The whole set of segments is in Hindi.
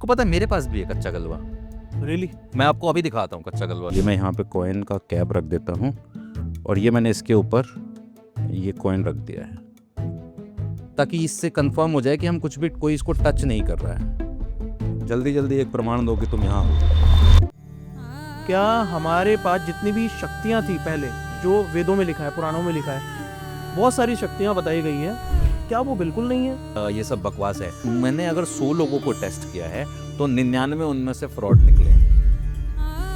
आपको पता है मेरे पास भी है कच्चा गलवा। रियली? मैं आपको अभी दिखाता हूँ कच्चा गलवा। ये मैं यहाँ पे कॉइन का कैप रख देता हूँ और ये मैंने इसके ऊपर ये कॉइन रख दिया है ताकि इससे कंफर्म हो जाए कि हम कुछ भी कोई इसको टच नहीं कर रहा है। जल्दी जल्दी एक प्रमाण दो कि तुम यहाँ हो। क्या हमारे पास जितनी भी शक्तियाँ थी पहले, जो वेदों में लिखा है, पुराणों में लिखा है, बहुत सारी शक्तियाँ बताई गई हैं, क्या वो बिल्कुल नहीं है? ये सब बकवास है। मैंने अगर 100 लोगों को टेस्ट किया है तो 99 उनमें से फ्रॉड निकले।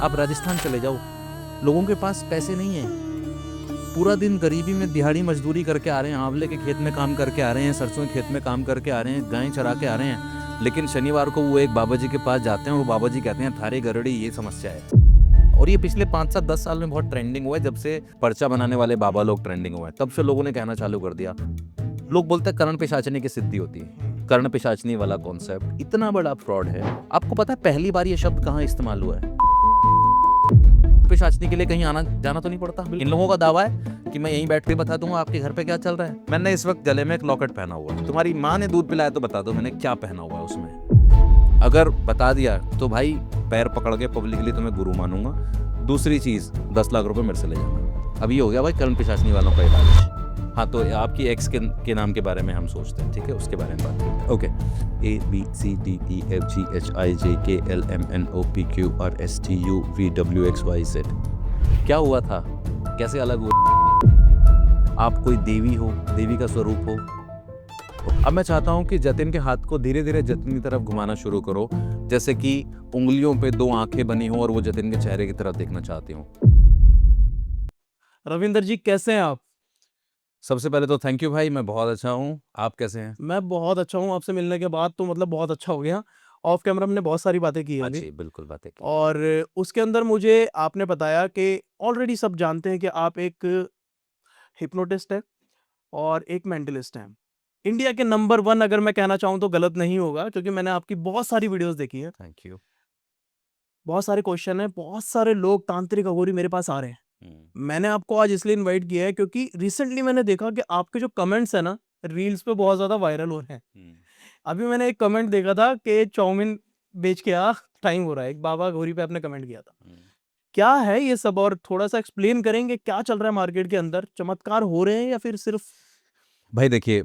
आप राजस्थान चले जाओ, लोगों के पास पैसे नहीं है, पूरा दिन गरीबी में दिहाड़ी मजदूरी करके आ रहे हैं, आंवले के खेत में काम करके आ रहे हैं, सरसों के खेत में काम करके आ रहे हैं, गायें चरा के आ रहे हैं, लेकिन शनिवार को वो एक बाबा जी के पास जाते हैं और बाबा जी कहते हैं थारे गरड़ी ये समस्या है। और ये पिछले 5-7-10 साल में बहुत ट्रेंडिंग हुआ है। जब से पर्चा बनाने वाले बाबा लोग ट्रेंडिंग हुआ है तब से लोगों ने कहना चालू कर दिया। लोग बोलते हैं कर्ण पिशाचनी की सिद्धि होती है। कर्ण पिशाचनी वाला कॉन्सेप्ट इतना बड़ा फ्रॉड है। आपको पता है पहली बार ये शब्द कहाँ इस्तेमाल हुआ है? पिशाचनी के लिए कहीं आना जाना तो नहीं पड़ता। इन लोगों का दावा है कि मैं यहीं बैठ के बता दूंगा आपके घर पे क्या चल रहा है। मैंने इस वक्त गले में एक लॉकेट पहना हुआ है। तुम्हारी माँ ने दूध पिलाया तो बता दो मैंने क्या पहना हुआ है उसमें। अगर बता दिया तो भाई पैर पकड़ के पब्लिकली तुम्हें गुरु मानूंगा। दूसरी चीज 10 लाख रुपए मेरे से ले जाना। अभी हो गया भाई कर्ण पिशाचनी वालों का इलाज। हाँ तो आपकी एक्स के नाम के बारे में हम सोचते हैं, ठीक है, उसके बारे में बात करें। Okay, ABCDEFGHIJKLMNOPQRSTUVWXYZ। क्या हुआ था, कैसे अलग हुआ? आप कोई देवी हो, देवी का स्वरूप हो। अब मैं चाहता हूं कि जतिन के हाथ को धीरे धीरे जतिन की तरफ घुमाना शुरू करो, जैसे कि उंगलियों पे 2 आंखें बनी हो और वो जतिन के चेहरे की तरफ देखना चाहती हूँ। रविंदर जी कैसे हैं आप? सबसे पहले तो थैंक यू भाई, मैं बहुत अच्छा हूँ। आप कैसे हैं? मैं बहुत अच्छा हूँ। आपसे मिलने के बाद तो मतलब बहुत अच्छा हो गया। ऑफ कैमरा हमने बहुत सारी बातें की अभी, जी बिल्कुल बातें की। और उसके अंदर मुझे आपने बताया कि ऑलरेडी सब जानते हैं कि आप एक हिप्नोटिस्ट है और एक मेंटलिस्ट हैं। इंडिया के नंबर 1 अगर मैं कहना चाहूँ तो गलत नहीं होगा, क्योंकि मैंने आपकी बहुत सारी वीडियोस देखी है। Thank you. बहुत सारे क्वेश्चन है, बहुत सारे लोग तांत्रिक अघोरी मेरे पास आ रहे हैं। मैंने आपको आज इसलिए इनवाइट किया है क्योंकि रिसेंटली मैंने देखा कि आपके जो कमेंट्स है ना, रील्स पे बहुत ज्यादा वायरल हो रहे हैं। अभी मैंने एक कमेंट देखा था कि चाउमीन बेच के आ, टाइम हो रहा है। एक बाबा घोरी पे आपने कमेंट किया था। क्या है ये सब, और थोड़ा सा एक्सप्लेन करेंगे क्या चल रहा है मार्केट के अंदर? चमत्कार हो रहे हैं या फिर सिर्फ? भाई देखिए,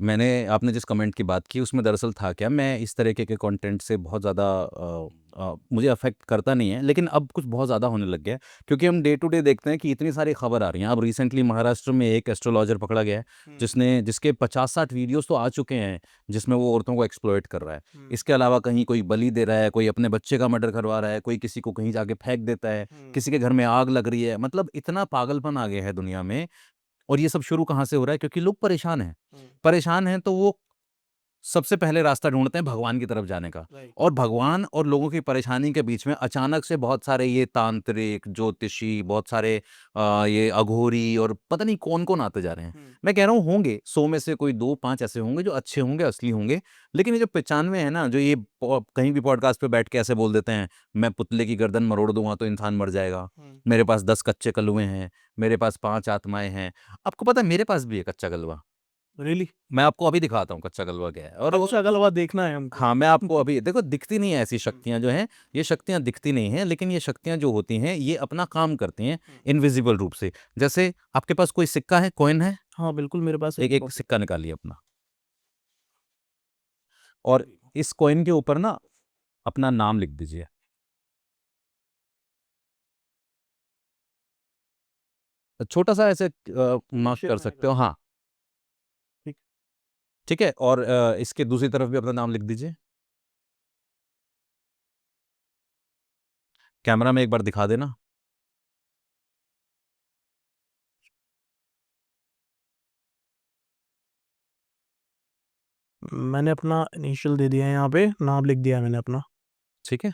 आपने जिस कमेंट की बात की उसमें दरअसल था क्या, मैं इस तरीके के कंटेंट से बहुत ज़्यादा मुझे अफेक्ट करता नहीं है, लेकिन अब कुछ बहुत ज़्यादा होने लग गया है क्योंकि हम डे टू डे देखते हैं कि इतनी सारी खबर आ रही हैं। अब रिसेंटली महाराष्ट्र में एक एस्ट्रोलॉजर पकड़ा गया है जिसके 50-60 वीडियोस तो आ चुके हैं जिसमें वो औरतों को एक्सप्लॉइट कर रहा है। इसके अलावा कहीं कोई बलि दे रहा है, कोई अपने बच्चे का मर्डर करवा रहा है, कोई किसी को कहीं जाके फेंक देता है, किसी के घर में आग लग रही है। मतलब इतना पागलपन आ गया है दुनिया में। और ये सब शुरू कहाँ से हो रहा है? क्योंकि लोग परेशान हैं। परेशान हैं तो वो सबसे पहले रास्ता ढूँढते हैं भगवान की तरफ जाने का। राइट। और भगवान और लोगों की परेशानी के बीच में अचानक से बहुत सारे ये तांत्रिक, ज्योतिषी, बहुत सारे ये अघोरी और पता नहीं कौन-कौन आते जा रहे हैं। मैं कह रहा हूँ होंगे 100 में से कोई 2-5 ऐसे होंगे जो अच्छे होंगे, असली होंगे। लेकिन ये जो 95 है ना, जो ये कहीं भी पॉडकास्ट पे बैठ के ऐसे बोल देते हैं, मैं पुतले की गर्दन मरोड़ दूँगा तो इंसान मर जाएगा। मेरे पास 10 कच्चे कलुए हैं, मेरे पास 5 आत्माएँ हैं। आपको पता है मेरे पास भी है कच्चा कलवा। रियली? मैं आपको अभी दिखाता हूँ कच्चा गलवा क्या है। और वो अच्छा गलवा देखना है हमको। हाँ, मैं आपको अभी देखो, दिखती नहीं है ऐसी शक्तियाँ जो हैं, ये शक्तियाँ दिखती नहीं हैं, लेकिन ये शक्तियाँ जो होती हैं, ये अपना काम करती हैं इनविजिबल रूप से। जैसे आपके पास कोई सिक्का है, कॉइन है? हाँ बिल्कुल, मेरे पास एक एक सिक्का निकालिए अपना और इस कॉइन के ऊपर ना अपना नाम लिख दीजिए। छोटा-सा ऐसे मार्क शेर कर में सकते हो। हाँ, ठीक। ठीक है। और इसके दूसरी तरफ भी अपना नाम लिख दीजिए। कैमरा में एक बार दिखा देना। मैंने अपना इनिशियल दे दिया है, यहाँ पे नाम लिख दिया है मैंने अपना। ठीक है?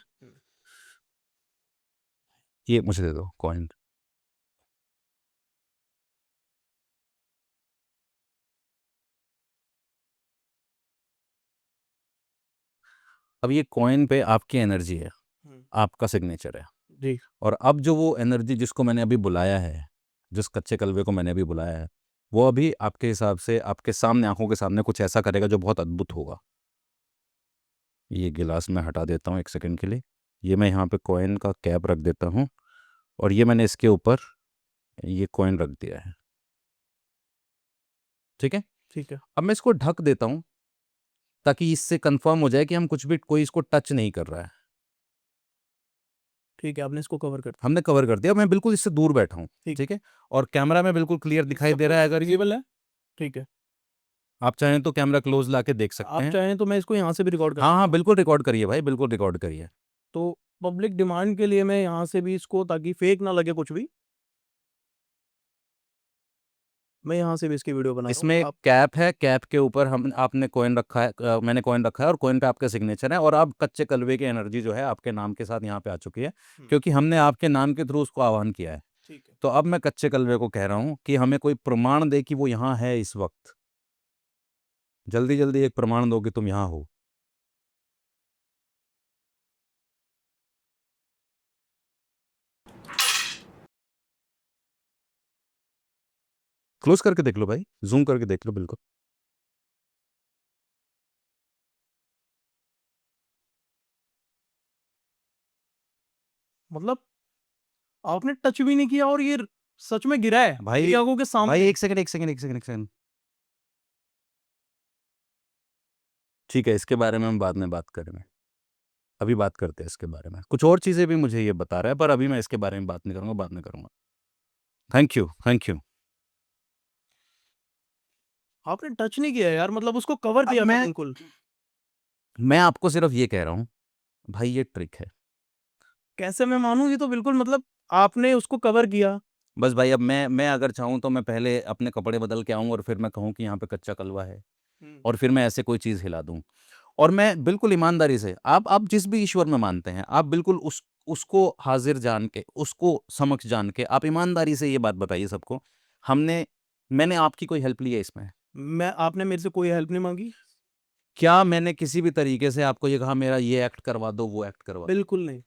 ये मुझे दे दो कॉइन। अब ये कॉइन पे आपकी एनर्जी है, आपका सिग्नेचर है। जी। और अब जो वो एनर्जी जिसको मैंने अभी बुलाया है, जिस कच्चे कलवे को मैंने अभी बुलाया है, वो अभी आपके हिसाब से आपके सामने, आँखों के सामने कुछ ऐसा करेगा जो बहुत अद्भुत होगा। ये गिलास मैं हटा देता हूँ एक सेकंड के लिए। ये मैं यहाँ पे कॉइन का कैप रख देता हूँ और ये मैंने इसके ऊपर ये कॉइन रख दिया है। ठीक है, ठीक है, अब मैं इसको ढक देता हूँ ताकि इससे कंफर्म हो जाए कि हम कुछ भी कोई इसको टच नहीं कर रहा है। ठीक है, आपने इसको कवर कर दिया। हमने कवर कर दिया, मैं बिल्कुल इससे दूर बैठा हूँ। ठीक। ठीक है, और कैमरा में बिल्कुल क्लियर दिखाई दे रहा है। अगर ये विजिबल है, ठीक है। आप चाहें तो कैमरा क्लोज लाके देख सकते आप हैं। चाहें तो मैं इसको यहाँ से भी रिकॉर्ड कर हाँ हाँ, सकता हूँ। बिल्कुल रिकॉर्ड करिए भाई, बिल्कुल रिकॉर्ड करिए। तो पब्लिक डिमांड के लिए मैं यहाँ से भी इसको, ताकि फेक ना लगे कुछ भी, मैं यहाँ से भी इसकी वीडियो बना रहा हूँ। इसमें एक आप कैप है, कैप के ऊपर हम आपने कॉइन रखा है, मैंने कॉइन रखा है और कॉइन पे आपका सिग्नेचर है। और अब कच्चे कलवे की एनर्जी जो है आपके नाम के साथ यहाँ पे आ चुकी है, क्योंकि हमने आपके नाम के थ्रू उसको आह्वान किया है। ठीक है। तो अब मैं कच्चे कलवे को कह रहा हूँ कि हमें कोई प्रमाण दे कि वो यहाँ है इस वक्त। जल्दी जल्दी एक प्रमाण दो कि तुम यहाँ हो। क्लोज करके देख लो भाई, जूम करके देख लो बिल्कुल। मतलब आपने टच भी नहीं किया और ये सच में गिरा है भाई मेरी आंखों के सामने। भाई एक सेकंड एक सेकंड एक सेकंड एक सेकंड। ठीक है, इसके बारे में हम बाद में बात करेंगे। अभी बात करते हैं इसके बारे में। कुछ और चीजें भी मुझे ये बता रहा है, पर अभी मैं इसके बारे में बात नहीं करूंगा, बाद में करूंगा। Thank you, thank you. आपने टच नहीं किया यार, मतलब उसको कवर अब किया मैं बिल्कुल। मैं आपको सिर्फ ये कह रहा हूँ भाई, ये ट्रिक है। कैसे मैं मानूं? ये तो बिल्कुल, मतलब आपने उसको कवर किया। बस भाई, अब मैं अगर चाहूँ तो मैं पहले अपने कपड़े बदल के आऊँ और फिर मैं कहूँ कि यहाँ पे कच्चा कलवा है, और फिर मैं ऐसे कोई चीज़ हिला दूँ। और मैं बिल्कुल ईमानदारी से, आप जिस भी ईश्वर में मानते हैं, आप बिल्कुल उसको हाजिर जान के, उसको समक्ष जान के आप ईमानदारी से ये बात बताइए सबको, मैंने आपकी कोई हेल्प ली है इसमें? आपने मेरे से कोई हेल्प नहीं मांगी। क्या मैंने किसी भी तरीके से आपको ये कहा मेरा ये एक्ट करवा दो, वो एक्ट करवा दो? बिल्कुल नहीं,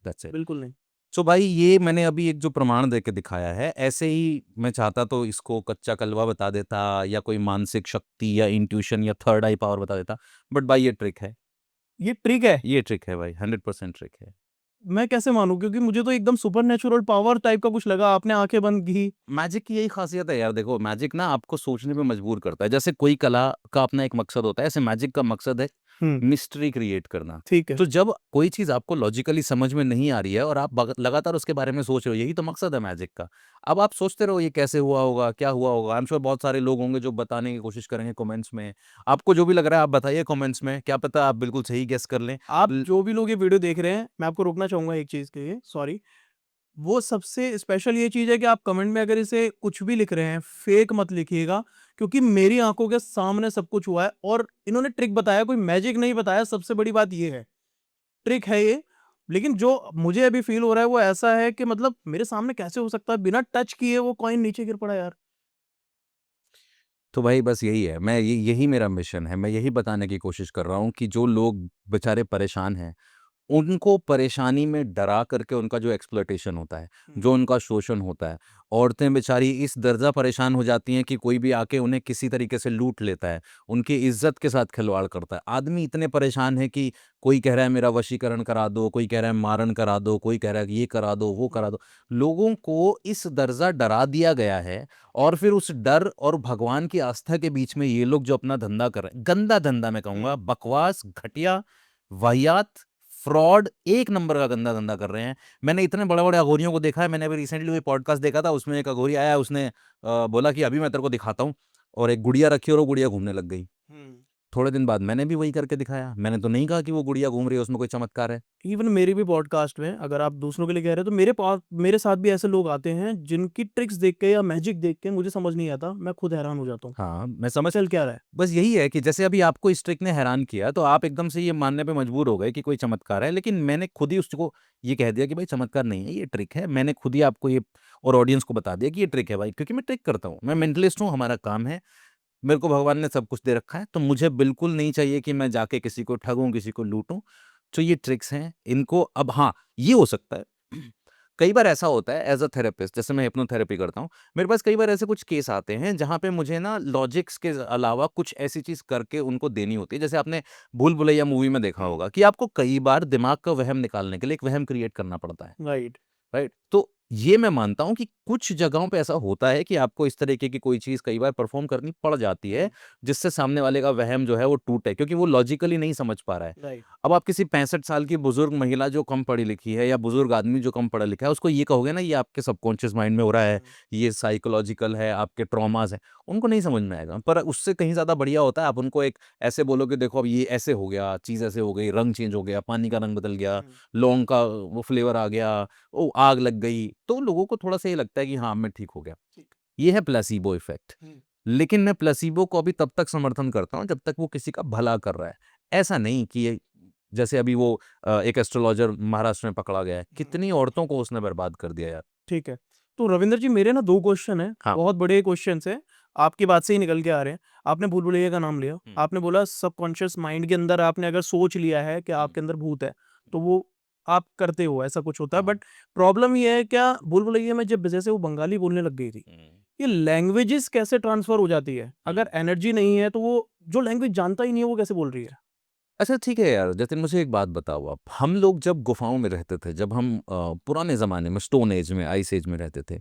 दैट्स इट। बिल्कुल नहीं। सो भाई, ये मैंने अभी एक जो प्रमाण दे के दिखाया है, ऐसे ही मैं चाहता तो इसको कच्चा कलवा बता देता, या कोई मानसिक शक्ति या इंट्यूशन या थर्ड आई पावर बता देता। बट भाई ये ट्रिक है, ये ट्रिक है। ये ट्रिक है भाई, 100% ट्रिक है। मैं कैसे मानूं? क्योंकि मुझे तो एकदम सुपरनेचुरल पावर टाइप का कुछ लगा। आपने आंखें बंद की। मैजिक की यही खासियत है यार। देखो, मैजिक ना आपको सोचने पे मजबूर करता है। जैसे कोई कला का अपना एक मकसद होता है, ऐसे मैजिक का मकसद है मिस्ट्री क्रिएट करना। ठीक है। तो जब कोई चीज आपको लॉजिकली समझ में नहीं आ रही है और आप लगातार उसके बारे में सोच रहे हो, यही तो मकसद है मैजिक का। अब आप सोचते रहो ये कैसे हुआ होगा, क्या हुआ होगा। आई एम श्योर बहुत सारे लोग होंगे जो बताने की कोशिश करेंगे कमेंट्स में। आपको जो भी लग रहा है आप बताइए कमेंट्स में, क्या पता आप बिल्कुल सही गेस कर लें। आप जो भी लोग ये वीडियो देख रहे हैं, मैं आपको रोकना चाहूंगा एक चीज के लिए, सॉरी। वो सबसे स्पेशल ये चीज है कि आप कमेंट में अगर इसे कुछ भी लिख रहे हैं, फेक मत लिखिएगा। क्योंकि मेरी आंखों के सामने सब कुछ हुआ है और इन्होंने ट्रिक बताया, कोई मैजिक नहीं बताया। सबसे बड़ी बात ये है, ट्रिक है ये। लेकिन जो मुझे अभी फील हो रहा है वो ऐसा है कि मतलब मेरे सामने कैसे हो सकता है बिना टच किए वो कॉइन नीचे गिर पड़ा यार। तो भाई बस यही है, यही मेरा मिशन है। मैं यही बताने की कोशिश कर रहा हूँ कि जो लोग बेचारे परेशान हैं, उनको परेशानी में डरा करके उनका जो एक्सप्लॉयटेशन होता है, जो उनका शोषण होता है, औरतें बेचारी इस दर्जा परेशान हो जाती हैं कि कोई भी आके उन्हें किसी तरीके से लूट लेता है, उनकी इज्जत के साथ खिलवाड़ करता है। आदमी इतने परेशान है कि कोई कह रहा है मेरा वशीकरण करा दो, कोई कह रहा है मारण करा दो, कोई कह रहा है कि ये करा दो, वो करा दो। लोगों को इस दर्जा डरा दिया गया है, और फिर उस डर और भगवान की आस्था के बीच में ये लोग जो अपना धंधा कर रहे हैं, गंदा धंधा मैं कहूँगा, बकवास, घटिया, वाहियात, फ्रॉड, एक नंबर का गंदा धंधा कर रहे हैं। मैंने इतने बड़े-बड़े अघोरियों को देखा है। मैंने अभी रिसेंटली कोई पॉडकास्ट देखा था, उसमें एक अघोरी आया, उसने बोला कि अभी मैं तेरे को दिखाता हूँ, और एक गुड़िया रखी और वो गुड़िया घूमने लग गई। थोड़े दिन बाद मैंने भी वही करके दिखाया। मैंने तो नहीं कहा कि वो गुड़िया घूम रही है उसमें कोई चमत्कार है। इवन मेरी भी पॉडकास्ट में, अगर आप दूसरों के लिए कह रहे हो, तो मेरे पास, मेरे साथ भी ऐसे लोग आते हैं जिनकी ट्रिक्स देख के या मैजिक देख के मुझे समझ नहीं आता, मैं खुद हैरान हो जाता हूँ हाँ, मैं समझ चल क्या रहा है। बस यही है कि जैसे अभी आपको इस ट्रिक ने हैरान किया, तो आप एकदम से ये मानने पे मजबूर हो गए कि कोई चमत्कार है। लेकिन मैंने खुद ही उसको ये कह दिया कि भाई चमत्कार नहीं है, ये ट्रिक है। मैंने खुद ही आपको ये और ऑडियंस को बता दिया कि ये ट्रिक है भाई, क्योंकि मैं ट्रिक करता हूँ। मैं मेंटलिस्ट हूँ, हमारा काम है। मेरे को भगवान ने सब कुछ दे रखा है, तो मुझे बिल्कुल नहीं चाहिए कि मैं जाके किसी को ठगूं, किसी को लूटूं। तो ये ट्रिक्स हैं, इनको अब हाँ, ये हो सकता है कई बार ऐसा होता है एज अ थेरेपिस्ट, जैसे मैं हिप्नोथेरेपी करता हूँ, मेरे पास कई बार ऐसे कुछ केस आते हैं जहाँ पे मुझे ना लॉजिक्स के अलावा कुछ ऐसी चीज़ करके उनको देनी होती है। जैसे आपने भूल भुलैया मूवी में देखा होगा कि आपको कई बार दिमाग का वहम निकालने के लिए एक वहम क्रिएट करना पड़ता है। राइट। राइट? तो ये मैं मानता हूँ कि कुछ जगहों पे ऐसा होता है कि आपको इस तरीके की कोई चीज़ कई बार परफ़ॉर्म करनी पड़ जाती है, जिससे सामने वाले का वहम जो है वो टूटे, क्योंकि वो लॉजिकली नहीं समझ पा रहा है। राइट। अब आप किसी 65 साल की बुज़ुर्ग महिला जो कम पढ़ी-लिखी है या बुज़ुर्ग आदमी जो कम पढ़ा-लिखा है, उसको ये कहोगे ना ये आपके सबकॉन्शियस माइंड में हो रहा है, ये साइकोलॉजिकल है, आपके ट्रॉमाज़ हैं, उनको नहीं समझ में आएगा। पर उससे कहीं ज़्यादा बढ़िया होता है आप उनको एक ऐसे बोलो कि देखो अब ये ऐसे हो गया, चीज़ ऐसे हो गई, रंग चेंज हो गया, पानी का रंग बदल गया, लौंग का वो फ्लेवर आ गया, ओ आग लग गई, तो लोगों को थोड़ा-सा ये लगता है कि हाँ, मैं ठीक हो गया। ये है प्लेसिबो इफ़ेक्ट। लेकिन मैं प्लेसिबो को अभी तब तक समर्थन करता हूँ जब तक वो किसी का भला कर रहा है। ऐसा नहीं कि ये जैसे अभी वो एक एस्ट्रोलॉजर महाराष्ट्र में पकड़ा गया है, कितनी औरतों को उसने बर्बाद कर दिया यार। ठीक है। तो रविंद्र जी मेरे ना 2 क्वेश्चन हैं, हाँ। बहुत बड़े क्वेश्चन्स हैं, आपकी बात से ही निकल के आ रहे हैं। आपने भूल भुलैया का नाम लिया, आपने बोला सबकॉन्शियस माइंड के अंदर आपने अगर सोच लिया है कि आपके अंदर भूत है, तो वो आप करते हो, ऐसा कुछ होता है। बट प्रॉब्लम ये है क्या भूल भुलैया में जब जैसे वो बंगाली बोलने लग गई थी, ये लैंग्वेजेस कैसे ट्रांसफ़र हो जाती है? अगर एनर्जी नहीं है तो वो जो लैंग्वेज जानता ही नहीं है वो कैसे बोल रही है? अच्छा ठीक है यार, जतिन मुझे एक बात बताओ आप, हम लोग जब गुफ़ाओं में रहते थे, जब हम पुराने ज़माने में स्टोन एज में, आइस एज में रहते थे,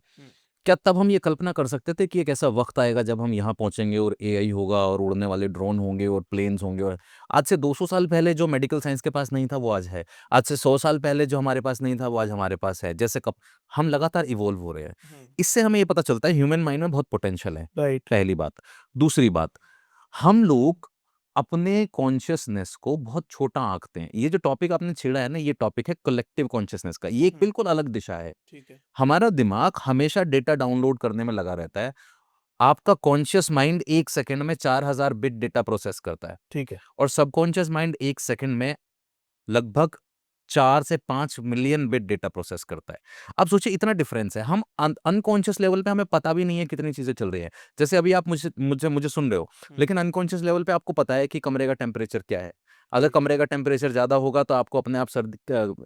क्या तब हम ये कल्पना कर सकते थे कि एक ऐसा वक़्त आएगा जब हम यहाँ पहुँचेंगे और एआई होगा और उड़ने वाले ड्रोन होंगे और प्लेन्स होंगे और आज से 200 साल पहले जो मेडिकल साइंस के पास नहीं था वो आज है। आज से 100 साल पहले जो हमारे पास नहीं था वो आज हमारे पास है। जैसे कब हम लगातार इवॉल्व हो रहे हैं। इससे हमें ये पता चलता है ह्यूमन माइंड में बहुत पोटेंशियल है, राइट। पहली बात। दूसरी बात, हम लोग अपने कॉन्शियसनेस को बहुत छोटा आँकते हैं। ये जो टॉपिक आपने छेड़ा है ना, ये टॉपिक है कलेक्टिव कॉन्शियसनेस का। ये एक बिल्कुल अलग दिशा है। ठीक है। हमारा दिमाग हमेशा डेटा डाउनलोड करने में लगा रहता है। आपका कॉन्शियस माइंड 1 सेकंड में 4000 बिट डेटा प्रोसेस करता है ठीक है। और सबकॉन्शियस माइंड 1 सेकंड में लगभग 4 से 5 मिलियन बिट डेटा प्रोसेस करता है। अब सोचिए इतना डिफरेंस है। हम अनकॉन्शियस लेवल पे हमें पता भी नहीं है कितनी चीज़ें चल रही हैं। जैसे अभी आप मुझे मुझे मुझे सुन रहे हो, लेकिन अनकॉन्शियस लेवल पे आपको पता है कि कमरे का टेम्परेचर क्या है। अगर कमरे का टेम्परेचर ज़्यादा होगा तो आपको अपने आप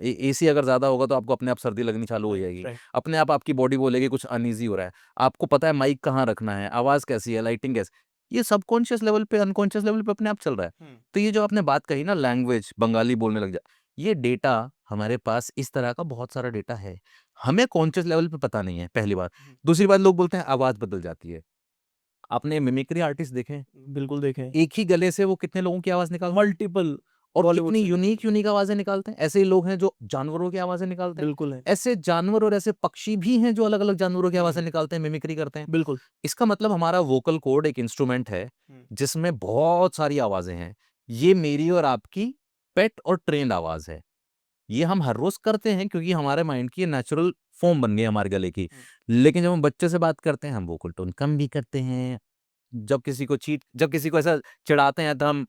एसी अगर ज़्यादा होगा तो आपको अपने आप सर्दी लगनी चालू हो जाएगी। राइट। अपने आप आपकी बॉडी बोलेगी कुछ अनईज़ी हो रहा है। आपको पता है माइक कहाँ रखना है, आवाज़ कैसी है, लाइटिंग कैसी, ये सबकॉन्शियस लेवल पे, अनकॉन्शियस लेवल पे अपने आप चल रहा है। तो ये जो आपने बात कही ना, लैंग्वेज बंगाली बोलने लग जा, ये डेटा हमारे पास इस तरह का बहुत सारा डेटा है। हमें कॉन्शियस लेवल पे पता नहीं है, पहली बात। दूसरी बात, लोग बोलते हैं आवाज़ बदल जाती है। आपने मिमिक्री आर्टिस्ट देखे हैं? बिल्कुल देखें। एक ही गले से वो कितने लोगों की आवाज़ निकालते हैं मल्टीपल और बॉलीवुड कितनी सिंगर। यूनिक आवाज़ें निकालते हैं। ऐसे ही लोग हैं जो जानवरों की आवाज़ें निकालते हैं। बिल्कुल है। ऐसे जानवर और ऐसे पक्षी भी हैं जो अलग-अलग जानवरों की आवाज़ें निकालते हैं, मिमिक्री करते हैं। बिल्कुल। इसका मतलब हमारा वोकल कॉर्ड एक इंस्ट्रूमेंट है, जिसमें बहुत सारी आवाज़ें हैं। ये मेरी और आपकी पेट और ट्रेन्ड आवाज़ है। ये हम हर रोज़ करते हैं क्योंकि हमारे माइंड की ये नेचुरल फ़ॉर्म बन गई है हमारे गले की। लेकिन जब हम बच्चे से बात करते हैं, हम वोकल टोन कम भी करते हैं। जब किसी को ऐसा चिढ़ाते हैं तो हम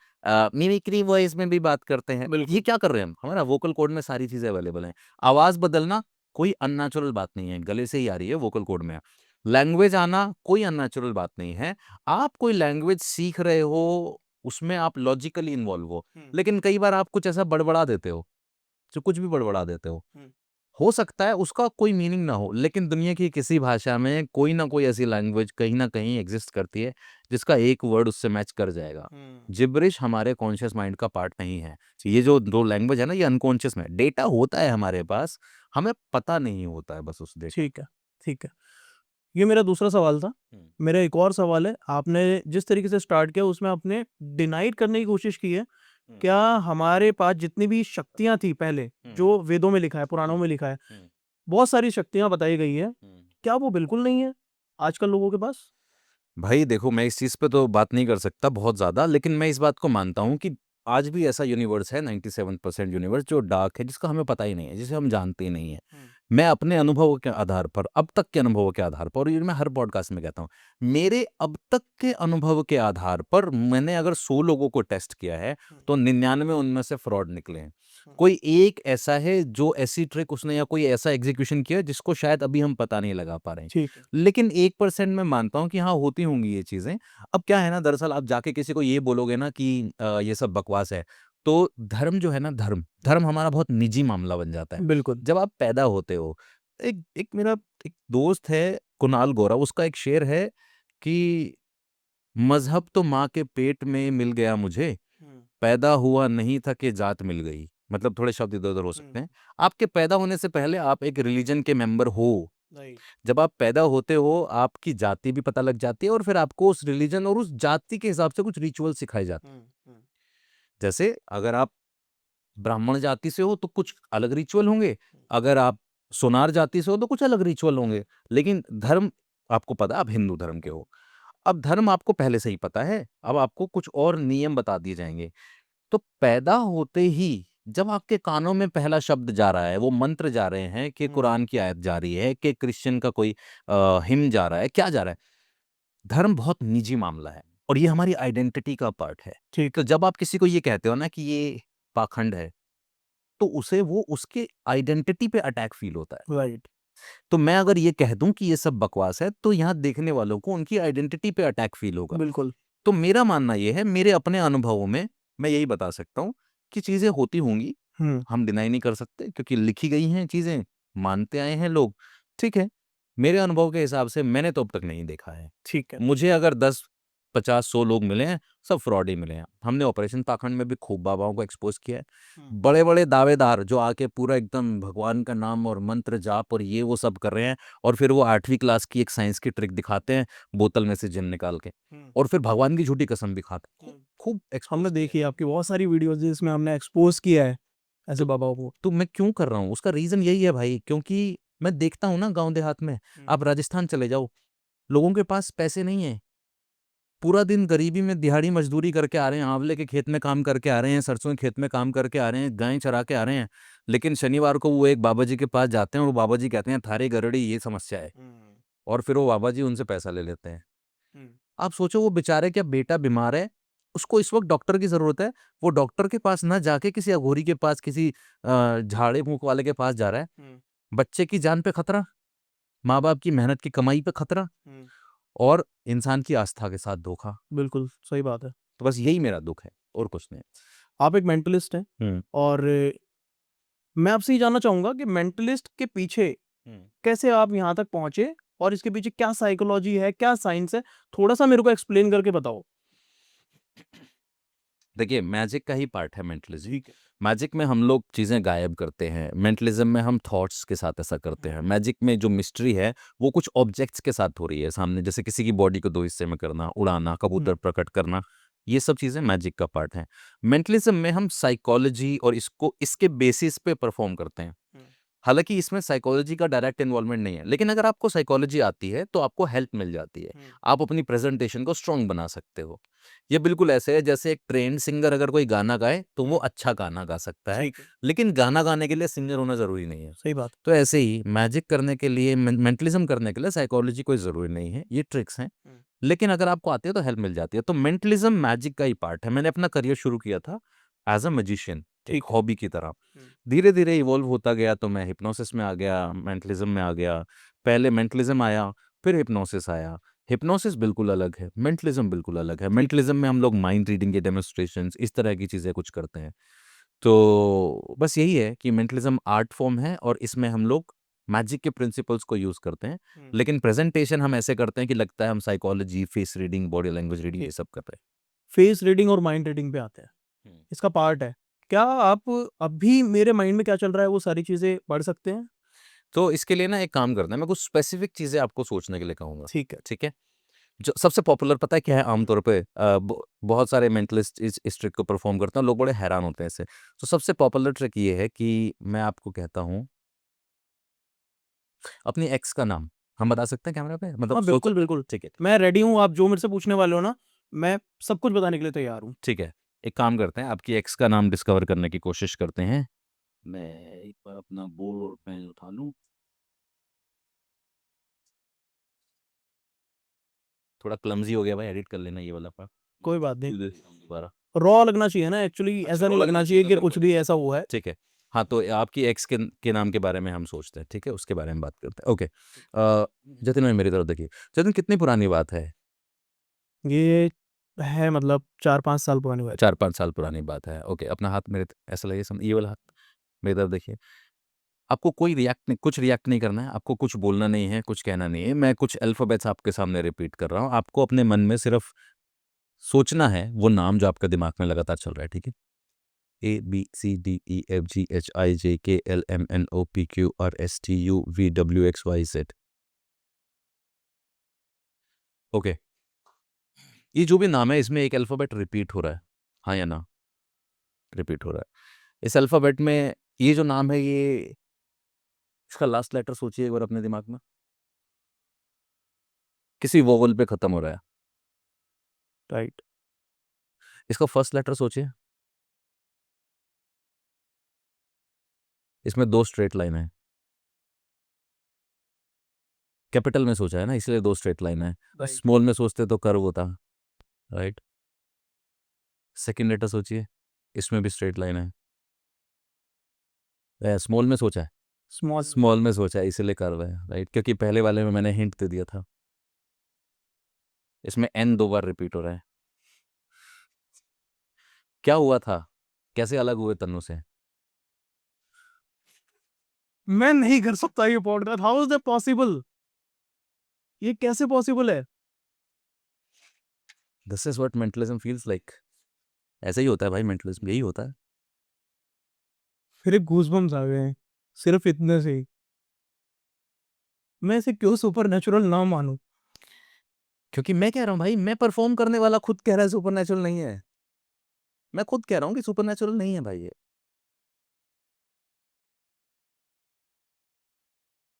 मिमिक्री वॉइस में भी बात करते हैं। बिल्कुल। ये क्या कर रहे हैं हम? हमारा वोकल कॉर्ड में सारी चीज़ें अवेलेबल हैं। आवाज़ बदलना कोई अननेचुरल बात नहीं है, गले से ही आ रही है, वोकल कॉर्ड में। लैंग्वेज आना कोई अननेचुरल बात नहीं है। आप कोई लैंग्वेज सीख रहे हो, उसमें आप लॉजिकली इन्वॉल्व हो, लेकिन कई बार आप कुछ ऐसा बड़बड़ा देते हो, जो कुछ भी बड़बड़ा देते हो। हो सकता है उसका कोई मीनिंग ना हो, लेकिन दुनिया की किसी भाषा में कोई ना कोई ऐसी लैंग्वेज कहीं न कहीं एग्ज़िस्ट करती है, जिसका एक वर्ड उससे मैच कर जाएगा। जिब्रिश हमारे कॉन्शियस माइंड का पार्ट नहीं है। ये जो 2 लैंग्वेज है ना, ये अनकॉन्शियस में डेटा होता है हमारे पास, हमें पता नहीं होता है बस उस डेटा। ठीक है। ठीक है। ये मेरा दूसरा सवाल था। मेरा एक और सवाल है, आपने जिस तरीके से स्टार्ट किया उसमें आपने डिनाइड करने की कोशिश की है, क्या हमारे पास जितनी भी शक्तियाँ थी पहले, जो वेदों में लिखा है, पुराणों में लिखा है, बहुत सारी शक्तियाँ बताई गई है, क्या वो बिल्कुल नहीं है आजकल लोगों के पास? भाई देखो, मैं इस चीज़ पे तो बात नहीं कर सकता बहुत ज़्यादा, लेकिन मैं इस बात को मानता हूँ कि आज भी ऐसा यूनिवर्स है, 97% यूनिवर्स जो डार्क है, जिसका हमें पता ही नहीं है, जिसे हम जानते ही नहीं हैं। मैं अपने अनुभवों के आधार पर, अब तक के अनुभवों के आधार पर, और ये मैं हर पॉडकास्ट में कहता हूँ, मेरे अब तक के अनुभव के आधार पर मैंने अगर 100 लोगों को टेस्ट किया है, तो 99 उनमें से फ्रॉड निकले हैं। कोई एक ऐसा है जो ऐसी ट्रिक उसने या कोई ऐसा एग्जीक्यूशन किया जिसको शायद अभी हम पता नहीं लगा पा रहे हैं। ठीक है। लेकिन 1% मैं मानता हूँ कि हाँ, होती होंगी ये चीज़ें। अब क्या है ना, दरअसल आप जाके किसी को ये बोलोगे ना कि ये सब बकवास है, तो धर्म जो है ना, धर्म हमारा बहुत निजी मामला बन जाता है। बिल्कुल। जब आप पैदा होते हो, एक एक मेरा एक दोस्त है कुणाल गौरव, उसका एक शेर है कि मजहब तो माँ के पेट में मिल गया मुझे, पैदा हुआ नहीं था कि जात मिल गई। मतलब थोड़े शब्द इधर उधर हो सकते हैं। आपके पैदा होने से पहले आप एक रिलीजन के मेंबर हो। राइट। जब आप पैदा होते हो आपकी जाति भी पता लग जाती है और फिर आपको उस रिलीजन और उस जाति के हिसाब से कुछ रिचुअल सिखाए जाते हैं। जैसे अगर आप ब्राह्मण जाति से हो तो कुछ अलग रिचुअल होंगे, अगर आप सोनार जाति से हो तो कुछ अलग रिचुअल होंगे, लेकिन धर्म आपको पता है आप हिंदू धर्म के हो। अब धर्म आपको पहले से ही पता है, अब आपको कुछ और नियम बता दिए जाएंगे। तो पैदा होते ही जब आपके कानों में पहला शब्द जा रहा है, वो मंत्र जा रहे हैं कि कुरान की आयत जा रही है कि क्रिश्चियन का कोई हिम्न जा रहा है, क्या जा रहा है? धर्म बहुत निजी मामला है और ये हमारी आइडेंटिटी का पार्ट है। ठीक। तो जब आप किसी को ये कहते हो ना कि ये पाखंड है, तो उसे वो उसके आइडेंटिटी पे अटैक फील होता है। राइट। तो मैं अगर ये कह दूं कि ये सब बकवास है, तो यहाँ देखने वालों को उनकी आइडेंटिटी पे अटैक फील होगा। बिल्कुल। तो मेरा मानना ये है, मेरे अपने अनुभवों में मैं यही बता सकता हूँ कि चीजें होती होंगी, हम डिनाई नहीं कर सकते क्योंकि लिखी गई हैं चीजें, मानते आए हैं लोग, ठीक है। मेरे अनुभव के हिसाब से मैंने तो अब तक नहीं देखा है। ठीक है। मुझे अगर 10, 50, 100 लोग मिले हैं, सब फ्रॉड ही मिले हैं। हमने ऑपरेशन पाखंड में भी खूब बाबाओं को एक्सपोज किया है। बड़े बड़े दावेदार जो आके पूरा एकदम भगवान का नाम और मंत्र जाप और ये वो सब कर रहे हैं, और फिर वो 8वीं क्लास की एक साइंस की ट्रिक दिखाते हैं बोतल में से जिन निकाल के, और फिर भगवान की झूठी कसम भी खाते हैं। खूब expose हमने किया है। देखी है आपकी बहुत सारी वीडियोस जिसमें हमने एक्सपोज किया है ऐसे बाबाओं को। तो मैं क्यों कर रहा हूँ, उसका रीजन यही है भाई, क्योंकि मैं देखता हूँ ना गांव देहात में, आप राजस्थान चले जाओ, लोगों के पास पैसे नहीं है, पूरा दिन गरीबी में दिहाड़ी मजदूरी करके आ रहे हैं, आंवले के खेत में काम करके आ रहे हैं, सरसों के खेत में काम करके आ रहे हैं, गायें चरा के आ रहे हैं, लेकिन शनिवार को वो एक बाबा जी के पास जाते हैं और वो बाबा जी कहते हैं थारे गरड़ी ये समस्या है, और फिर वो बाबा जी उनसे पैसा ले लेते हैं। आप सोचो वो बेचारे, क्या बेटा बीमार है, उसको इस वक्त डॉक्टर की जरूरत है, वो डॉक्टर के पास ना जाके किसी अघोरी के पास, किसी झाड़े फूंक वाले के पास जा रहा है। बच्चे की जान पे खतरा, माँ बाप की मेहनत की कमाई पे खतरा, और इंसान की आस्था के साथ धोखा। बिल्कुल सही बात है। तो बस यही मेरा दुख है और कुछ नहीं। आप एक मेंटलिस्ट हैं और मैं आपसे ये जानना चाहूंगा कि मेंटलिस्ट के पीछे कैसे आप यहाँ तक पहुंचे और इसके पीछे क्या साइकोलॉजी है, क्या साइंस है, थोड़ा सा मेरे को एक्सप्लेन करके बताओ। देखिए, मैजिक का ही पार्ट है मेंटलिज्म। मैजिक में हम लोग चीजें गायब करते हैं, मेंटलिज्म में हम थॉट्स के साथ ऐसा करते हैं। मैजिक में जो मिस्ट्री है वो कुछ ऑब्जेक्ट्स के साथ हो रही है सामने, जैसे किसी की बॉडी को 2 हिस्से में करना, उड़ाना, कबूतर प्रकट करना, ये सब चीजें मैजिक का पार्ट है। मेंटलिज्म में हम साइकोलॉजी और इसको इसके बेसिस पे परफॉर्म करते हैं। हालांकि इसमें साइकोलॉजी का डायरेक्ट इन्वॉल्वमेंट नहीं है, लेकिन अगर आपको साइकोलॉजी आती है तो आपको हेल्प मिल जाती है, आप अपनी प्रेजेंटेशन को स्ट्रांग बना सकते हो। ये बिल्कुल ऐसे है जैसे एक ट्रेंड सिंगर अगर कोई गाना गाए तो वो अच्छा गाना गा सकता है, लेकिन गाना गाने के लिए सिंगर होना जरूरी नहीं है। सही बात। तो ऐसे ही मैजिक करने के लिए, मेंटलिज्म करने के लिए साइकोलॉजी कोई जरूरी नहीं है, ये ट्रिक्स हैं, लेकिन अगर आपको आती है तो हेल्प मिल जाती है। तो मेंटलिज्म मैजिक का ही पार्ट है। मैंने अपना करियर शुरू किया था एज अ मैजिशियन, एक हॉबी की तरह। धीरे धीरे इवॉल्व होता गया तो मैं हिप्नोसिस में आ गया, मेंटलिज्म में आ गया। पहले मेंटलिज्म आया, फिर हिप्नोसिस आया। हिप्नोसिस बिल्कुल अलग है, मेंटलिज्म बिल्कुल अलग है। मेंटलिज्म में हम लोग माइंड रीडिंग के डेमोन्स्ट्रेशंस, इस तरह की चीज़ें कुछ करते हैं। तो बस यही है कि मेंटलिज्म आर्ट फॉर्म है और इसमें हम लोग मैजिक के प्रिंसिपल्स को यूज़ करते हैं, लेकिन प्रेजेंटेशन हम ऐसे करते हैं कि लगता है हम psychology, face reading, body language reading ये सब कर रहे फेस रीडिंग और माइंड रीडिंग पे आते हैं, हैं। इसका पार्ट है। क्या आप अभी मेरे माइंड में क्या चल रहा है वो सारी चीजें पढ़ सकते हैं? तो इसके लिए ना एक काम करते हैं, मैं कुछ स्पेसिफिक चीज़ें आपको सोचने के लिए कहूँगा, ठीक है। ठीक है? जो सबसे पॉपुलर पता है क्या है आमतौर पे, बहुत सारे मेंटलिस्ट इस ट्रिक को परफॉर्म करते हैं, लोग बड़े हैरान होते हैं इससे। तो सबसे पॉपुलर ट्रिक ये है कि मैं आपको कहता हूँ अपनी एक्स का नाम, हम बता सकते हैं कैमरा पे, मतलब हाँ बिल्कुल बिल्कुल, ठीक है, मैं रेडी हूँ। आप जो मेरे से पूछने वाले हो ना, मैं सब कुछ बताने के लिए तैयार हूँ। ठीक है। एक काम करते हैं, आपकी एक्स का नाम डिस्कवर करने की कोशिश करते हैं। मैं एक बार अपना बोर्ड और पेन उठा लूँ। थोड़ा क्लमजी हो गया भाई, एडिट कर लेना ये वाला पार्ट। कोई बात नहीं, दोबारा। रॉ लगना चाहिए ना एक्चुअली, अच्छा, ऐसा नहीं raw लगना लगना चाहिए चाहिए कि कुछ भी ऐसा हुआ है। ठीक है। हाँ, तो आपकी एक्स के नाम के बारे में हम सोचते हैं, ठीक है? उसके बारे में बात करते हैं। ओके। जतिन भाई मेरी तरफ देखिए। जतिन, कितनी पुरानी बात है? ये है मतलब 4-5 साल पुरानी बात। 4-5 साल पुरानी बात है। ओके, अपना हाथ मेरे ऐसा लगे ये वाला हाथ मेरी तरफ देखिए। आपको कोई कुछ रिएक्ट नहीं करना है, आपको कुछ बोलना नहीं है, कुछ कहना नहीं है। मैं कुछ अल्फ़ाबेट्स आपके सामने रिपीट कर रहा हूँ, आपको अपने मन में सिर्फ़ सोचना है वो नाम जो आपके दिमाग में लगातार चल रहा है, ठीक है? A, B, C, D, E, F, G, H, I, J, K, L, M, N, O, P, Q, R, S, T, U, V, W, X, Y, Z. Okay, ये जो भी नाम है इसमें एक अल्फ़ाबेट रिपीट हो रहा है, हाँ या ना? रिपीट हो रहा है। इस अल्फ़ाबेट में ये जो नाम है ये इसका लास्ट लेटर सोचिए एक बार अपने दिमाग में। किसी वोवेल पे खत्म हो रहा है। राइट। इसका फर्स्ट लेटर सोचिए। इसमें 2 स्ट्रेट लाइन है। कैपिटल में सोचा है ना इसलिए 2 स्ट्रेट लाइन है। राइट। स्मॉल में सोचते तो कर्व होता, राइट? सेकंड लेटर सोचिए, इसमें भी स्ट्रेट लाइन है। स्मॉल में सोचा है? स्मॉल। स्मॉल में सोचा है इसीलिए कर्व है, राइट? क्योंकि पहले वाले में मैंने हिंट दे दिया था। इसमें एन 2 बार रिपीट हो रहा है। क्या हुआ था? कैसे अलग हुए तन्नू से? मैं नहीं कर सकता ये podcast, how is that possible? ये कैसे पॉसिबल है? This is what mentalism feels like. ऐसा ही होता है भाई, मेंटलिज्म यही होता है। फिर गूज़बम्प्स आ गए हैं, सिर्फ इतने से ही। मैं इसे क्यों सुपरनैचुरल ना मानूं? क्योंकि मैं कह रहा हूँ भाई, मैं परफॉर्म करने वाला खुद कह रहा है सुपरनैचुरल नहीं है। मैं खुद कह रहा हूँ कि सुपरनैचुरल नहीं है भाई ये।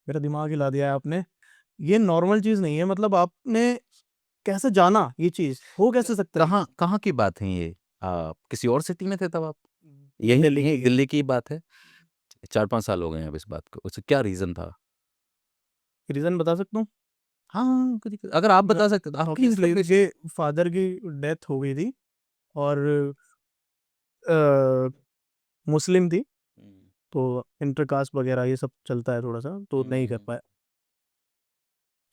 मेरा दिमाग हिला दिया है आपने। ये नॉर्मल चीज नहीं है, मतलब आपने कैसे जाना ये चीज हो कैसे सकता है? कहाँ कहाँ की बात है ये? किसी और सिटी में थे तब आप? यही यही दिल्ली की बात है। 4-5 साल हो गए हैं अब इस बात को। उससे क्या रीज़न था? रीजन बता सकता हूँ। हाँ, अगर आप बता सकते तो आप प्लीज़ मेरे के फादर की डेथ हो गई थी और अ, मुस्लिम थी, तो इंटरकास्ट वगैरह ये सब चलता है थोड़ा सा, तो नहीं कर पाया।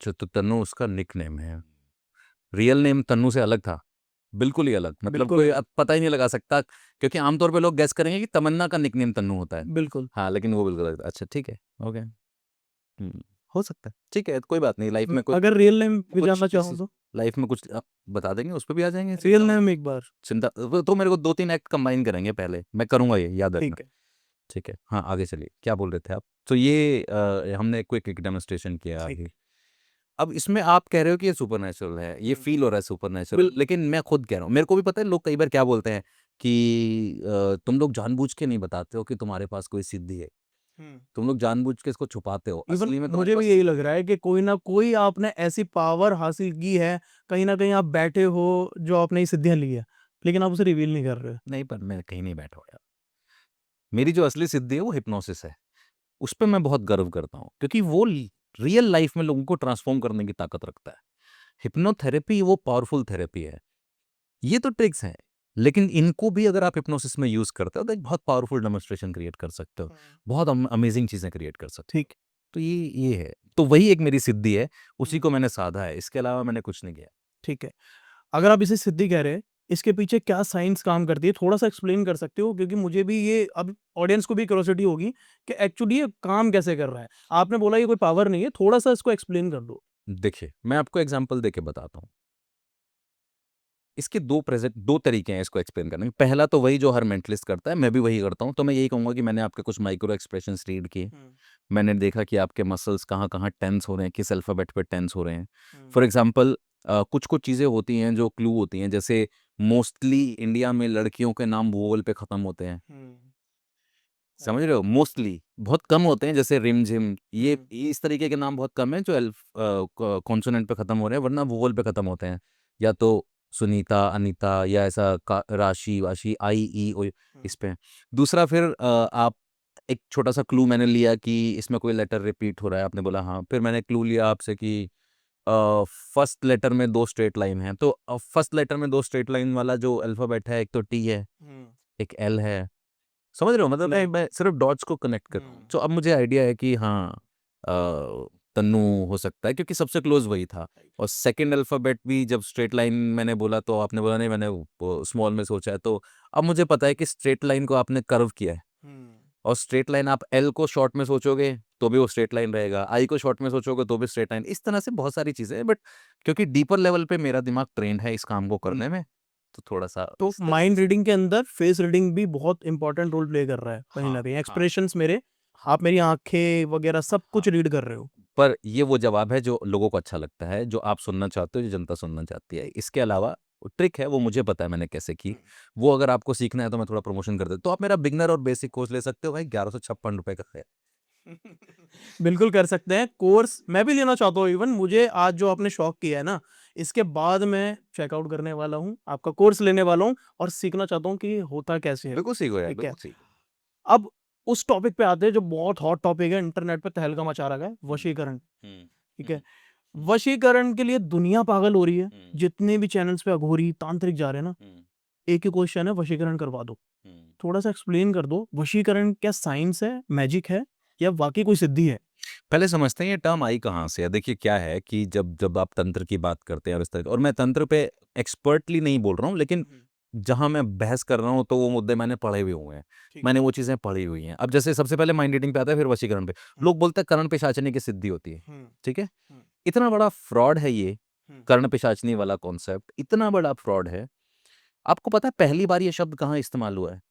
तो तन्नू उसका निकनेम है। रियल नेम तन्नू से अलग था। बिल्कुल ही अलग। मतलब बिल्कुल कोई अलग। पता ही नहीं लगा सकता क्योंकि आमतौर पे लोग गेस करेंगे कि तमन्ना का निकनेम तन्नू होता है। बिल्कुल। हाँ, लेकिन वो बिल्कुल अलग था। अच्छा ठीक है, हो गया। हो सकता है। ठीक है, कोई बात नहीं। लाइफ में कुछ अगर रियल नेम भी कुछ जानना चाहो किसी तो लाइफ में कुछ आप बता देंगे, उस पे भी आ जाएँगे। रियल नेम एक बार। चिंता तो मेरे को 2-3 एक्ट कंबाइन करेंगे पहले। मैं करूँगा ये, याद रखना। ठीक है। ठीक है। हाँ, आगे चलिए। क्या बोल रहे थे आप? तो ये हमने क्विक एक डेमोंस्ट्रेशन किया ठीक। आगे। अब इसमें आप कह रहे हो कि ये सुपरनैचुरल है, ये फ़ील हो रहा है सुपरनैचुरल, लेकिन मैं खुद कह रहा हूँ, मेरे को भी पता है लोग कई बार क्या बोलते हैं कि तुम लोग जानबूझ के नहीं बताते हो कि तुम्हारे पास कोई सिद्धि है। तुम लोग जानबूझ के इसको छुपाते हो। इवन असली में तुम्हारे मुझे भी पास यही लग रहा है कि कोई ना कोई आपने ऐसी पावर हासिल की है, कहीं ना कहीं आप बैठे हो जो आपने ये सिद्धियां ली है, लेकिन आप उसे रिवील नहीं कर रहे हो। नहीं, पर मैं कहीं नहीं बैठा हूँ यार। मेरी जो असली सिद्धि है वो हिप्नोसिस है। उस पे मैं बहुत गर्व करता हूँ क्योंकि वो रियल लाइफ में लोगों को ट्रांसफ़ॉर्म करने की ताकत रखता है। हिप्नोथेरेपी वो पावरफुल थेरेपी है। ये तो ट्रिक्स हैं, लेकिन इनको भी अगर आप हिप्नोसिस में यूज़ करते हो तो एक बहुत पावरफुल डेमोंस्ट्रेशन क्रिएट कर सकते हो। बहुत अमेज़िंग चीज़ें क्रिएट कर सकते हो। ठीक। तो ये है। तो वही एक मेरी सिद्धि है, उसी को मैंने साधा है, इसके अलावा मैंने कुछ नहीं किया। ठीक है। अगर आप इसे सिद्धि कह रहे हैं, इसके पीछे क्या साइंस काम करती है, थोड़ा सा एक्सप्लेन कर सकते हो? क्योंकि मुझे भी ये, अब ऑडियंस को भी क्यूरियोसिटी होगी कि एक्चुअली ये काम कैसे कर रहा है। आपने बोला ये कोई पावर नहीं है, थोड़ा सा इसको एक्सप्लेन कर दो। देखिए, मैं आपको एग्ज़ाम्पल देके बताता हूँ। इसके 2 तरीके हैं इसको एक्सप्लेन करने के। पहला तो वही जो हर मेंटलिस्ट करता है, मैं भी वही करता हूँ। तो मैं यही कहूँगा कि मैंने आपके कुछ माइक्रो एक्सप्रेशंस रीड किए। मैंने देखा कि आपके मसल्स कहाँ-कहाँ टेंस हो रहे हैं, किस अल्फ़ाबेट पे टेंस हो रहे हैं। फॉर एग्ज़ाम्पल कुछ-कुछ चीज़ें होती हैं जो क्लू होती हैं, जैसे मोस्टली इंडिया में लड़कियों के नाम वोवेल पे ख़त्म होते हैं। समझ रहे हो? मोस्टली, बहुत कम होते हैं जैसे रिमझिम, ये इस तरीके के नाम बहुत कम हैं जो कॉन्सोनेंट पे ख़त्म हो रहे हैं, वरना वोवेल पे ख़त्म होते हैं। या तो सुनीता, अनीता या ऐसा का राशि-वाशि, आई, ई, ओ इस पे। दूसरा फिर आप एक छोटा-सा क्लू मैंने लिया कि इसमें कोई लेटर रिपीट हो रहा है, आपने बोला हाँ। फिर मैंने क्लू लिया आपसे कि फर्स्ट लेटर में 2 स्ट्रेट लाइन हैं, तो फर्स्ट लेटर में 2 स्ट्रेट लाइन वाला जो अल्फ़ाबेट है, एक तो टी है, एक एल है। समझ रहे हो? मतलब मैं सिर्फ़ डॉट्स को कनेक्ट कर रहा हूँ। तो अब मुझे आइडिया है कि हाँ तन्नू हो सकता है क्योंकि सबसे क्लोज़ वही था। और सेकंड अल्फ़ाबेट भी जब स्ट्रेट लाइन मैंने बोला तो आपने बोला नहीं, मैंने वो स्मॉल में सोचा है। तो अब मुझे पता है कि स्ट्रेट लाइन को आपने कर्व किया है। और स्ट्रेट लाइन आप एल को शॉर्ट में सोचोगे तो भी वो स्ट्रेट लाइन रहेगा, आई को शॉर्ट में सोचोगे तो भी स्ट्रेट लाइन। इस तरह से बहुत सारी चीजें हैं, बट क्योंकि डीपर लेवल पे मेरा दिमाग ट्रेंड है इस काम को करने में, तो थोड़ा सा तो इस तरह माइंड से- रीडिंग के अंदर फेस रीडिंग भी बहुत इंपॉर्टेंट रोल प्ले कर रहा है कहीं ना हाँ, कहीं। हाँ। एक्सप्रेशंस मेरे, आप मेरी आंखें वगैरह सब कुछ रीड कर रहे हो। पर ये वो जवाब है जो लोगों को अच्छा लगता है, जो आप सुनना चाहते हो, जो जनता सुनना चाहती है। इसके अलावा ट्रिक है, वो मुझे पता है मैंने कैसे की, वो अगर आपको सीखना है तो मैं थोड़ा प्रमोशन कर देता, तो आप मेरा बिगनर और बेसिक कोर्स ले सकते हो भाई, 1156 रुपए का है। बिल्कुल कर सकते हैं कोर्स, मैं भी लेना चाहता हूँ। इवन मुझे आज जो आपने शौक किया है ना, इसके बाद मैं चेकआउट करने वाला हूँ, आपका कोर्स लेने वाला हूँ और सीखना चाहता हूँ कि होता कैसे है। बिल्कुल सीखो यार, ठीक है, बिल्कुल सीखो। अब उस टॉपिक पे आते हैं जो बहुत हॉट टॉपिक है, इंटरनेट पे तहलका मचा रखा है, वशीकरण। ठीक है, वशीकरण के लिए दुनिया पागल हो रही है। जितने भी चैनल्स पे अघोरी तांत्रिक जा रहे हैं ना, एक ही क्वेश्चन है, वशीकरण करवा दो। थोड़ा सा एक्सप्लेन कर दो, वशीकरण क्या साइंस है, मैजिक है, या वाकई कोई सिद्धि है? पहले समझते हैं ये टर्म आई कहाँ से है। देखिए क्या है कि जब जब आप तंत्र की बात करते हैं और इस तरह, और मैं तंत्र पे एक्सपर्टली नहीं बोल रहा हूँ, लेकिन जहां मैं बहस कर रहा हूँ तो वो मुद्दे मैंने पढ़े हुए हुए हैं, मैंने वो चीजें पढ़ी हुई हैं। अब जैसे सबसे पहले माइंड रीडिंग पे आता है, फिर वशीकरण पे। लोग बोलते हैं कर्ण पिशाचनी की सिद्धि होती है, ठीक है। इतना बड़ा फ्रॉड है ये कर्ण पिशाचनी वाला कॉन्सेप्ट, इतना बड़ा फ्रॉड है। आपको पता है पहली बार ये शब्द कहाँ इस्तेमाल हुआ है?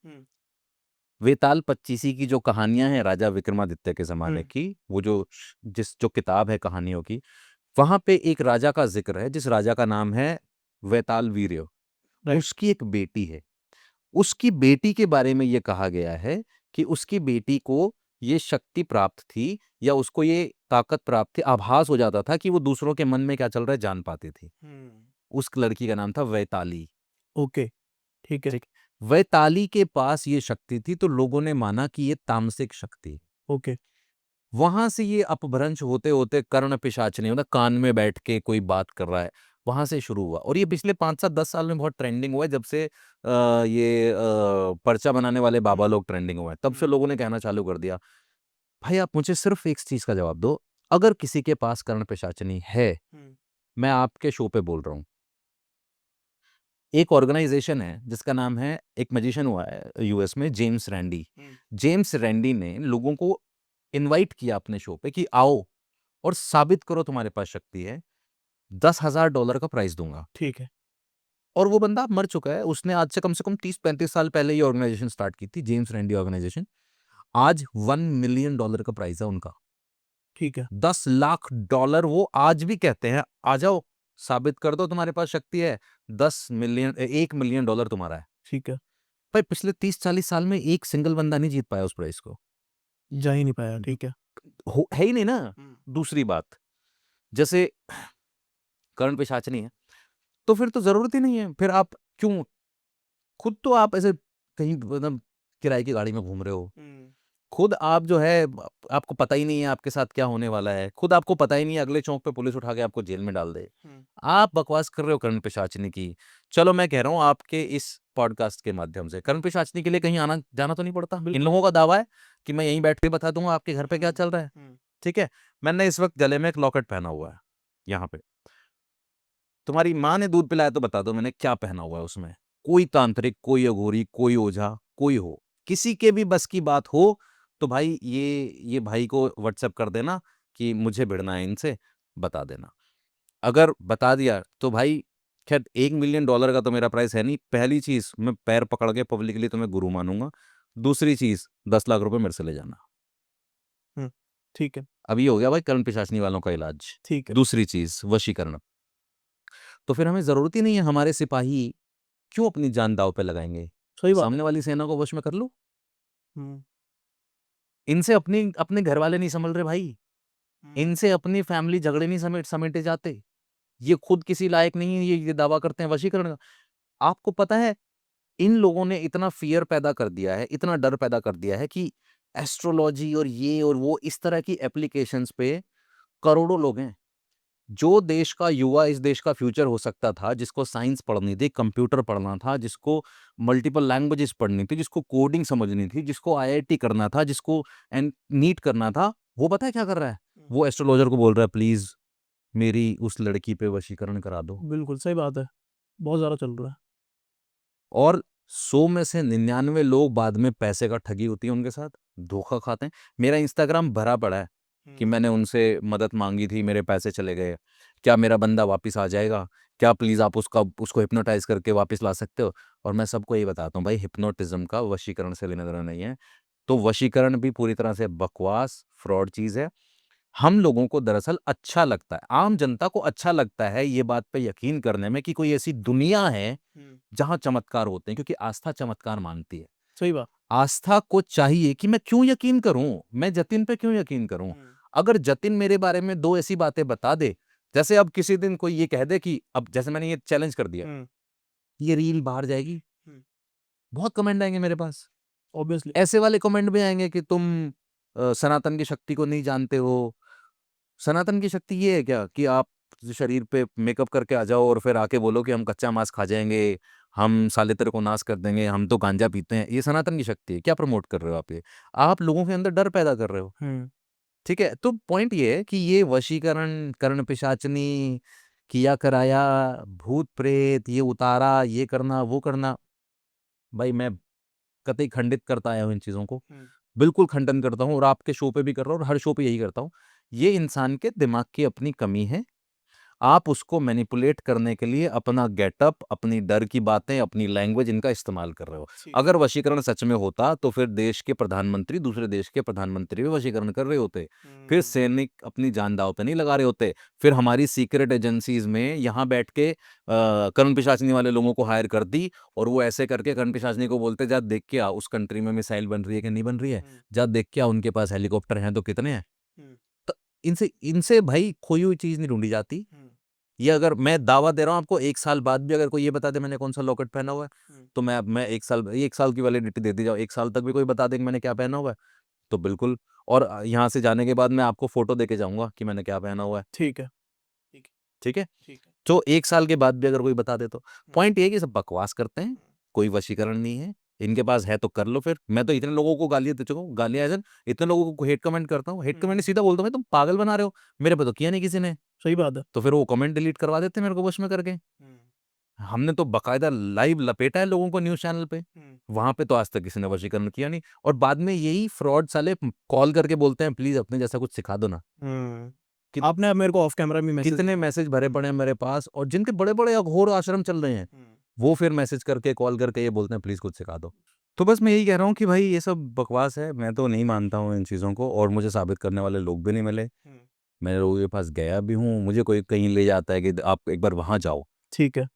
वेताल पच्चीसी की जो कहानियां हैं राजा विक्रमादित्य के जमाने की, वो जो किताब है कहानियों की, वहां पे एक राजा का जिक्र है जिस राजा का नाम है वेताल वीर्य। उसकी एक बेटी है, उसकी बेटी के बारे में ये कहा गया है कि उसकी बेटी को ये शक्ति प्राप्त थी, या उसको ये ताकत प्राप्त थी, आभास हो जाता था कि वो दूसरों के मन में क्या चल रहा है जान पाती थी। उस लड़की का नाम था वैताली। ओके, ठीक है। ठीक। वैताली के पास ये शक्ति थी, तो लोगों ने माना कि ये तामसिक शक्ति। ओके, वहां से ये अपभ्रंश होते होते कर्ण पिशाचनी, मतलब कान में बैठ के कोई बात कर रहा है, वहां से शुरू हुआ। और ये पिछले 5 से 10 साल में बहुत ट्रेंडिंग हुआ है, जब से पर्चा बनाने वाले बाबा लोग ट्रेंडिंग हुए हैं, तब से लोगों ने कहना चालू कर दिया। भाई आप मुझे सिर्फ एक चीज का जवाब दो, अगर किसी के पास कर्ण पिशाचनी है, मैं आपके शो पे बोल रहा हूँ, एक ऑर्गेनाइजेशन है जिसका नाम है, एक मैजिशियन हुआ है यूएस में, जेम्स रैंडी। जेम्स रैंडी ने लोगों को इनवाइट किया अपने शो पे कि आओ और साबित करो तुम्हारे पास शक्ति है, $10,000 का प्राइस दूंगा। ठीक है। और वो बंदा मर चुका है, उसने आज से कम 30-35 साल पहले ये ऑर्गेनाइजेशन स्टार्ट की थी, जेम्स रैंडी ऑर्गेनाइजेशन। आज $1 मिलियन का प्राइस है उनका, ठीक है। $10 लाख। वो आज भी कहते हैं आ जाओ, साबित कर दो तुम्हारे पास शक्ति है, 10 मिलियन, $1 मिलियन तुम्हारा है। ठीक है, भाई पिछले 30-40 साल में एक सिंगल बंदा नहीं जीत पाया उस प्राइस को, जा ही नहीं पाया। ठीक है। है ही नहीं ना। दूसरी बात, जैसे कर्ण पिशाचनी है, तो फिर तो जरूरत ही नहीं है, फिर आप क्यों, खुद तो आप ऐसे कहीं मतलब किराए की गाड़ी में घूम रहे हो, खुद आप जो है आपको पता ही नहीं है आपके साथ क्या होने वाला है, खुद आपको पता ही नहीं है अगले चौक पे पुलिस उठा के आपको जेल में डाल दे, आप बकवास कर रहे हो कर्ण पिशाचनी की। चलो मैं कह रहा हूँ आपके इस पॉडकास्ट के माध्यम से, कर्ण पिशाचनी के लिए कहीं आना जाना तो नहीं पड़ता। इन लोगों का दावा है कि मैं यहीं बैठ के बता दूंगा आपके घर पे क्या चल रहा है। ठीक है, मैंने इस वक्त गले में एक लॉकेट पहना हुआ है यहाँ पे, तुम्हारी माँ ने दूध पिलाया तो बता दो मैंने क्या पहना हुआ है उसमें। कोई तांत्रिक, कोई अघोरी, कोई ओझा, कोई हो, किसी के भी बस की बात हो तो भाई ये भाई को व्हाट्सएप कर देना कि मुझे भिड़ना है इनसे, बता देना। अगर बता दिया तो भाई खैर $1 मिलियन का तो मेरा प्राइस है नहीं। पहली चीज, मैं पैर पकड़ के पब्लिकली तुम्हें गुरु मानूंगा। दूसरी चीज, 10 लाख रुपए मेरे से ले जाना। ठीक है। अभी हो गया भाई कर्ण पिशाचनी वालों का इलाज। ठीक है। दूसरी चीज, वशीकरण। तो फिर हमें जरूरत ही नहीं है, हमारे सिपाही क्यों अपनी जान दांव पे लगाएंगे? सही बात सामने वाली सेना को वश में कर लो। है। इनसे अपने घर वाले नहीं संभल रहे भाई, इनसे अपनी फैमिली झगड़े नहीं समेटे जाते। ये खुद किसी लायक नहीं है, ये दावा करते हैं वशीकरण का। आपको पता है इन लोगों ने इतना फियर पैदा कर दिया है, इतना डर पैदा कर दिया है कि एस्ट्रोलॉजी और ये और वो इस तरह की एप्लीकेशंस पे करोड़ों लोग हैं। जो देश का युवा इस देश का फ्यूचर हो सकता था, जिसको साइंस पढ़नी थी, कंप्यूटर पढ़ना था, जिसको मल्टीपल लैंग्वेजेस पढ़नी थी, जिसको कोडिंग समझनी थी, जिसको आईआईटी करना था, जिसको नीट करना था, वो पता है क्या कर रहा है? वो एस्ट्रोलॉजर को बोल रहा है प्लीज मेरी उस लड़की पे वशीकरण करा दो। बिल्कुल सही बात है, बहुत ज़्यादा चल रहा है। और 100 में से 99 लोग बाद में पैसे का ठगी होती है उनके साथ, धोखा खाते हैं। मेरा इंस्टाग्राम भरा पड़ा है कि मैंने उनसे मदद मांगी थी, मेरे पैसे चले गए, क्या मेरा बंदा वापस आ जाएगा, क्या प्लीज़ आप उसको हिप्नोटाइज करके वापस ला सकते हो। और मैं सबको यही बताता हूँ, भाई हिप्नोटिज्म का वशीकरण से लेना देना नहीं है। तो वशीकरण भी पूरी तरह से बकवास फ्रॉड चीज़ है। हम लोगों को दरअसल अच्छा लगता है, आम जनता को अच्छा लगता है ये बात पे यकीन करने में कि कोई ऐसी दुनिया है जहाँ चमत्कार होते हैं, क्योंकि आस्था चमत्कार मानती है। सही बात। आस्था को चाहिए कि मैं क्यों यकीन करूं, मैं जतिन पे क्यों यकीन करूं। अगर जतिन मेरे बारे में 2 ऐसी बातें बता दे, जैसे अब किसी दिन कोई ये कह दे कि अब जैसे मैंने ये चैलेंज कर दिया, ये रील बाहर जाएगी, बहुत कमेंट आएंगे मेरे पास। ऑब्वियसली। ऐसे वाले कमेंट भी आएंगे कि तुम सनातन की शक्ति को नहीं जानते हो। सनातन की शक्ति ये है क्या कि आप शरीर पे मेकअप करके आ जाओ और फिर आके बोलो कि हम कच्चा मांस खा जाएंगे, हम साले तेरे को नाश कर देंगे, हम तो गांजा पीते हैं। ये सनातन की शक्ति है क्या? प्रमोट कर रहे हो आप? ये आप लोगों के अंदर डर पैदा कर रहे हो। ठीक है, तो पॉइंट ये है कि ये वशीकरण, कर्ण पिशाचनी, किया कराया, भूत प्रेत, ये उतारा, ये करना वो करना, भाई मैं कतई खंडित करता आया हूँ इन चीजों को, बिल्कुल खंडन करता हूँ, और आपके शो पे भी कर रहा हूँ और हर शो पे यही करता हूँ। ये इंसान के दिमाग की अपनी कमी है। आप उसको मैनिपुलेट करने के लिए अपना गेटअप, अपनी डर की बातें, अपनी लैंग्वेज, इनका इस्तेमाल कर रहे हो। अगर वशीकरण सच में होता तो फिर देश के प्रधानमंत्री दूसरे देश के प्रधानमंत्री भी वशीकरण कर रहे होते, फिर सैनिक अपनी जान दांव पे नहीं लगा रहे होते, फिर हमारी सीक्रेट एजेंसीज में यहाँ बैठ के कर्ण पिशाचनी वाले लोगों को हायर कर दी, और वो ऐसे करके कर्ण पिशाचनी को बोलते, जा देख के आ उस कंट्री में मिसाइल बन रही है कि नहीं बन रही है, जा देख के आ उनके पास हेलीकॉप्टर हैं तो कितने हैं। तो इनसे इनसे भाई खोई हुई चीज नहीं ढूंढी जाती। ये अगर मैं दावा दे रहा हूँ आपको, 1 साल बाद भी अगर कोई ये बता दे मैंने कौन सा लॉकेट पहना हुआ है, तो मैं 1 साल की वैलिडिटी दे दी जाओ, 1 साल तक भी कोई बता दे कि मैंने क्या पहना हुआ है, तो बिल्कुल। और यहाँ से जाने के बाद मैं आपको फोटो देके जाऊंगा कि मैंने क्या पहना हुआ है। ठीक है। ठीक है, तो 1 साल के बाद भी अगर कोई बता दे तो पॉइंट ये है कि सब बकवास करते हैं, कोई वशीकरण नहीं है। इनके पास है तो कर लो फिर। मैं तो इतने लोगों को गालियां दे चुका हूँ, गालियां एज इन इतने लोगों को हेट कमेंट करता हूँ, हेट कमेंट सीधा बोलता हूँ तुम पागल बना रहे हो, मेरे पे तो किया नहीं किसी ने। सही बात है। तो फिर वो कमेंट डिलीट करवा देते हैं मेरे को वश में करके। हमने तो बकायदा लाइव लपेटा है लोगों को न्यूज़ चैनल पे, वहां पे तो आज तक किसी ने वशीकरण किया नहीं। और बाद में यही फ्रॉड साले कॉल करके बोलते हैं प्लीज अपने जैसा कुछ सिखा दो ना। कि आपने अब मेरे को ऑफ कैमरा भी मैसेज कितने मैसेज भरे पड़े हैं मेरे पास, और जिनके बड़े बड़े अघोर आश्रम चल रहे हैं, वो फिर मैसेज करके कॉल करके ये बोलते हैं प्लीज कुछ सिखा दो। तो बस मैं यही कह रहा हूँ कि भाई ये सब बकवास है, मैं तो नहीं मानता हूँ इन चीज़ों को, और मुझे साबित करने वाले लोग भी नहीं मिले। मैं लोगों के पास गया भी हूँ, मुझे कोई कहीं ले जाता है कि आप एक बार वहां जाओ, ठीक है।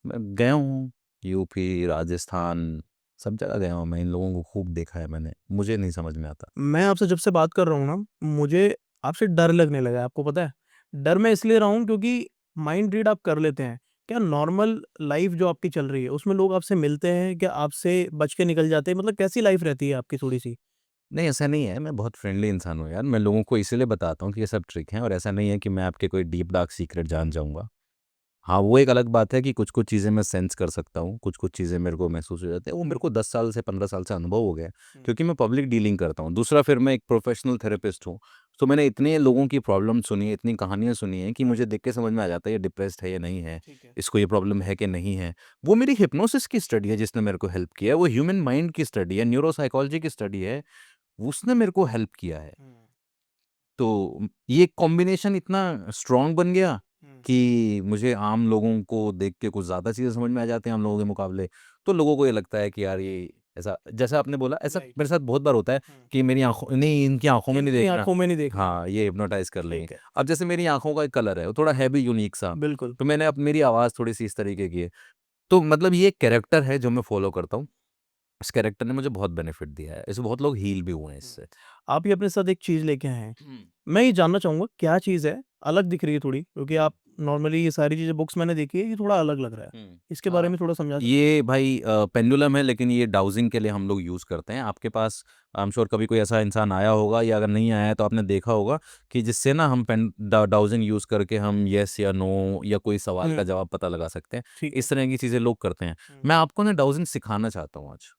मैं गया हूँ, यूपी, राजस्थान, सब जगह गया हूँ मैं, इन लोगों को खूब देखा है मैंने, मुझे नहीं समझ में आता। मैं आपसे जब से बात कर रहा हूँ ना, मुझे आपसे डर लगने लगा है, आपको पता है? डर मैं इसलिए रहा हूँ क्योंकि माइंड रीड आप कर लेते हैं। क्या नॉर्मल लाइफ जो आपकी चल रही है, उसमें लोग आपसे मिलते हैं? क्या आपसे बच के निकल जाते हैं? मतलब कैसी लाइफ रहती है आपकी थोड़ी-सी? नहीं, ऐसा नहीं है, मैं बहुत फ्रेंडली इंसान हूँ यार, मैं लोगों को इसीलिए बताता हूँ कि ये सब ट्रिक हैं, और ऐसा नहीं है कि मैं आपके कोई डीप डार्क सीक्रेट जान जाऊँगा। हाँ, वो एक अलग बात है कि कुछ-कुछ चीज़ें मैं सेंस कर सकता हूँ, कुछ-कुछ चीज़ें मेरे को महसूस हो जाती है, वो मेरे को 10 साल से 15 साल से अनुभव हो गया है, क्योंकि मैं पब्लिक डीलिंग करता हूँ। दूसरा, फिर मैं एक प्रोफेशनल थेरेपिस्ट हूँ, तो मैंने इतने लोगों की प्रॉब्लम सुनी है, इतनी कहानियाँ सुनी हैं कि मुझे देख के समझ में आ जाता है ये डिप्रेस्ड है या नहीं है, इसको ये प्रॉब्लम है कि नहीं है। वो मेरी हिप्नोसिस की स्टडी है जिसने मेरे को हेल्प किया है, वो ह्यूमन माइंड की स्टडी है, न्यूरोसाइकोलॉजी की स्टडी है, उसने मेरे को हेल्प किया है। तो ये कॉम्बिनेशन इतना स्ट्रॉन्ग बन गया कि मुझे आम लोगों को देख के कुछ ज़्यादा चीज़ें समझ में आ जाती हैं आम लोगों के मुकाबले। तो लोगों को ये लगता है कि यार ये ऐसा, जैसा आपने बोला, ऐसा राइट। मेरे साथ बहुत बार होता है कि मेरी आँखों नहीं, इनकी आँखों में नहीं इनकी देखना। आँखों में नहीं देखना। हाँ, ये हिप्नोटाइज़ कर लेंगे। ठीक है। अब जैसे मेरी आँखों का एक कलर है, वो थोड़ा है भी यूनिक सा, बिल्कुल। तो मैंने अब मेरी आवाज़ थोड़ी-सी इस तरीके की है। तो मतलब ये एक कैरेक्टर है जो मैं फ़ॉलो करता हूँ। इस कैरेक्टर ने मुझे बहुत बेनिफिट दिया है। इससे बहुत लोग हील भी हुए हैं इससे। आप ये अपने साथ एक चीज़ लेके आए हैं। मैं ये जानना चाहूँगा क्या चीज़ है? अलग दिख रही है थोड़ी, क्योंकि आप नॉर्मली ये सारी चीज़ें बुक्स मैंने देखी है, ये थोड़ा अलग लग रहा है। इसके बारे में थोड़ा समझा सकते ये भाई पेंडुलम है, लेकिन ये डाउजिंग के लिए हम लोग यूज़ करते हैं। आपके पास आई एम श्योर कभी कोई ऐसा इंसान आया होगा, या अगर नहीं आया है तो आपने देखा होगा कि जिससे ना हम डाउजिंग यूज़ करके हम येस या नो या कोई सवाल का हैं? जवाब पता लगा सकते हैं। ठीक इस है। तरह की चीज़ें लोग करते हैं। मैं आपको ना डाउजिंग सिखाना चाहता हूँ आज।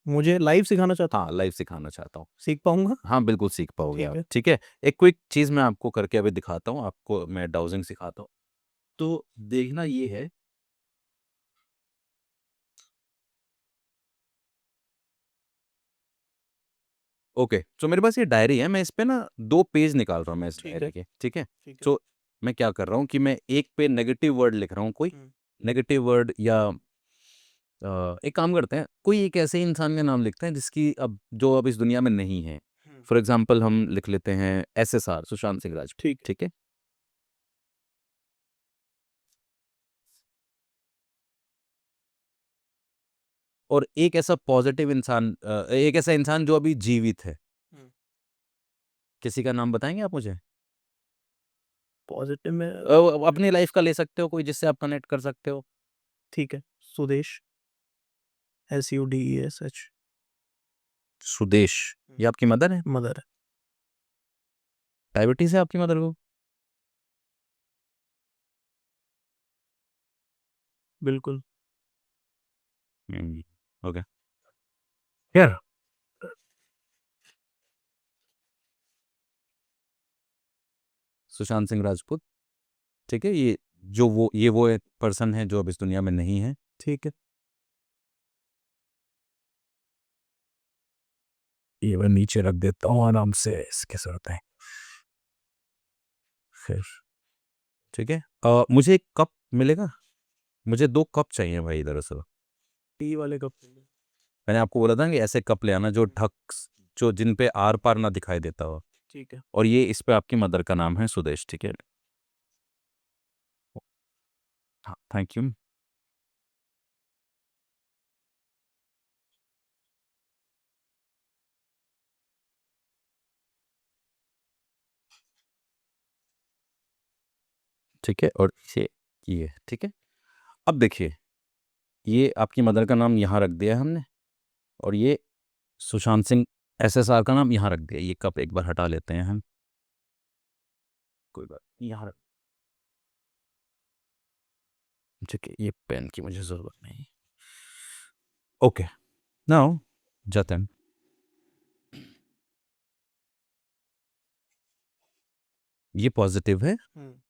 मुझे लाइव सिखाना चाहते हाँ, लाइव सिखाना चाहता हूँ। हैं? सीख पाऊँगा? हाँ, बिल्कुल सीख पाओगे ठीक आप, है। ठीक है? एक क्विक चीज़ मैं आपको करके अभी दिखाता हूँ, आपको मैं डाउजिंग सिखाता हूँ। तो देखना ये है, ओके, तो मेरे पास ये डायरी है, मैं इस पे ना 2 पेज निकाल रहा हूँ मैं इस ठीक है। डायरी के, ठीक है? ठीक है। तो मैं क्या कर रहा हूँ कि मैं एक पे नेगेटिव वर्ड लिख रहा हूँ कोई, नेगेटिव वर्ड या एक काम करते हैं, कोई एक ऐसे इंसान का नाम लिखते हैं जिसकी अब जो अब इस दुनिया में नहीं है। फॉर एग्ज़ाम्पल हम लिख लेते हैं एसएसआर, सुशांत सिंह राजपूत, ठीक है। ठीक है? और एक ऐसा पॉज़िटिव इंसान एक ऐसा इंसान जो अभी जीवित है, किसी का नाम बताएँगे आप मुझे? पॉज़िटिव में अपनी लाइफ़ का ले सकते हो कोई जिससे आप कनेक्ट कर सकते हो। ठीक है, सुदेश, SUDESH, सुदेश, ये आपकी मदर है? मदर है। डायबिटीज़ है आपकी मदर को? बिल्कुल। ओके। यार सुशांत सिंह राजपूत, ठीक है? ये वो एक पर्सन है जो अब इस दुनिया में नहीं है। ठीक है। ये मैं नीचे रख देता हूँ आराम से, इसके साथ है। खैर, ठीक है? मुझे एक कप मिलेगा? मुझे 2 कप चाहिए भाई दरअसल। टी वाले कप। मैंने आपको बोला था ना कि ऐसे कप ले आना जो जिन पे आर-पार ना दिखाई देता हो। ठीक है। और ये इस पे आपकी मदर का नाम है सुदेश, ठीक है? हाँ, थैंक यू। ठीक है? और ये, ठीक है? अब देखिए, ये आपकी मदर का नाम यहाँ रख दिया है हमने और ये सुशांत सिंह एसएसआर का नाम यहाँ रख दिया। ये कप एक बार हटा लेते हैं हम। कोई बात नहीं, यहाँ रख, ठीक है, ये पेन की मुझे ज़रूरत नहीं। ओके, नाउ जतन, ये पॉज़िटिव है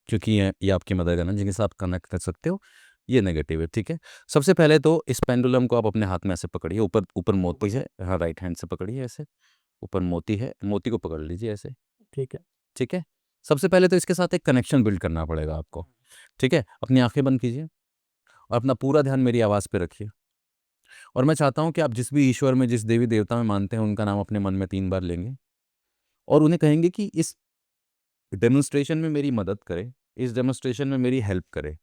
क्योंकि ये आपकी मदर का नाम जिनके साथ आप कनेक्ट कर सकते हो। ये नेगेटिव है, ठीक है? सबसे पहले तो इस पेंडुलम को आप अपने हाथ में ऐसे पकड़िए, ऊपर ऊपर मोती है, हाँ, राइट हैंड से पकड़िए ऐसे। ऊपर मोती है, मोती को पकड़ लीजिए ऐसे, ठीक है। ठीक है? सबसे पहले तो इसके साथ एक कनेक्शन बिल्ड करना पड़ेगा आपको, ठीक है? अपनी आँखें बंद कीजिए और अपना पूरा ध्यान मेरी आवाज़ पे रखिए। और मैं चाहता हूँ कि आप जिस भी ईश्वर में, जिस देवी-देवता में मानते हैं, उनका नाम अपने मन में 3 बार लेंगे और उन्हें कहेंगे कि इस डेमोन्स्ट्रेशन में मेरी मदद करें, इस डेमोन्स्ट्रेशन में मेरी हेल्प करें।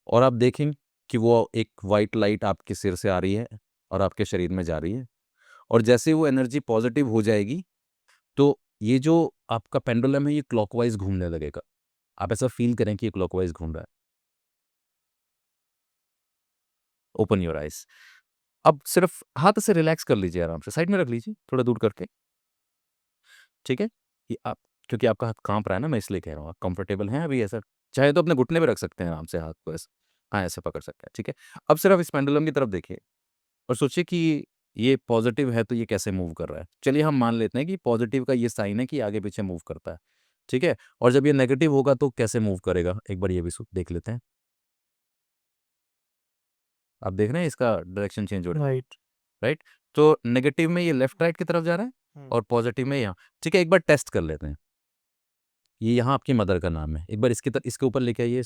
और आप देखें कि वो एक व्हाइट लाइट आपके सिर से आ रही है और आपके शरीर में जा रही है और जैसे वो एनर्जी पॉज़िटिव हो जाएगी, तो ये जो आपका पेंडुलम है, ये क्लॉकवाइज़ घूमने लगेगा। आप ऐसा फ़ील करें कि ये क्लॉकवाइज़ घूम रहा है। Open your eyes. अब सिर्फ़ हाथ से रिलैक्स कर लीजिए आराम से, साइड में रख लीजिए, थोड़ा दूर करके, ठीक है? कि आप, क्योंकि आपका हाथ काँप रहा है ना, मैं इसलिए कह रहा हूँ, आप कंफर्टेबल हैं अभी ऐसा? चाहे तो अपने घुटने पे रख सकते हैं आराम से हाथ को ऐसे। हाँ, ऐसे पकड़ सकते हैं, ठीक है? अब सिर्फ़ इस पेंडुलम की तरफ देखिए और सोचिए कि ये पॉज़िटिव है तो ये कैसे मूव कर रहा है। चलिए हम मान लेते हैं कि पॉज़िटिव का ये साइन है कि आगे-पीछे मूव करता है, ठीक है? और जब ये नेगेटिव होगा तो कैसे मूव करेगा? एक बार ये भी देख लेते हैं। आप देख रहे हैं इसका डायरेक्शन चेंज हो रहा है, राइट। राइट? तो नेगेटिव में ये लेफ्ट राइट की तरफ जा रहा है और पॉज़िटिव में यहाँ, ठीक है? एक बार टेस्ट कर लेते हैं। ये यहाँ आपकी मदर का नाम है। एक बार इसके ऊपर लेके आइए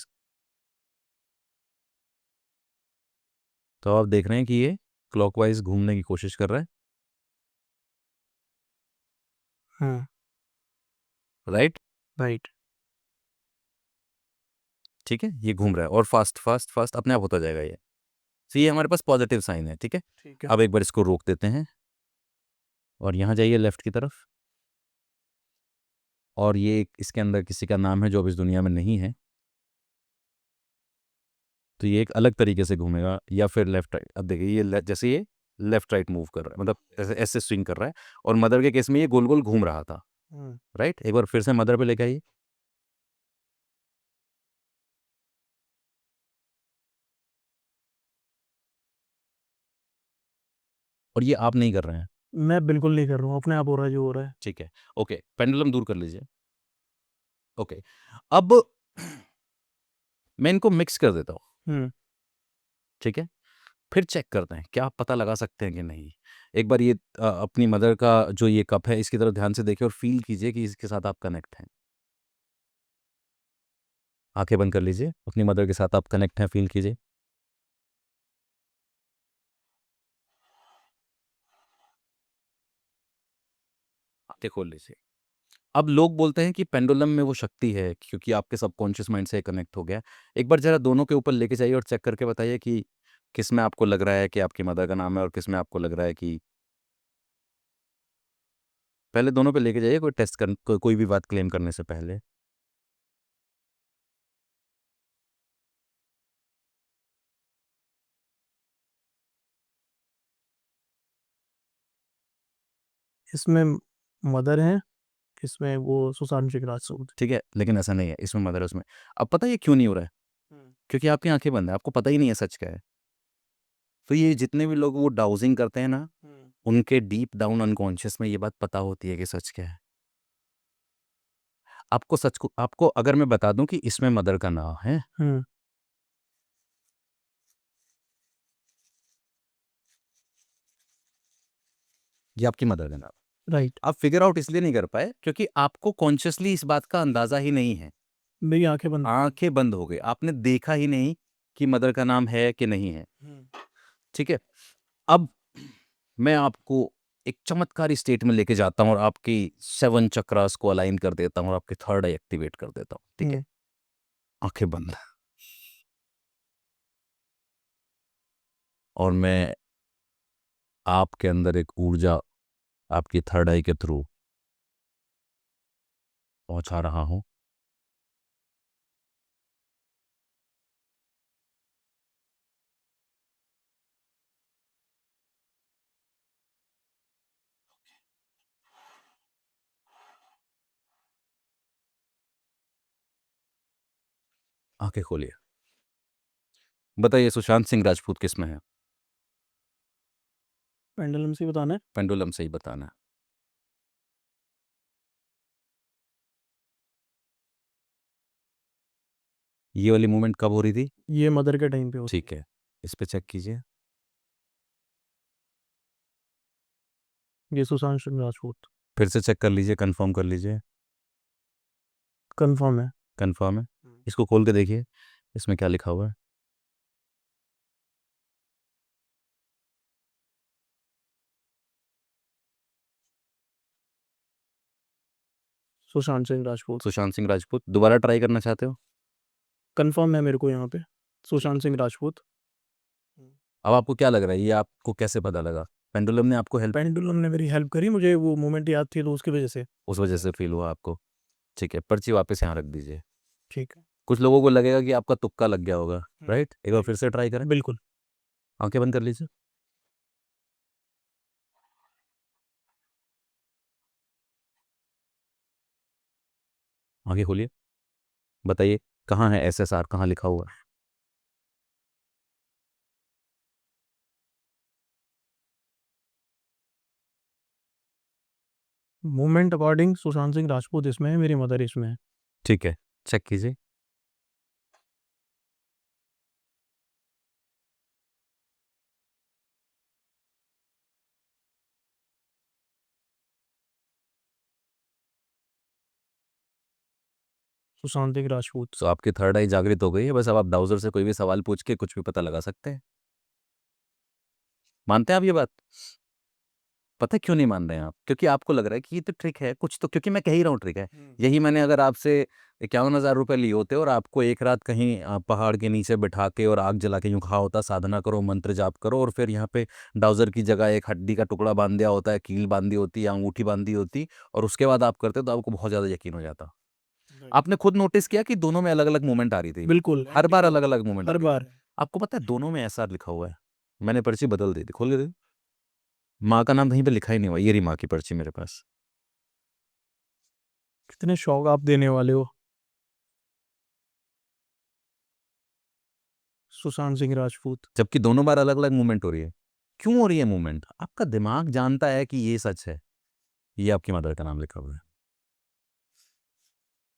तो आप देख रहे हैं कि ये क्लॉकवाइज़ घूमने की कोशिश कर रहा है, हाँ। राइट? राइट। ठीक है? ये घूम रहा है और फ़ास्ट, फ़ास्ट, फ़ास्ट अपने आप होता जाएगा ये। तो ये हमारे पास पॉज़िटिव साइन है, ठीक है? ठीक है। अब एक बार इसको रोक देते हैं और यहाँ जाइए लेफ्ट की तरफ और ये इसके अंदर किसी का नाम है जो अब इस दुनिया में नहीं है। तो ये एक अलग तरीके से घूमेगा या फिर लेफ्ट राइट। अब देखिए जैसे ये लेफ्ट राइट मूव कर रहा है, मतलब ऐसे ऐसे स्विंग कर रहा है और मदर के केस में ये गोल-गोल घूम रहा था, राइट? एक बार फिर से मदर पे लेके आइए। और ये आप नहीं कर रहे हैं, मैं बिल्कुल नहीं कर रहा हूँ, अपने आप हो रहा है जो हो रहा है। ठीक है? ओके, पेंडुलम दूर कर लीजिए। ओके, अब मैं इनको मिक्स कर देता हूँ, हुँ। ठीक है? फिर चेक करते हैं, क्या आप पता लगा सकते हैं कि नहीं? एक बार ये अपनी मदर का जो ये कप है इसकी तरफ ध्यान से देखिए और फील कीजिए कि इसके साथ आप कनेक्ट हैं। आंखें बंद कर लीजिए, अपनी मदर के साथ आप कनेक्ट हैं, फील कीजिए। आंखें खोल लीजिए। अब लोग बोलते हैं कि पेंडुलम में वो शक्ति है क्योंकि आपके सबकॉन्शियस माइंड से कनेक्ट हो गया। एक बार जरा दोनों के ऊपर लेके जाइए और चेक करके बताइए कि किस में आपको लग रहा है कि आपकी मदर का नाम है और किस में आपको लग रहा है कि पहले दोनों पे लेके जाइए, कोई टेस्ट कर कोई भी बात क्लेम करने से पहले। इसमें मदर है, इसमें वो सुशांत सिंह राजपूत। ठीक है, लेकिन ऐसा नहीं है, इसमें मदर है उसमें। अब पता है ये क्यों नहीं हो रहा है? क्योंकि आपकी आंखें बंद है, आपको पता ही नहीं है सच क्या है। तो ये जितने भी लोग वो डाउजिंग करते हैं ना, उनके डीप डाउन अनकॉन्शियस में ये बात पता होती है कि सच क्या है। आपको अगर मैं बता दूं कि इसमें मदर का नाम है, ये आपकी मदर का नाम। राइट। आप फिगर आउट इसलिए नहीं कर पाए क्योंकि आपको कॉन्शियसली इस बात का अंदाजा ही नहीं है। मेरी आंखें बंद। आंखें बंद हो गई, आपने देखा ही नहीं कि मदर का नाम है कि नहीं है। ठीक है, अब मैं आपको एक चमत्कारी स्टेट में लेके जाता हूँ और आपकी 7 चक्रास को अलाइन कर देता हूँ और आपके थर्ड आई एक्टिवेट कर देता हूँ। ठीक है, आंखें बंद। और मैं आपके अंदर एक ऊर्जा आपकी थर्ड आई के थ्रू पहुंचा रहा हूं। आंखें खोलिए, बताइए सुशांत सिंह राजपूत किस में है? पेंडुलम से बताना है। पेंडुलम से ही बताना है। ये वाली मूवमेंट कब हो रही थी? ये मदर के टाइम पे होती ठीक है, इस पे चेक कीजिए। है। ये सुशांत सिंह राजपूत। फिर से चेक कर लीजिए, कंफर्म कर लीजिए। कंफर्म है। कंफर्म है। इसको खोल के देखिए, इसमें क्या लिखा हुआ है? सुशांत सिंह राजपूत। सुशांत सिंह राजपूत। दोबारा ट्राई करना चाहते हो? कंफर्म है मेरे को यहाँ पे, सुशांत सिंह राजपूत। अब आपको क्या लग रहा है, ये आपको कैसे पता लगा? पेंडुलम ने आपको हेल्प, पेंडुलम ने मेरी हेल्प करी, मुझे वो मोमेंट याद थी तो उसकी वजह से। उस वजह से फील हुआ आपको? ठीक है, पर्ची वापस यहाँ रख दीजिए। ठीक है। कुछ लोगों को लगेगा कि आपका तुक्का लग गया होगा, राइट? एक बार फिर से ट्राई करें। बिल्कुल। आंखें बंद कर लीजिए। आगे खोलिए, बताइए कहाँ है SSR, कहाँ लिखा हुआ है? मूवमेंट अकॉर्डिंग सुशांत सिंह राजपूत इसमें है, मेरी मदर इसमें है। ठीक है, चेक कीजिए। सुशांत सिंह राजपूत। तो आपकी थर्ड आई जागृत हो गई है, बस अब आप ब्राउजर से कोई भी सवाल पूछ के कुछ भी पता लगा सकते हैं। मानते हैं आप ये बात? पता है क्यों नहीं मान रहे हैं आप? क्योंकि आपको लग रहा है कि ये तो ट्रिक है कुछ, तो क्योंकि मैं कह ही रहा हूँ ट्रिक है। यही मैंने अगर आपसे 51,000 रुपये लिए होते और आपको एक रात कहीं पहाड़ के नीचे बैठा के और आग जला के यूँ कहा होता साधना करो, मंत्र जाप करो, और फिर यहाँ पे डाउजर की जगह एक हड्डी का टुकड़ा बांध दिया होता है, कील बांधी होती या अंगूठी बांधी होती, और उसके बाद आप करते तो आपको बहुत ज़्यादा यकीन हो जाता। आपने खुद नोटिस किया कि दोनों में अलग अलग मूवमेंट आ रही थी? बिल्कुल। हर बार अलग अलग मूवमेंट। हर बार। आपको पता है दोनों में SR लिखा हुआ है। मैंने पर्ची बदल दी थी, खोल के दे। माँ का नाम कहीं पे लिखा ही नहीं हुआ, ये रही माँ की पर्ची मेरे पास। कितने शौक आप देने वाले हो। सुशांत सिंह राजपूत। जबकि दोनों बार अलग अलग मूवमेंट हो रही है। क्यों हो रही है मूवमेंट? आपका दिमाग जानता है कि ये सच है। ये आपकी मदर का नाम लिखा हुआ है।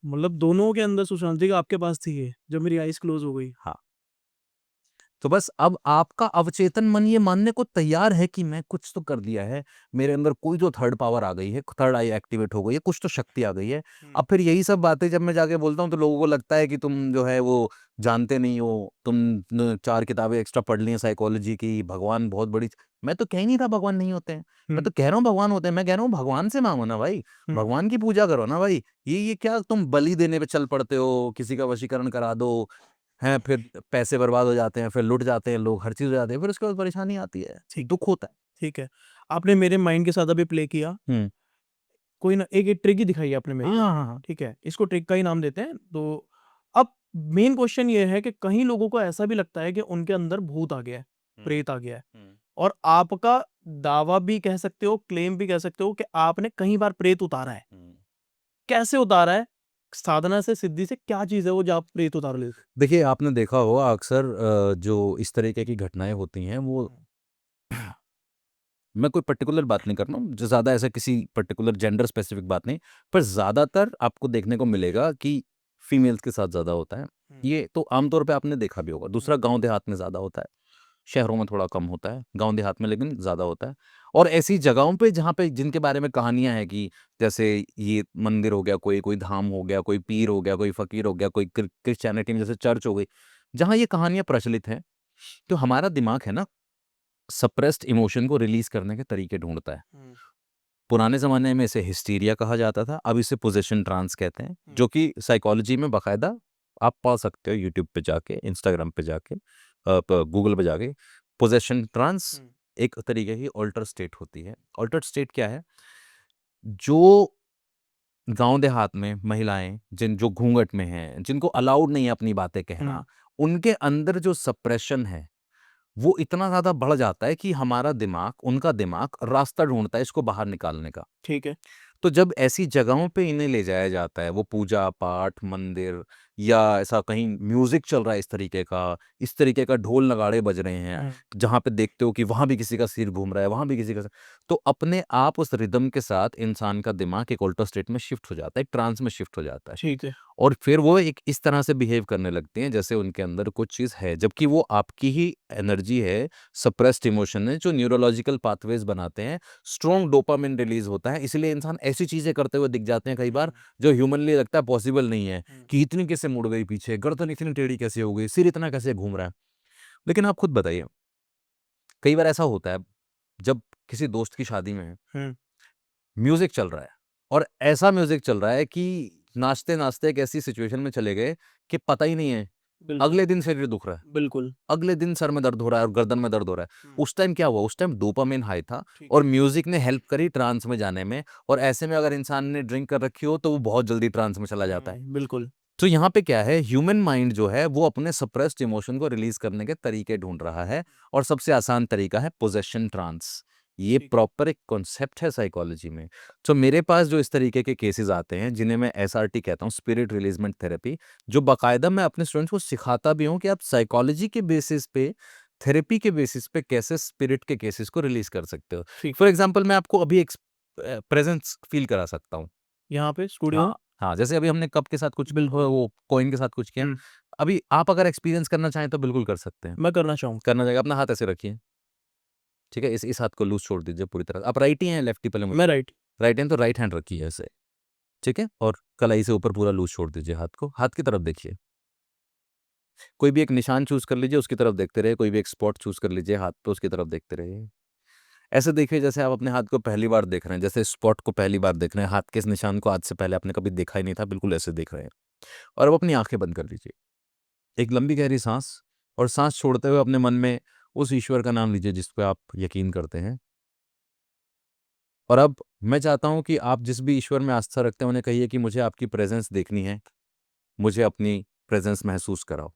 मतलब दोनों के अंदर सुशांत सिंह आपके पास थी ये, जब मेरी आईज क्लोज हो गई। हाँ, तो बस अब आपका अवचेतन मन ये मानने को तैयार है कि मैं कुछ तो कर दिया है, मेरे अंदर कोई जो थर्ड पावर आ गई है, थर्ड आई एक्टिवेट हो गई है, कुछ तो शक्ति आ गई है। अब फिर यही सब बातें जब मैं जाके बोलता हूँ तो लोगों को लगता है कि तुम जो है वो जानते नहीं हो, तुम 4 किताबें एक्स्ट्रा पढ़ ली हैं साइकोलॉजी की, भगवान बहुत बड़ी। मैं तो कह ही नहीं रहा भगवान नहीं होते हैं, मैं तो कह रहा हूँ भगवान होते हैं। मैं कह रहा हूँ भगवान से मांगो ना भाई, भगवान की पूजा करो ना भाई। ये क्या तुम बलि देने पे चल पड़ते हो, किसी का वशीकरण करा दो, हैं, फिर पैसे बर्बाद हो जाते हैं, फिर लुट जाते हैं लोग, हर चीज़ हो जाती है, फिर उसके बाद परेशानी आती है, ठीक दुःख होता है। ठीक है, आपने मेरे माइंड के साथ अभी प्ले किया, हुँ। कोई ना एक एक ट्रिक ही दिखाई आपने मेरे को, हाँ, हाँ, हाँ। ठीक है, इसको ट्रिक का ही नाम देते हैं। तो अब मेन क्वेश्चन ये है कि कहीं लोगों को ऐसा भी लगता है कि उनके अंदर भूत आ गया है, प्रेत आ गया है, और आपका दावा भी कह सकते हो, क्लेम भी कह सकते हो कि आपने कई बार प्रेत उतारा है। कैसे उतारा है? साधना से, सिद्धि से, क्या चीज़ है वो जो आप प्रेत उतार लेते हो? देखिए, आपने देखा होगा अक्सर जो इस तरीके की घटनाएँ होती हैं वो मैं कोई पर्टिकुलर बात नहीं कर रहा हूँ, जो ज़्यादा ऐसा किसी पर्टिकुलर जेंडर स्पेसिफिक बात नहीं, पर ज़्यादातर आपको देखने को मिलेगा कि फीमेल्स के साथ ज़्यादा होता है। ये तो आमतौर पे आपने देखा भी होगा। दूसरा गाँव देहात में ज़्यादा होता है, शहरों में थोड़ा कम होता है, गाँव देहात में लेकिन ज़्यादा होता है। और ऐसी जगहों पे जहाँ पे जिनके बारे में कहानियाँ हैं कि जैसे ये मंदिर हो गया, कोई धाम हो गया, कोई पीर हो गया, कोई फ़कीर हो गया, कोई क्रिश्चियनिटी में जैसे चर्च हो गई, जहाँ ये कहानियाँ प्रचलित हैं, तो हमारा दिमाग है ना, सप्रेस्ड इमोशन को रिलीज़ करने के तरीके ढूँढता है। पुराने ज़माने में इसे हिस्टीरिया कहा जाता था, अब इसे पोज़ेशन ट्रांस कहते हैं, जो कि साइकोलॉजी में बाकायदा आप पा सकते हो यूट्यूब पे जाके, इंस्टाग्राम पे जाके, गूगल पे जाके। पोज़ेशन ट्रांस एक तरीके की अल्टर स्टेट होती है। अल्टर स्टेट क्या है? जो गाँव देहात में महिलाएँ जो घूँघट में हैं, जिनको अलाउड नहीं है अपनी बातें कहना, उनके अंदर जो सप्रेशन है, वो इतना ज़्यादा बढ़ जाता है कि हमारा दिमाग, उनका दिमाग रास्ता ढूँढता है इसको बाहर निकालने का। ठीक है। तो जब ऐसी जगहों पे इन्हें ले जाया जाता है, वो पूजा-पाठ, मंदिर या ऐसा कहीं म्यूज़िक चल रहा है इस तरीके का ढोल नगाड़े बज रहे हैं, जहाँ पे देखते हो कि वहाँ भी किसी का सिर घूम रहा है, वहाँ भी किसी का तो अपने आप उस रिदम के साथ इंसान का दिमाग एक अल्टर स्टेट में शिफ्ट हो जाता है, एक ट्रांस में शिफ्ट हो जाता है। ठीक है। और फिर वो एक इस तरह से बिहेव करने लगते हैं जैसे उनके अंदर कुछ चीज़ है, जबकि वो आपकी ही एनर्जी है, सप्रेस्ड इमोशन है जो न्यूरोलॉजिकल पाथवेज़ बनाते हैं, स्ट्रॉन्ग डोपामाइन रिलीज़ होता है, इसलिए इंसान ऐसी चीज़ें करते हुए दिख जाते हैं कई बार जो ह्यूमनली लगता है पॉसिबल नहीं है, कि इतनी कैसे मुड़ गई पीछे, गर्दन इतनी टेढ़ी कैसे हो गई, सिर इतना कैसे घूम रहा है। लेकिन आप खुद बताइए, कई बार ऐसा होता है, जब किसी दोस्त की शादी में म्यूज़िक चल रहा है और ऐसा म्यूज़िक चल रहा है कि नाचते-नाचते एक ऐसी सिचुएशन में चले गए कि पता ही नहीं है, बिल्कुल, अगले दिन शरीर दुख रहा है, बिल्कुल। अगले दिन सर में दर्द हो रहा है और गर्दन में दर्द हो रहा है। उस टाइम क्या हुआ? उस टाइम डोपामाइन हाई था ठीक और है। म्यूज़िक ने हेल्प करी ट्रांस में जाने में, और ऐसे में अगर इंसान ने ड्रिंक कर रखी हो तो वो बहुत जल्दी ट्रांस में चला जाता है। बिल्कुल। तो यहाँ पे क्या है, ह्यूमन माइंड जो है वो अपने सप्रेस्ड इमोशन को रिलीज़ करने के तरीके ढूँढ रहा है, और सबसे आसान तरीका है पोज़ेशन ट्रांस। ये ठीक है। प्रॉपर एक कॉन्सेप्ट है साइकोलॉजी में। तो मेरे पास जो इस तरीके के केसेज़ आते हैं, जिन्हें मैं एसआरटी कहता हूँ, स्पिरिट रिलीज़मेंट थेरेपी, जो बाकायदा मैं अपने स्टूडेंट्स को सिखाता भी हूँ कि आप साइकोलॉजी के बेसिस पे, थेरेपी के बेसिस पे कैसे स्पिरिट के केसेज़ को रिलीज़ कर सकते हो। ठीक। फॉर एग्ज़ाम्पल मैं आपको अभी एक प्रेज़ेंस फ़ील करा सकता हूँ। यहाँ पे स्टूडियो में? हाँ, हाँ, जैसे अभी हमने कप के साथ कुछ बिल्कुल। वो कॉइन के साथ कुछ किया। अभी आप अगर एक्सपीरियंस करना चाहें तो बिल्कुल कर सकते हैं। मैं करना चाहूँगा। करना चाहेंगे, अपना हाथ ऐसे रखिए, ठीक है? इस हाथ को लूज़ छोड़ दीजिए पूरी तरह। आप राइटी हैं, लेफ्टी पहले मुझे मैं राइट। राइट हैंड, तो राइट हैंड रखिए ऐसे, ठीक है? और कलाई से ऊपर पूरा लूज़ छोड़ दीजिए हाथ को। हाथ की तरफ देखिए। कोई भी एक निशान चूज़ कर लीजिए, उसकी तरफ देखते रहिए। कोई भी एक स्पॉट चूज़ कर लीजिए हाथ पे, उसकी तरफ देखते रहिए। ऐसे देखिए जैसे आप अपने हाथ को पहली बार देख रहे हैं, जैसे स्पॉट को पहली बार देख रहे हैं। हाथ के इस निशान को आज से पहले आपने कभी देखा ही नहीं था, बिल्कुल ऐसे देख रहे हैं। और अब अपनी आँखें बंद कर लीजिए। एक लंबी गहरी सांस, और सांस छोड़ते हुए अपने मन में उस ईश्वर का नाम लीजिए जिस पे आप यकीन करते हैं। और अब मैं चाहता हूँ कि आप जिस भी ईश्वर में आस्था रखते हैं उन्हें कहिए कि मुझे आपकी प्रेजेंस देखनी है, मुझे अपनी प्रेजेंस महसूस कराओ।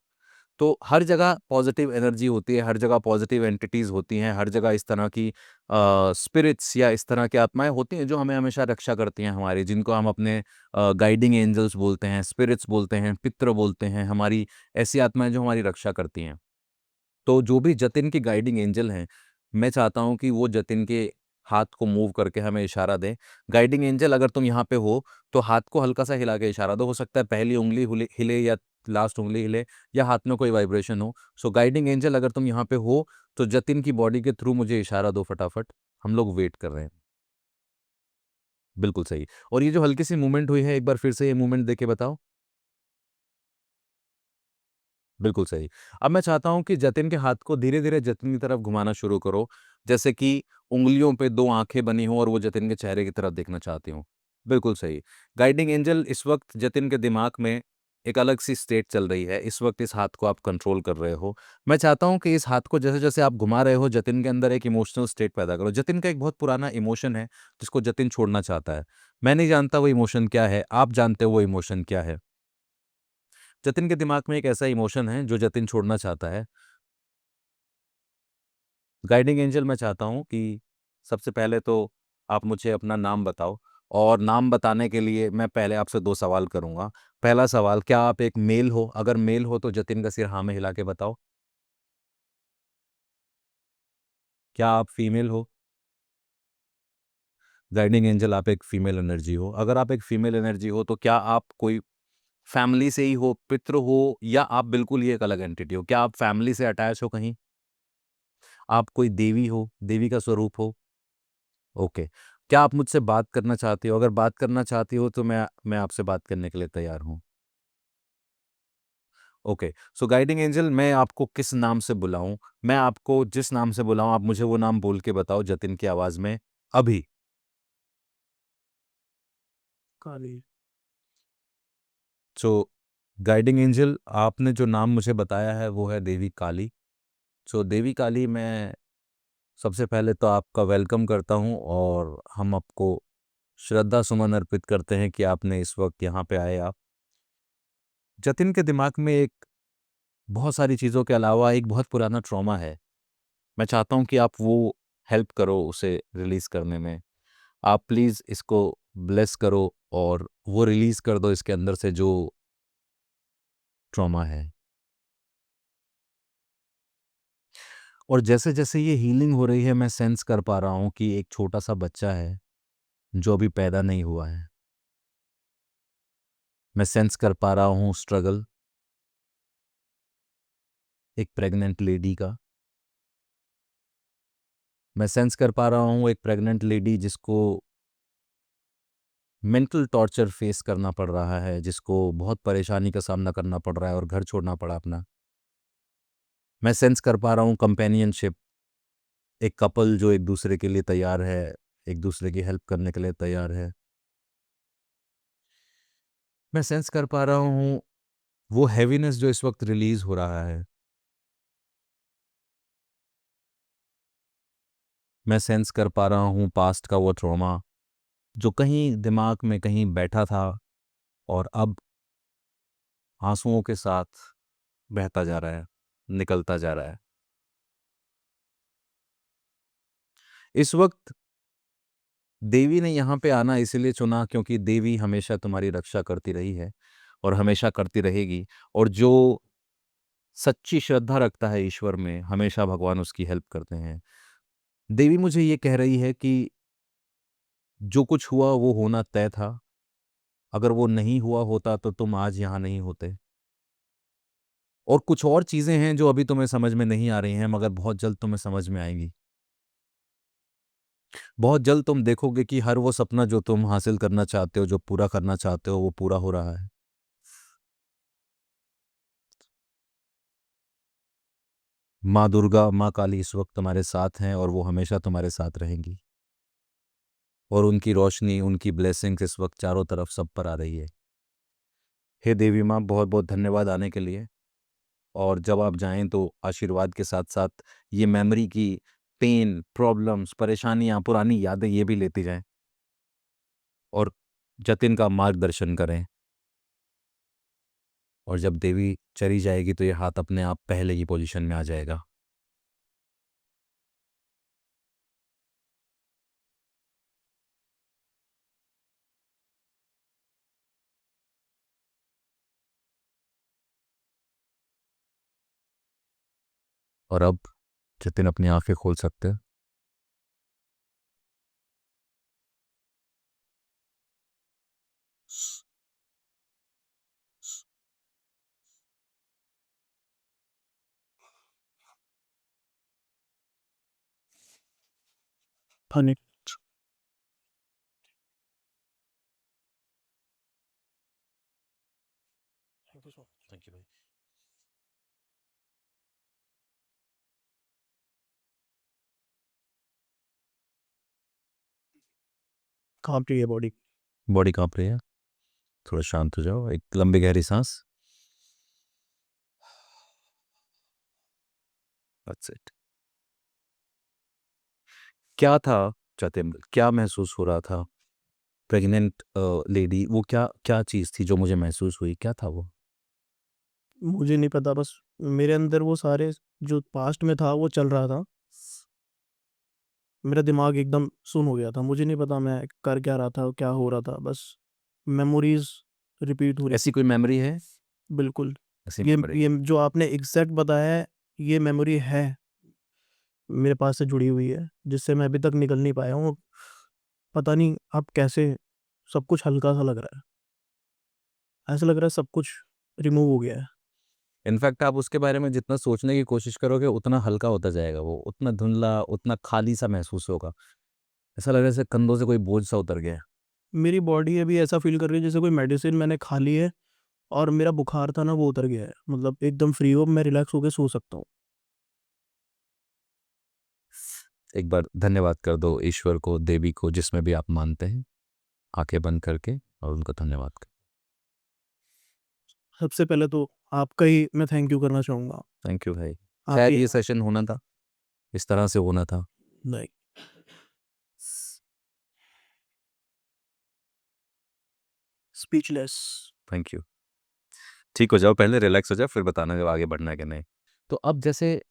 तो हर जगह पॉजिटिव एनर्जी होती है, हर जगह पॉजिटिव एंटिटीज़ होती हैं, हर जगह इस तरह की स्पिरिट्स या इस तरह की आत्माएँ होती हैं जो हमें हमेशा रक्षा करती हैं हमारी, जिनको हम अपने गाइडिंग एंजल्स बोलते हैं, स्पिरिट्स बोलते हैं, पितृ बोलते हैं, हमारी ऐसी आत्माएँ जो हमारी रक्षा करती हैं। तो जो भी जतिन की गाइडिंग एंजल हैं, मैं चाहता हूँ कि वो जतिन के हाथ को मूव करके हमें इशारा दें। गाइडिंग एंजल अगर तुम यहाँ पे हो तो हाथ को हल्का सा हिला के इशारा दो। हो सकता है पहली उंगली हिले या लास्ट उंगली हिले या हाथ में कोई वाइब्रेशन हो। सो गाइडिंग एंजल अगर तुम यहाँ पे हो तो जतिन की बॉडी के थ्रू मुझे इशारा दो फटाफट। हम लोग वेट कर रहे हैं। बिल्कुल सही। और ये जो हल्की सी मूवमेंट हुई है, एक बार फिर से ये मूवमेंट देके बताओ। बिल्कुल सही। अब मैं चाहता हूँ कि जतिन के हाथ को धीरे-धीरे जतिन की तरफ घुमाना शुरू करो, जैसे कि उँगलियों पे 2 आँखें बनी हों और वो जतिन के चेहरे की तरफ देखना चाहती हों। बिल्कुल सही। गाइडिंग एंजल इस वक़्त जतिन के दिमाग में एक अलग-सी स्टेट चल रही है। इस वक़्त इस हाथ को आप कंट्रोल कर रहे हो। मैं चाहता हूँ कि इस हाथ को जैसे-जैसे आप घुमा रहे हो, जतिन के अंदर एक इमोशनल स्टेट पैदा करो। जतिन का एक बहुत पुराना इमोशन है, जिसको जतिन छोड़ना चाहता है। मैं नहीं जानता वो इमोशन क्या है, आप जानते हो वो इमोशन क्या है। जतिन के दिमाग में एक ऐसा इमोशन है जो जतिन छोड़ना चाहता है। गाइडिंग एंजल मैं चाहता हूँ कि सबसे पहले तो आप मुझे अपना नाम बताओ और नाम बताने के लिए मैं पहले आपसे 2 सवाल करूँगा। पहला सवाल, क्या आप एक मेल हो? अगर मेल हो तो जतिन का सिर हाँ में हिला के बताओ। क्या आप फीमेल हो? गाइडिंग एंजल आप एक फीमेल एनर्जी हो। अगर आप एक फीमेल एनर्जी हो तो क्या आप कोई फैमिली से ही हो, पितृ हो या आप बिल्कुल ही एक अलग एंटिटी हो? क्या आप फैमिली से अटैच हो कहीं? आप कोई देवी हो, देवी का स्वरूप हो? ओके। क्या आप मुझसे बात करना चाहती हो? अगर बात करना चाहती हो तो मैं आपसे बात करने के लिए तैयार हूँ। ओके। सो गाइडिंग एंजल मैं आपको किस नाम से बुलाऊँ? मैं आपको जिस नाम से बुलाऊँ आप मुझे वो नाम बोल के बताओ जतिन की आवाज़ में अभी। काली। सो गाइडिंग एंजल आपने जो नाम मुझे बताया है वो है देवी काली। सो देवी काली मैं सबसे पहले तो आपका वेलकम करता हूँ और हम आपको श्रद्धा सुमन अर्पित करते हैं कि आपने इस वक़्त यहाँ पे आए आप। जतिन के दिमाग में एक बहुत सारी चीज़ों के अलावा एक बहुत पुराना ट्रॉमा है। मैं चाहता हूँ कि आप वो हेल्प करो उसे रिलीज़ करने में। आप प्लीज़ इसको ब्लेस करो और वो रिलीज़ कर दो इसके अंदर से जो ट्रॉमा है। और जैसे-जैसे ये हीलिंग हो रही है मैं सेंस कर पा रहा हूँ कि एक छोटा-सा बच्चा है, जो अभी पैदा नहीं हुआ है। मैं सेंस कर पा रहा हूँ स्ट्रगल एक प्रेग्नेंट लेडी का। मैं सेंस कर पा रहा हूँ एक प्रेग्नेंट लेडी जिसको मेंटल टॉर्चर फेस करना पड़ रहा है, जिसको बहुत परेशानी का सामना करना पड़ रहा है और घर छोड़ना पड़ा अपना। मैं सेंस कर पा रहा हूँ कंपेनियनशिप, एक कपल जो एक दूसरे के लिए तैयार है, एक दूसरे की हेल्प करने के लिए तैयार है। मैं सेंस कर पा रहा हूँ वो हेवीनेस जो इस वक़्त रिलीज़ हो रहा है। मैं सेंस कर पा रहा हूँ पास्ट का वो ट्रॉमा, जो कहीं दिमाग में कहीं बैठा था और अब आँसुओं के साथ बहता जा रहा है, निकलता जा रहा है। इस वक़्त देवी ने यहाँ पे आना इसीलिए चुना क्योंकि देवी हमेशा तुम्हारी रक्षा करती रही है और हमेशा करती रहेगी और जो सच्ची श्रद्धा रखता है ईश्वर में, हमेशा भगवान उसकी हेल्प करते हैं। देवी मुझे ये कह रही है कि जो कुछ हुआ वो होना तय था। अगर वो नहीं हुआ होता तो तुम आज यहाँ नहीं होते। और कुछ और चीज़ें हैं जो अभी तुम्हें समझ में नहीं आ रही हैं मगर बहुत जल्द तुम्हें समझ में आएँगी। बहुत जल्द तुम देखोगे कि हर वो सपना जो तुम हासिल करना चाहते हो, जो पूरा करना चाहते हो, वो पूरा हो रहा है। माँ दुर्गा, माँ काली इस वक़्त तुम्हारे साथ हैं और वो हमेशा तुम्हारे साथ रहेंगी। और उनकी रोशनी, उनकी ब्लेसिंग्स इस वक़्त चारों तरफ सब पर आ रही है। हे देवी माँ, बहुत-बहुत धन्यवाद आने के लिए और जब आप जाएँ तो आशीर्वाद के साथ-साथ ये मेमोरी की पेन, प्रॉब्लम्स, परेशानियाँ, पुरानी यादें ये भी लेती जाएँ और जतिन का मार्गदर्शन करें। और जब देवी चली जाएगी तो ये हाथ अपने आप पहले की पोज़ीशन में आ जाएगा। और अब जतिन अपनी आँखें खोल सकते हैं। फनी थैंक यू भाई। कांप रही है बॉडी। बॉडी कांप रही है, थोड़ा शांत हो जाओ, एक लंबी गहरी सांस। That's it. क्या था चैतन्य, क्या महसूस हो रहा था? प्रेग्नेंट लेडी, वो क्या क्या चीज़ थी जो मुझे महसूस हुई, क्या था वो? मुझे नहीं पता, बस मेरे अंदर वो सारे जो पास्ट में था वो चल रहा था। मेरा दिमाग एकदम सुन हो गया था, मुझे नहीं पता मैं कर क्या रहा था, क्या हो रहा था, बस मेमोरीज रिपीट हो रही। ऐसी कोई मेमोरी है? बिल्कुल। ऐसी ये मेमोरी? ये जो आपने एग्जैक्ट बताया है, ये मेमोरी है मेरे पास से जुड़ी हुई है, जिससे मैं अभी तक निकल नहीं पाया हूँ। पता नहीं अब कैसे, सब कुछ हल्का सा लग रहा है, ऐसा लग रहा है सब कुछ रिमूव हो गया है। इनफैक्ट आप उसके बारे में जितना सोचने की कोशिश करोगे उतना हल्का होता जाएगा, वो उतना धुंधला, उतना खाली सा महसूस होगा। ऐसा लग रहा है जैसे कंधों से कोई बोझ सा उतर गया है। मेरी बॉडी अभी ऐसा फील कर रही है जैसे कोई मेडिसिन मैंने खा ली है और मेरा बुखार था ना वो उतर गया है, मतलब एकदम फ्री हो, मैं रिलैक्स होकर सो सकता हूँ। एक बार धन्यवाद कर दो ईश्वर को, देवी को, जिसमें भी आप मानते हैं, आंखें बंद करके, और उनको धन्यवाद कर। सबसे पहले तो आपका ही मैं थैंक यू करना चाहूँगा। थैंक यू भाई, आप शायद ही ये सेशन होना था, इस तरह से होना था। नहीं, स्पीचलेस। Thank you. ठीक हो जाओ, पहले रिलैक्स हो जाओ, फिर बताना जब आगे बढ़ना है कि नहीं। तो अब जैसे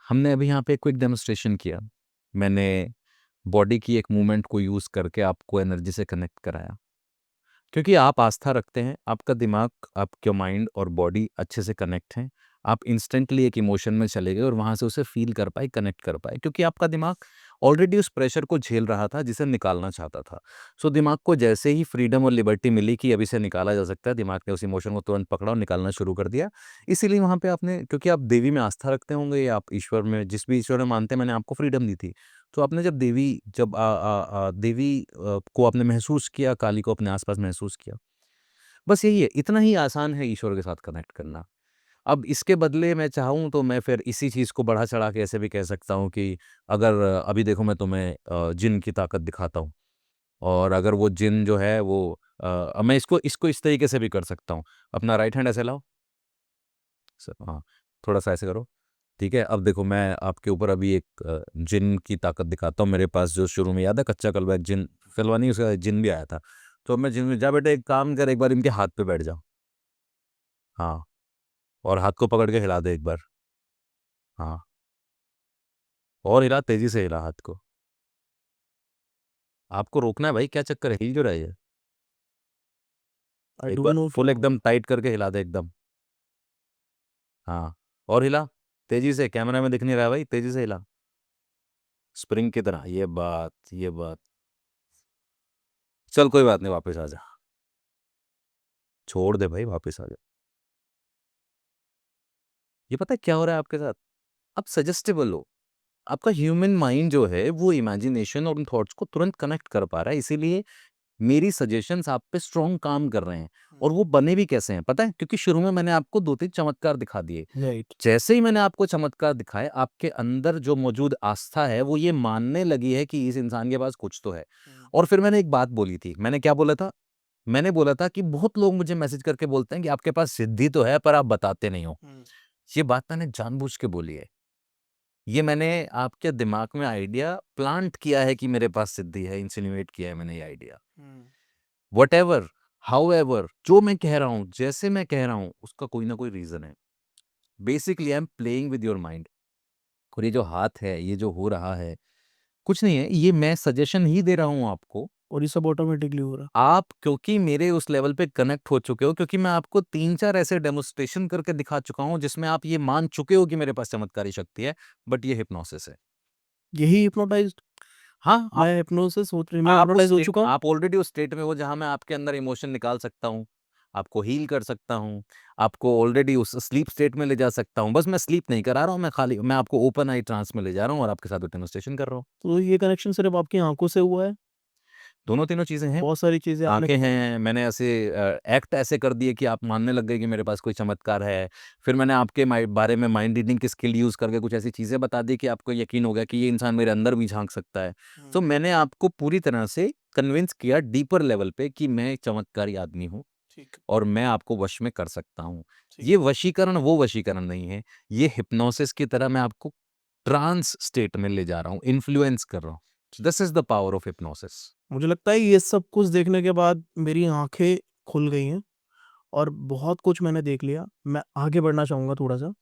हमने अभी यहाँ पे क्विक डेमोन्स्ट्रेशन किया, मैंने बॉडी की एक मूवमेंट को यूज़ करके आपको एनर्जी से कनेक्ट कराया, क्योंकि आप आस्था रखते हैं, आपका दिमाग, आपका माइंड और बॉडी अच्छे से कनेक्ट हैं। आप इंस्टेंटली एक इमोशन में चले गए और वहाँ से उसे फ़ील कर पाए, कनेक्ट कर पाए, क्योंकि आपका दिमाग ऑलरेडी उस प्रेशर को झेल रहा था जिसे निकालना चाहता था। सो दिमाग को जैसे ही फ्रीडम और लिबर्टी मिली कि अब इसे निकाला जा सकता है, दिमाग ने उस इमोशन को तुरंत पकड़ा और निकालना शुरू कर दिया। इसीलिए वहाँ पे आपने, क्योंकि आप देवी में आस्था रखते होंगे या आप ईश्वर में, जिस भी ईश्वर में मानते हैं, मैंने आपको फ्रीडम दी थी। तो आपने जब देवी को आपने महसूस किया, काली को अपने आस-पास महसूस किया। बस यही है, इतना ही आसान है ईश्वर के साथ कनेक्ट करना। अब इसके बदले मैं चाहूँ तो मैं फिर इसी चीज़ को बढ़ा-चढ़ा के ऐसे भी कह सकता हूँ कि अगर अभी देखो मैं तुम्हें जिन की ताकत दिखाता हूँ, और अगर वो जिन जो है वो मैं इसको इसको इस तरीके से भी कर सकता हूँ। अपना राइट हैंड ऐसे लाओ। हाँ, थोड़ा-सा ऐसे करो। ठीक है? अब देखो मैं आपके ऊपर अभी एक जिन की ताकत दिखाता हूँ। मेरे पास जो शुरू में याद है कच्चा कलवा, एक जिन, कलवा नहीं, उसका जिन भी आया था। तो मैं जिन, जा बेटा एक काम कर, एक बार इनके हाथ पे बैठ जा। हाँ, और हाथ को पकड़ के हिला दे एक बार। हाँ, और हिला, तेज़ी से हिला हाथ को। आपको रोकना है भाई, क्या चक्कर है? हिल क्यों रहा है ये? आई एक डोंट बार नो। फुल एकदम टाइट करके हिला दे एकदम। हाँ, और हिला, तेज़ी से, कैमरा में दिख नहीं रहा है भाई, तेज़ी से हिला। स्प्रिंग की तरह, ये बात, ये बात। चल कोई बात नहीं, वापस आ जा। छोड़ दे भाई, वापस आ जा। ये पता है क्या हो रहा है आपके साथ? आप सजेस्टेबल हो। आपका ह्यूमन माइंड जो है वो इमेजिनेशन और उन थॉट्स को तुरंत कनेक्ट कर पा रहा है, इसीलिए मेरी सजेशंस आप पे स्ट्रॉन्ग काम कर रहे हैं। और वो बने भी कैसे हैं पता है? क्योंकि शुरू में मैंने आपको 2-3 चमत्कार दिखा दिए। राइट। जैसे ही मैंने आपको चमत्कार दिखाए, आपके अंदर जो मौजूद आस्था है वो ये मानने लगी है कि इस इंसान के पास कुछ तो है। और फिर मैंने एक बात बोली थी, मैंने क्या बोला था? मैंने बोला था कि बहुत लोग मुझे मैसेज करके बोलते हैं कि आपके पास सिद्धि तो है पर आप बताते नहीं हो। ये बात मैंने जानबूझ के बोली है। ये मैंने आपके दिमाग में आइडिया प्लांट किया है कि मेरे पास सिद्धि है, इंसिनुएट किया है मैंने ये आइडिया। व्हाटएवर, हाउएवर, जो मैं कह रहा हूँ, जैसे मैं कह रहा हूँ, उसका कोई ना कोई रीज़न है। Basically I am playing with your mind. और ये जो हाथ है, ये जो हो रहा है, कुछ नहीं है, ये मैं सजेशन ही दे रहा हूँ आपको। और ये सब ऑटोमेटिकली हो रहा। आप क्योंकि मेरे उस लेवल पे कनेक्ट हो चुके हो, क्योंकि मैं आपको 3-4 ऐसे डेमोन्स्ट्रेशन करके दिखा चुका हूँ जिसमें आप ये मान चुके हो कि मेरे पास चमत्कारी शक्ति है, बट ये हिप्नोसिस है। यही हिप्नोटाइज्ड। हाँ, आप मैं हिप्नोसिस मैं आप उस हिप्नोटाइज हो स्टेट, चुका हूँ। आप ऑलरेडी उस स्टेट में हो जहाँ मैं आपके अंदर इमोशन निकाल सकता हूँ। आपको हील कर सकता हूँ, आपको ऑलरेडी उस स्लीप स्टेट में ले जा सकता हूँ। बस मैं स्लीप नहीं करा रहा हूँ, मैं आपको ओपन आई ट्रांस में ले जा रहा हूँ और आपके साथ डेमोंस्ट्रेशन कर रहा हूँ। तो ये कनेक्शन सिर्फ आपकी आंखों से हुआ है? दोनों तीनों चीज़ें हैं। बहुत सारी चीजें आपने आँखें हैं, मैंने ऐसे एक्ट ऐसे कर दिए कि आप मानने लग गए कि मेरे पास कोई चमत्कार है। फिर मैंने आपके बारे में माइंड रीडिंग की स्किल यूज़ करके कुछ ऐसी चीज़ें बता दी कि आपको यकीन हो गया कि ये इंसान मेरे अंदर भी झाँक सकता है। तो मैंने आपको पूरी तरह से कन्विंस किया डीपर लेवल पे कि मैं एक चमत्कारी आदमी हूँ ठीक और मैं आपको वश में कर सकता हूँ। ठीक ये वशीकरण वो वशीकरण नहीं है, ये हिप्नोसिस की तरह मैं आपको ट्रांस स्टेट में ले जा रहा हूँ, इन्फ्लुएंस कर रहा हूँ। This is the power of hypnosis. मुझे लगता है ये सब कुछ देखने के बाद मेरी आंखें खुल गई हैं और बहुत कुछ मैंने देख लिया। मैं आगे बढ़ना चाहूँगा थोड़ा-सा।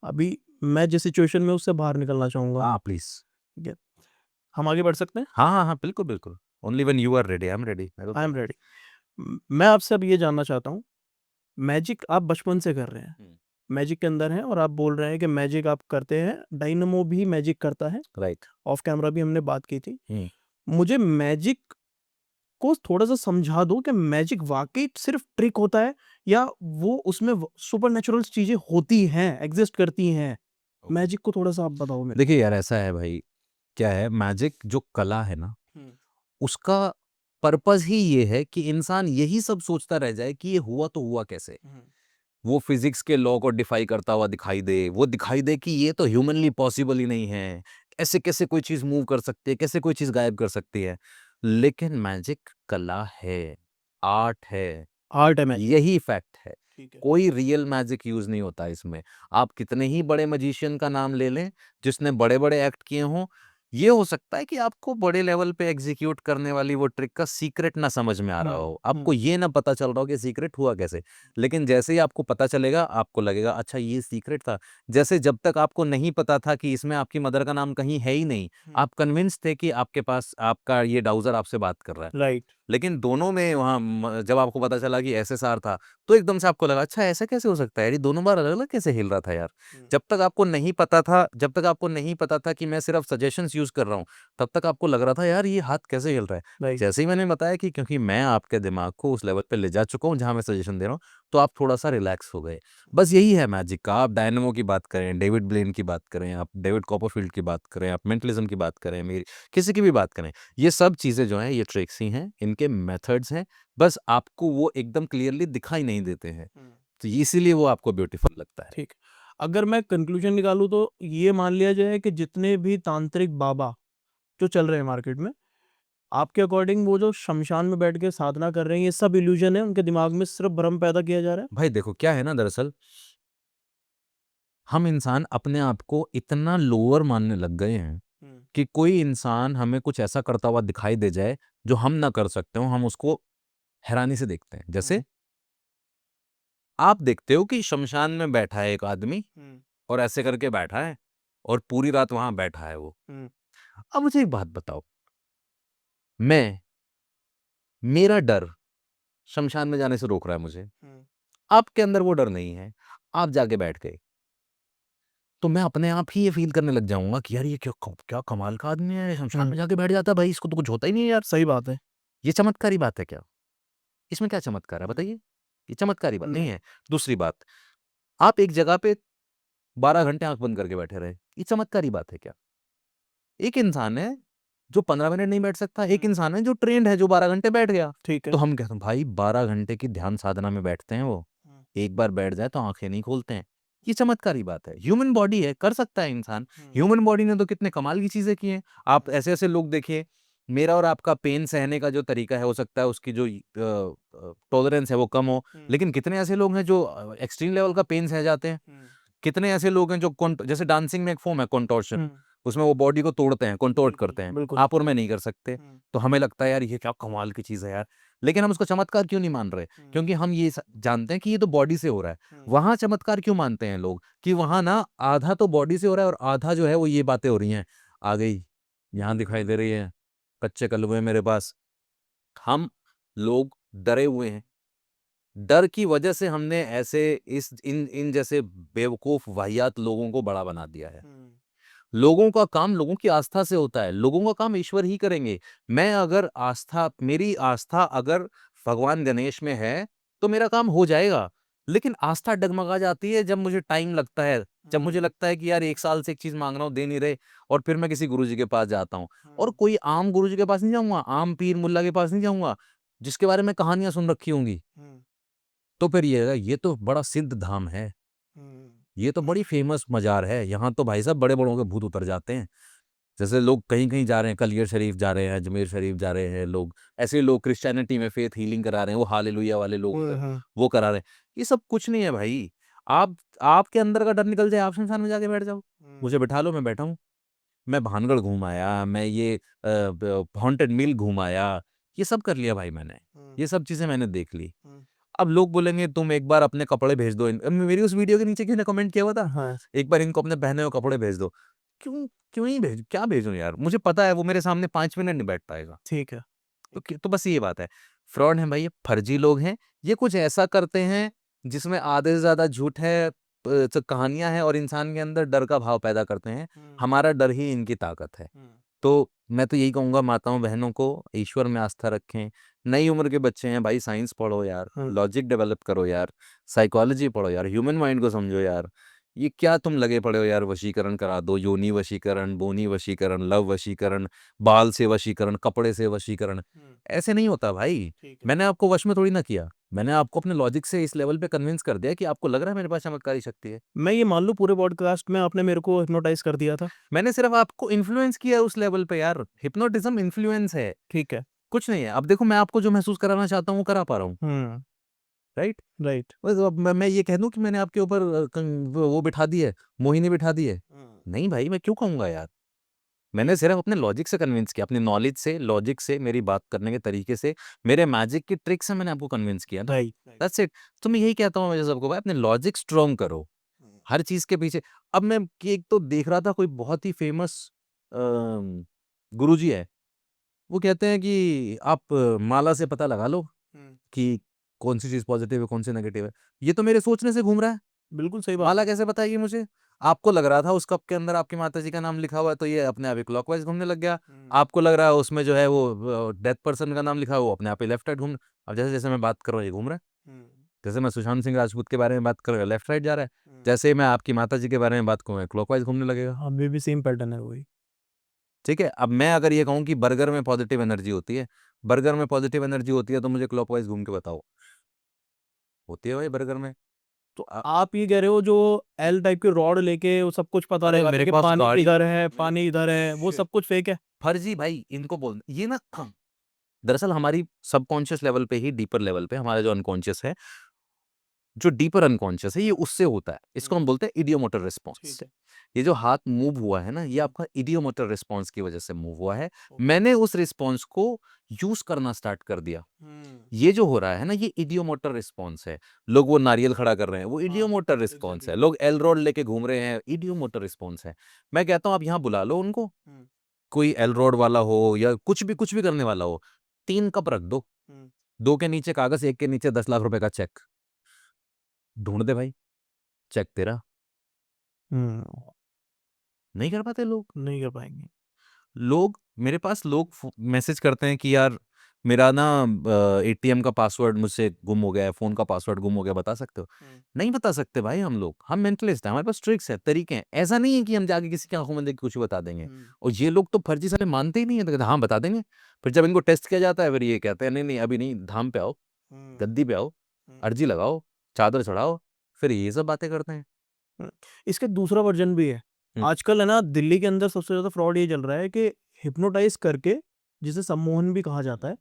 अभी मैं जिस सिचुएशन में हूँ उससे बाहर निकलना चाहूँगा। हाँ, प्लीज़। ठीक है? हम आगे बढ़ सकते हैं? हाँ, हाँ, हाँ, बिल्कुल, बिल्कुल। Only when you are ready, I am ready. मैं तो आई एम तैयार रेडी। मैं आपसे अब ये जानना चाहता हूँ, मैजिक आप बचपन से कर रहे हैं। हूँ। मैजिक के अंदर हैं और आप बोल रहे हैं कि मैजिक आप करते हैं, डायनामो भी मैजिक करता है। राइट। ऑफ कैमरा भी हमने बात की थी। हुँ। मुझे मैजिक को थोड़ा-सा समझा दो कि मैजिक वाक़ई सिर्फ़ ट्रिक होता है या वो उसमें व सुपरनैचुरल चीज़ें होती हैं, एग्ज़िस्ट करती हैं? ओके। मैजिक को थोड़ा-सा आप बताओ मेरे देखिए यार ऐसा है भाई, क्या है मैजिक जो कला है ना, को। उसका पर्पज़ ही ये है कि इंसान यही सब सोचता रह जाए कि ये हुआ तो हुआ कैसे? वो फिज़िक्स के लॉ को डिफ़ाई करता हुआ दिखाई दे, वो दिखाई दे कि ये तो ह्यूमनली पॉसिबल ही नहीं है। ऐसे कैसे कोई चीज़ मूव कर सकती है, कैसे कोई चीज़ गायब कर सकती है? लेकिन मैजिक कला है, आर्ट है। आर्ट है मैजिक। यही फैक्ट है। ठीक है। कोई रियल मैजिक यूज़ नहीं होता इसमें। आप कितने ही बड़े मैजिशियन का नाम ले लें, जिसने बड़े-बड़े एक्ट किए हों, ये हो सकता है कि आपको बड़े लेवल पे एग्ज़ीक्यूट करने वाली वो ट्रिक का सीक्रेट ना समझ में आ रहा हो। आपको ये ना पता चल रहा हो कि सीक्रेट हुआ कैसे। लेकिन जैसे ही आपको पता चलेगा, आपको लगेगा अच्छा ये सीक्रेट था। जैसे जब तक आपको नहीं पता था कि इसमें आपकी मदर का नाम कहीं है ही नहीं, आप कन्विंस थे कि आपके पास आपका ये डाउज़र आपसे बात कर रहा है। राइट। लेकिन दोनों में वहाँ जब आपको पता चला कि एसएसआर था, तो एकदम से आपको लगा अच्छा ऐसा कैसे हो सकता है यार, ये दोनों बार अलग-अलग कैसे हिल रहा था यार? जब तक आपको नहीं पता था कि मैं सिर्फ़ सजेशंस यूज़ कर रहा हूँ, तब तक आपको लग रहा था यार ये हाथ कैसे हिल रहा है? राइट। जैसे ही मैंने बताया कि क्योंकि मैं आपके दिमाग को उस लेवल पे ले जा चुका हूँ जहाँ मैं सजेशन दे रहा हूँ, तो आप थोड़ा-सा रिलैक्स हो गए। बस यही है मैजिक का। आप डायनामो की बात करें, डेविड ब्लेन की बात करें, आप डेविड कॉपरफील्ड की बात करें, आप मेंटलिज़्म की बात करें, मेरी किसी की भी बात करें। ये सब चीज़ें जो हैं ये ट्रिक्स ही हैं, इनके मेथड्स हैं, बस आपको वो एकदम क्लियरली दिखाई नहीं देते हैं। तो इसीलिए वो आपको ब्यूटीफुल लगता है। ठीक। अगर मैं कंक्लूज़न निकालूँ तो ये मान लिया जाए कि जितने भी तांत्रिक बाबा जो चल रहे हैं मार्केट में, आपके अकॉर्डिंग वो जो शमशान में बैठ के साधना कर रहे हैं, ये सब इल्यूज़न है, उनके दिमाग में सिर्फ़ भ्रम पैदा किया जा रहा है? भाई देखो क्या है ना दरअसल, हम इंसान अपने आप को इतना लोअर मानने लग गए हैं कि कोई इंसान हमें कुछ ऐसा करता हुआ दिखाई दे जाए, जो हम ना कर सकते हों, हम उसको हैरानी से देखते हैं। जैसे आप देखते हो कि शमशान में बैठा है एक आदमी और ऐसे करके बैठा है और पूरी रात वहाँ बैठा है वो। अब मुझे एक बात बताओ, मैं मेरा डर शमशान में जाने से रोक रहा है मुझे। आपके अंदर वो डर नहीं है, आप जाके बैठ गए। तो मैं अपने आप ही ये फ़ील करने लग जाऊँगा कि यार ये क्या कमाल का आदमी है, शमशान में जाके बैठ जाता है भाई, इसको तो कुछ होता ही नहीं है यार। सही बात है। ये चमत्कारी बात है क्या? इसमें क्या चमत्कार है बताइए? ये चमत्कारी बात नहीं है। दूसरी बात, आप एक जगह पे 12 घंटे आँख बंद करके बैठे रहे, ये चमत्कारी बात है क्या? एक इंसान है जो 15 मिनट नहीं बैठ सकता, एक इंसान है जो ट्रेन्ड है जो 12 घंटे बैठ गया। ठीक है। तो हम कहते हैं भाई 12 घंटे की ध्यान साधना में बैठते हैं वो, एक बार बैठ जाए तो आँखें नहीं खोलते हैं। ये चमत्कारी बात है। ह्यूमन बॉडी है, कर सकता है इंसान। ह्यूमन बॉडी ने तो कितने कमाल की चीज़ें की हैं। आप ऐसे-ऐसे लोग देखिए, मेरा और आपका पेन सहने का जो तरीका है, हो सकता है उसकी जो टॉलरेंस है वो कम हो, लेकिन कितने ऐसे लोग हैं जो एक्सट्रीम लेवल का पेन सह जाते हैं। कितने ऐसे लोग हैं जो जैसे डांसिंग में एक फ़ॉर्म है कॉन्टोर्शन, उसमें वो बॉडी को तोड़ते हैं, कॉन्टोर्ट करते हैं। बिल्कुल। आप और मैं नहीं कर सकते। तो हमें लगता है यार ये क्या कमाल की चीज़ है यार। लेकिन हम उसको चमत्कार क्यों नहीं मान रहे? क्योंकि हम ये जानते हैं कि ये तो बॉडी से हो रहा है। वहाँ चमत्कार क्यों मानते हैं लोग कि वहाँ ना आधा तो बॉडी से हो रहा है और आधा जो है वो ये बातें हो रही हैं। आ गई, यहाँ दिखाई दे रही है, कच्चे कलवे मेरे पास। हम लोग डरे हुए हैं। डर की वजह से हमने ऐसे इस इन इन जैसे बेवकूफ़ वाहियात लोगों को बड़ा बना दिया है। लोगों का काम लोगों की आस्था से होता है, लोगों का काम ईश्वर ही करेंगे। मेरी आस्था अगर भगवान गणेश में है, तो मेरा काम हो जाएगा। लेकिन आस्था डगमगा जाती है जब मुझे टाइम लगता है, जब मुझे लगता है कि यार 1 साल से एक चीज़ माँग रहा हूँ, दे नहीं रहे, और फिर मैं किसी गुरुजी के पास जाता हूँ। और कोई आम गुरुजी के पास नहीं जाऊँगा, आम पीर मुल्ला के पास नहीं जाऊँगा, जिसके बारे में कहानियाँ सुन रखी होंगी। तो फिर ये तो बड़ा सिद्ध धाम है, ये तो बड़ी फेमस मज़ार है, यहाँ तो भाई साहब बड़े-बड़ों के भूत उतर जाते हैं। जैसे लोग कहीं-कहीं जा रहे हैं, कलियर शरीफ जा रहे हैं, अजमेर शरीफ जा रहे हैं लोग, ऐसे लोग क्रिश्चियनिटी में फेथ हीलिंग करा रहे हैं, वो हालेलुया वाले लोग वो करा रहे हैं। ये सब कुछ नहीं है भाई। आप आपके अंदर का डर निकल जाए, आप शमशान में जाके बैठ जाओ। मुझे बिठा लो, मैं बैठा हूँ। मैं भानगढ़ घूम आया, मैं ये हॉन्टेड मिल घूम आया, ये सब कर लिया भाई मैंने। ये सब चीज़ें मैंने देख ली। अब लोग बोलेंगे तुम एक बार अपने कपड़े भेज दो मेरी उस वीडियो के नीचे किसी ने कमेंट किया हुआ था? हाँ। एक बार इनको अपने पहने हुए कपड़े भेज दो। क्यों क्यों नहीं भेजूँ? क्या भेजूँ यार? मुझे पता है वो मेरे सामने 5 मिनट नहीं बैठ पाएगा। ठीक है। तो बस ये बात है। फ्रॉड हैं भाई, ये फर्जी लोग हैं। ये कुछ ऐसा करते हैं जिसमें आधे से ज़्यादा झूठ है, कहानियाँ हैं, और इंसान के अंदर डर का भाव पैदा करते हैं। हमारा डर ही इनकी ताकत है। तो मैं तो यही कहूँगा माताओं बहनों को, ईश्वर में आस्था रखें। नई उम्र के बच्चे हैं भाई, साइंस पढ़ो यार, लॉजिक डेवलप करो यार, साइकोलॉजी पढ़ो यार, ह्यूमन माइंड को समझो यार। ये क्या तुम लगे पड़े हो यार, वशीकरण करा दो, योनि वशीकरण, बोनी वशीकरण, लव वशीकरण, बाल से वशीकरण, कपड़े से वशीकरण। ऐसे नहीं होता भाई। मैंने आपको वश में थोड़ी ना किया, मैंने आपको अपने लॉजिक से इस लेवल पे कन्विंस कर दिया कि आपको लग रहा है मेरे पास चमत्कारी शक्ति है। मैं ये मान लूँ पूरे पॉडकास्ट में आपने मेरे को हिप्नोटाइज़ कर दिया था। मैंने सिर्फ आपको इन्फ्लुएंस किया है उस लेवल पे यार। हिप्नोटिज्म इन्फ्लुएंस है, ठीक है। कुछ नहीं है। अब देखो मैं आपको जो महसूस कराना चाहता हूँ वो करा पा रहा हूँ, राइट? राइट। बस अब मैं ये कह दूँ कि मैंने आपके ऊपर वो बिठा दी है, मोहिनी बिठा दी है। नहीं भाई, मैं क्यों कहूँगा यार? मैंने सिर्फ अपने लॉजिक से कन्विंस किया, अपनी नॉलेज से, लॉजिक से, मेरी बात करने के तरीके से, मेरे मैजिक की ट्रिक से मैंने आपको कन्विंस किया ना। राइट। That's it. तो मैं यही कहता हूँ मुझे सबको, भाई अपने लॉजिक स्ट्रॉन्ग करो, हर चीज़ के पीछे। अब मैं कि एक तो देख रहा था कोई बहुत ही फेमस गुरुजी है, वो कहते हैं कि आप माला से पता लगा लो कि कौन-सी चीज़ पॉज़िटिव है, कौन-सी नेगेटिव है। ये तो मेरे सोचने से घूम रहा है। बिल्कुल सही बात। माला कैसे बताएगी मुझे? आपको लग रहा था उस कप के अंदर आपकी माताजी का नाम लिखा हुआ है, तो ये अपने आप ही क्लॉकवाइज़ घूमने लग गया। आपको लग रहा है उसमें जो है वो डेथ पर्सन का नाम लिखा है, वो अपने आप ही लेफ्ट राइट घूम। अब जैसे-जैसे मैं बात कर रहा हूँ, ये घूम रहा है। जैसे मैं सुशांत सिंह राजपूत के बारे में बात कर रहा हूँ, लेफ्ट राइट जा रहा है। जैसे ही मैं आपकी माताजी के बारे में बात करूँगा, क्लॉकवाइज़ घूमने लगेगा। अभी भी सेम पैटर्न है वही। ठीक है? अब मैं अगर ये कहूँ कि बर्गर में पॉज़िटिव एनर्जी होती है, बर्गर में पॉज़िटिव एनर्जी होती है, तो मुझे क्लॉकवाइज़ घूम के बताओ। होती है भाई बर्गर में। तो आप ये कह रहे हो जो एल टाइप की रॉड लेके वो सब कुछ पता अरे लगा मेरे कि पास पानी गाड़ी इधर है, पानी इधर है, वो सब कुछ फेक है? फर्जी भाई इनको बोल ये ना दरअसल हमारी सबकॉन्शियस लेवल पे ही, डीपर लेवल पे हमारा जो अनकॉन्शियस है, जो डीपर अनकॉन्शियस है, ये उससे होता है। इसको हम बोलते हैं इडियोमोटर रिस्पॉन्स। ठीक है। ये जो हाथ मूव हुआ है ना, ये आपका इडियोमोटर रिस्पॉन्स की वजह से मूव हुआ है। मैंने उस रिस्पॉन्स को यूज़ करना स्टार्ट कर दिया। ये जो हो रहा है ना, ये इडियोमोटर रिस्पॉन्स है। लोग वो नारियल खड़ा कर रहे हैं, वो इडियोमोटर रिस्पॉन्स है। लोग एल रॉड लेके घूम रहे हैं, इडियोमोटर रिस्पॉन्स है। मैं कहता हूँ आप यहाँ बुला लो उनको, कोई एल रॉड वाला हो या कुछ भी करने वाला हो, 3 कप रख दो, 2 के नीचे कागज़, 1 के नीचे 10 लाख रुपए का चेक। ढूँढ दे भाई, चेक तेरा। नहीं कर पाते लोग। नहीं कर पाएँगे। लोग मेरे पास लोग मैसेज करते हैं कि यार मेरा ना एटीएम का पासवर्ड मुझसे गुम हो गया है, फ़ोन का पासवर्ड गुम हो गया, बता सकते हो? नहीं बता सकते भाई हम लोग, हम मेंटलिस्ट हैं, हमारे पास ट्रिक्स है, तरीके हैं। ऐसा नहीं है कि हम जाके किसी की आँखों में देख के कुछ बता देंगे। और ये लोग तो फर्जी साले मानते ही नहीं है, तो कहते हैं हाँ बता देंगे। फिर जब इनको टेस्ट किया जाता है, फिर ये कहते हैं नहीं नहीं अभी नहीं, धाम पे आओ, गद्दी पे आओ, अर्जी लगाओ, चादर चढ़ाओ, फिर ये सब बातें करते हैं। इसका दूसरा वर्जन भी है। आजकल है ना दिल्ली के अंदर सबसे ज़्यादा फ्रॉड ये चल रहा है कि हिप्नोटाइज़ करके, जिसे सम्मोहन भी कहा जाता है,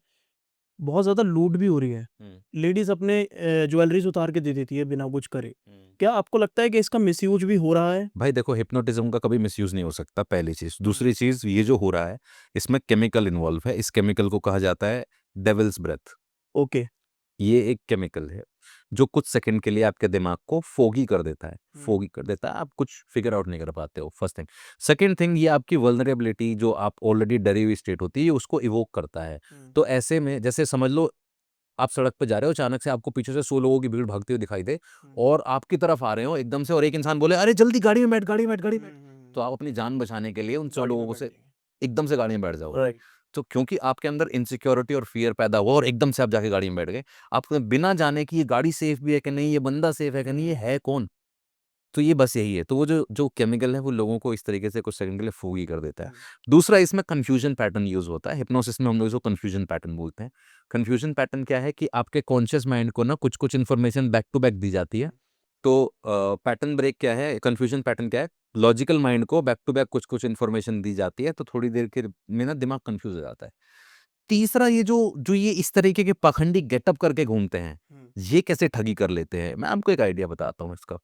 बहुत ज़्यादा लूट भी हो रही है। लेडीज़ अपने ज्वेलरीज़ उतार के दे देती है बिना कुछ करे। क्या आपको लगता है कि इसका मिसयूज़ भी हो रहा है? भाई देखो हिप्नोटिज्म का कभी मिसयूज़ नहीं हो सकता, पहली चीज़। दूसरी चीज़ ये जो हो रहा है, इसमें केमिकल इन्वॉल्व है। इस केमिकल को कहा जाता है डेविल्स ब्रेथ। ओके। ये एक केमिकल है, जो कुछ सेकंड के लिए आपके दिमाग को फोगी कर देता है। फोगी कर देता है, आप कुछ फिगर आउट नहीं कर पाते हो, फर्स्ट थिंग। सेकंड थिंग, ये आपकी वल्नरेबिलिटी जो आप ऑलरेडी डरी हुई स्टेट होती है, ये उसको इवोक करता है। तो ऐसे में जैसे समझ लो आप सड़क पे जा रहे हो, अचानक से आपको पीछे से 100 लोगों की भीड़ भागती हुई दिखाई दे और आपकी तरफ आ रहे हो एकदम से, और एक इंसान बोले अरे जल्दी गाड़ी में बैठ, गाड़ी में बैठ, गाड़ी में बैठ। तो आप अपनी जान बचाने के लिए उन 100 लोगों से एकदम से गाड़ी में बैठ जाओगे। राइट। तो क्योंकि आपके अंदर इनसिक्योरिटी और फियर पैदा हुआ और एकदम से आप जाके गाड़ी में बैठ गए, आपको बिना जाने कि ये गाड़ी सेफ भी है कि नहीं, ये बंदा सेफ है कि नहीं, ये है कौन, तो ये बस यही है। तो वो जो जो केमिकल है वो लोगों को इस तरीके से कुछ सेकंड के लिए फूगी कर देता है। दूसरा, इसमें कन्फ्यूजन पैटर्न यूज होता है। हिप्नोसिस में हम लोग इसको कन्फ्यूजन पैटर्न बोलते हैं। कन्फ्यूजन पैटर्न क्या है कि आपके कॉन्शियस माइंड को ना कुछ कुछ information back to back the जाती है। तो पैटर्न ब्रेक क्या है, कन्फ्यूजन पैटर्न क्या है, लॉजिकल माइंड को बैक टू बैक कुछ कुछ इन्फॉर्मेशन दी जाती है, तो थोड़ी देर के में ना दिमाग कंफ्यूज हो जाता है। तीसरा, ये जो जो ये इस तरीके के पाखंडी गेटअप करके घूमते हैं, ये कैसे ठगी कर लेते हैं, मैं आपको एक आइडिया बताता हूँ इसका।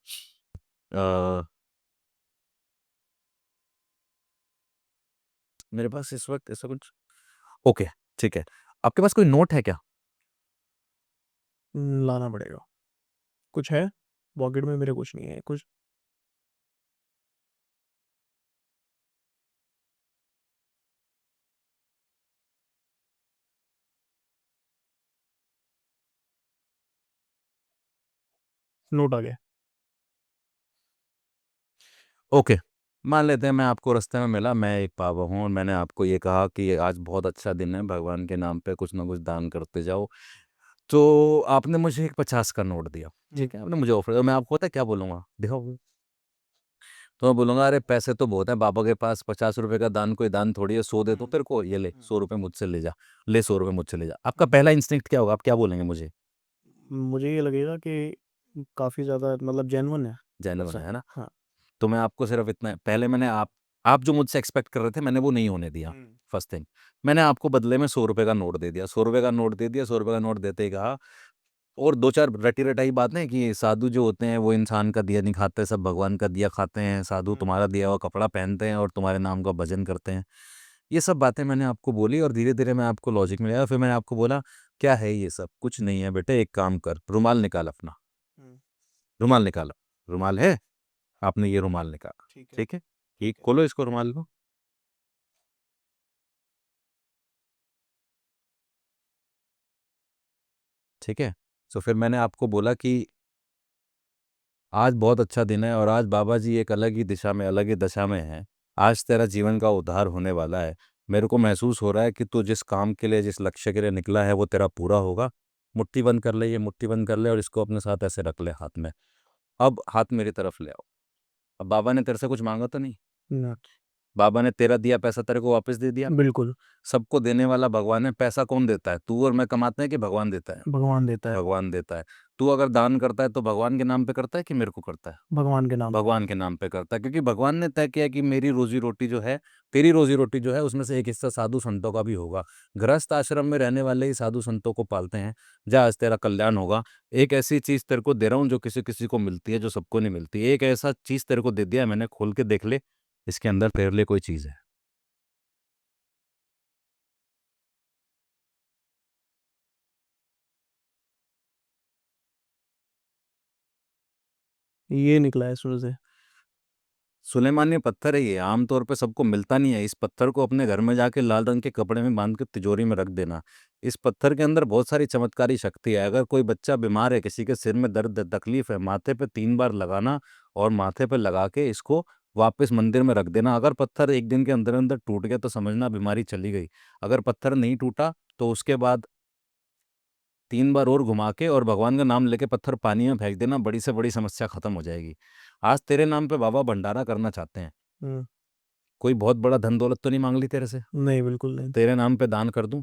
अ, मेरे पास इस वक्त ऐसा कुछ, ओके, ठीक है, आपके पास कोई नोट है क्या? लाना पड़ेगा। कुछ है पॉकेट में, मेरे कुछ नहीं है कुछ। नोट आ गया। ओके, मान लेते हैं मैं आपको रास्ते में मिला, मैं एक बाबा हूँ और मैंने आपको ये कहा कि आज बहुत अच्छा दिन है, भगवान के नाम पे कुछ ना कुछ दान करते जाओ। तो आपने मुझे एक 50 का नोट दिया, ठीक है, आपने मुझे ऑफर दिया, मैं आपको पता है क्या बोलूँगा, दिखाओ? तो मैं बोलूँगा अरे पैसे तो बहुत हैं बाबा के पास, 50 रुपए का दान कोई दान थोड़ी है, 100 दे दो तेरे को, ये ले 100 रुपए मुझसे ले जा, ले 100 रुपए मुझसे ले जा। आपका पहला इंस्टिंक्ट क्या होगा, आप क्या बोलेंगे मुझे? मुझे ये लगेगा कि काफ़ी ज़्यादा मतलब जेन्युइन है। जेन्युइन ऐसा है ना? हाँ। तो मैं आपको सिर्फ इतना, पहले मैंने आप जो मुझसे एक्सपेक्ट कर रहे थे मैंने वो नहीं होने दिया। फर्स्ट थिंग, मैंने आपको बदले में 100 रुपए का नोट दे दिया, 100 रुपए का नोट दे दिया, 100 रुपए का नोट देते ही कहा, और 2-4 रटी-रटाई बातें कि साधु जो होते हैं वो इंसान का दिया नहीं खाते, सब भगवान का दिया खाते हैं, साधु तुम्हारा दिया हुआ कपड़ा पहनते हैं और तुम्हारे नाम का भजन करते हैं। ये सब बातें मैंने आपको बोली और धीरे-धीरे मैं आपको लॉजिक में लाया, फिर मैंने आपको बोला, "क्या है ये सब? कुछ नहीं है बेटे, एक काम कर, रुमाल निकाल अपना, रुमाल निकालो। रुमाल है?" आपने ये रुमाल निकाला, ठीक है। ठीक है? ये खोलो इसको, रुमाल को। ठीक है? तो फिर मैंने आपको बोला कि आज बहुत अच्छा दिन है और आज बाबा जी एक अलग ही दिशा में, अलग ही दशा में हैं। आज तेरा जीवन का उद्धार होने वाला है। मेरे को महसूस हो रहा है कि तू जिस काम के लिए, जिस लक्ष्य के लिए निकला है वो तेरा पूरा होगा। मुट्ठी बंद कर ले, ये मुट्ठी बंद कर ले और इसको अपने साथ ऐसे रख ले हाथ में। अब हाथ मेरी तरफ ले आओ। अब बाबा ने तेरे से कुछ माँगा तो नहीं? ना, बाबा ने तेरा दिया पैसा तेरे को वापस दे दिया? बिल्कुल, सबको देने वाला भगवान है। पैसा कौन देता है? तू और मैं कमाते हैं कि भगवान देता है? भगवान देता है। भगवान देता है। तू अगर दान करता है तो भगवान के नाम पे करता है कि मेरे को करता है? भगवान के नाम पे। भगवान के नाम पे करता है, क्योंकि भगवान ने तय किया कि मेरी रोजी-रोटी जो है, तेरी रोजी-रोटी जो है उसमें से एक हिस्सा साधु संतों का भी होगा। गृहस्थ आश्रम में रहने वाले ही साधु संतों को पालते हैं। जा आज तेरा कल्याण होगा। एक ऐसी चीज़ तेरे को दे रहा हूँ जो किसी-किसी को मिलती है, जो सबको नहीं मिलती। एक ऐसा चीज़ तेरे को दे दिया है मैंने, खोल के देख ले, इसके अंदर तेरे लिए कोई चीज़ है। ये निकला है इसमें से। सुलेमानी पत्थर है ये, आम तौर पे सबको मिलता नहीं है। इस पत्थर को अपने घर में जाके लाल रंग के कपड़े में बांध के तिजोरी में रख देना। इस पत्थर के अंदर बहुत सारी चमत्कारी शक्ति है। अगर कोई बच्चा बीमार है, किसी के सिर में दर्द है, तकलीफ है, माथे पे 3 बार लगाना और माथे पे लगा के इसको वापस मंदिर में रख देना। अगर पत्थर 1 दिन के अंदर-अंदर टूट गया तो समझना बीमारी चली गई। अगर पत्थर नहीं टूटा तो उसके बाद 3 बार और घुमा के और भगवान का नाम लेके पत्थर पानी में फेंक देना, बड़ी से बड़ी समस्या खत्म हो जाएगी। आज तेरे नाम पे बाबा भंडारा करना चाहते हैं। हुँ। कोई बहुत बड़ा धन दौलत तो नहीं मांग ली तेरे से? नहीं, बिल्कुल नहीं। तेरे नाम पे दान कर दूं?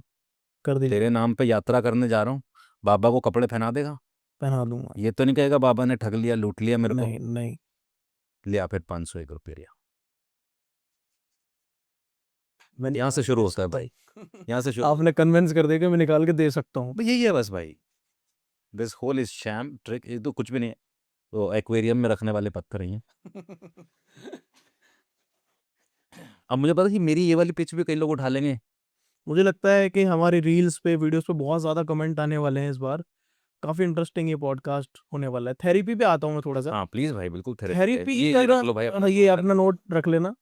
कर दीजिए। तेरे नाम पे यात्रा करने जा रहा हूँ, बाबा को कपड़े पहना देगा? पहना दूँगा। ये तो नहीं कहेगा बाबा ने ठग लिया, लूट लिया मेरे को? नहीं, नहीं। लिया फिर 501 रुपये लिया। मैं यहाँ से निकाल के शुरू दे होता है सकता भाई, हूँ। यहाँ से शुरू। आपने कन्विंस कर दिया कि मैं निकाल के दे सकता हूँ। भाई यही है बस भाई। This whole is sham trick, ये तो कुछ भी नहीं है। तो एक्वेरियम में रखने वाले पत्थर ही हैं। अब मुझे पता है कि मेरी ये वाली पिच भी कई लोग उठा लेंगे। मुझे लगता है कि हमारी रील्स पे, वीडियोस पे बहुत ज़्यादा कमेंट आने वाले हैं इस बार। काफ़ी इंटरेस्टिंग ये पॉडकास्ट होने वाला है। थेरेपी पे आता हूँ मैं थोड़ा-सा। हाँ, प्लीज़ भाई, बिल्कुल थेरेपी है। थेरेपी ये क्या रख लो भाई अपना ये नोट। अपना नोट रख लेना।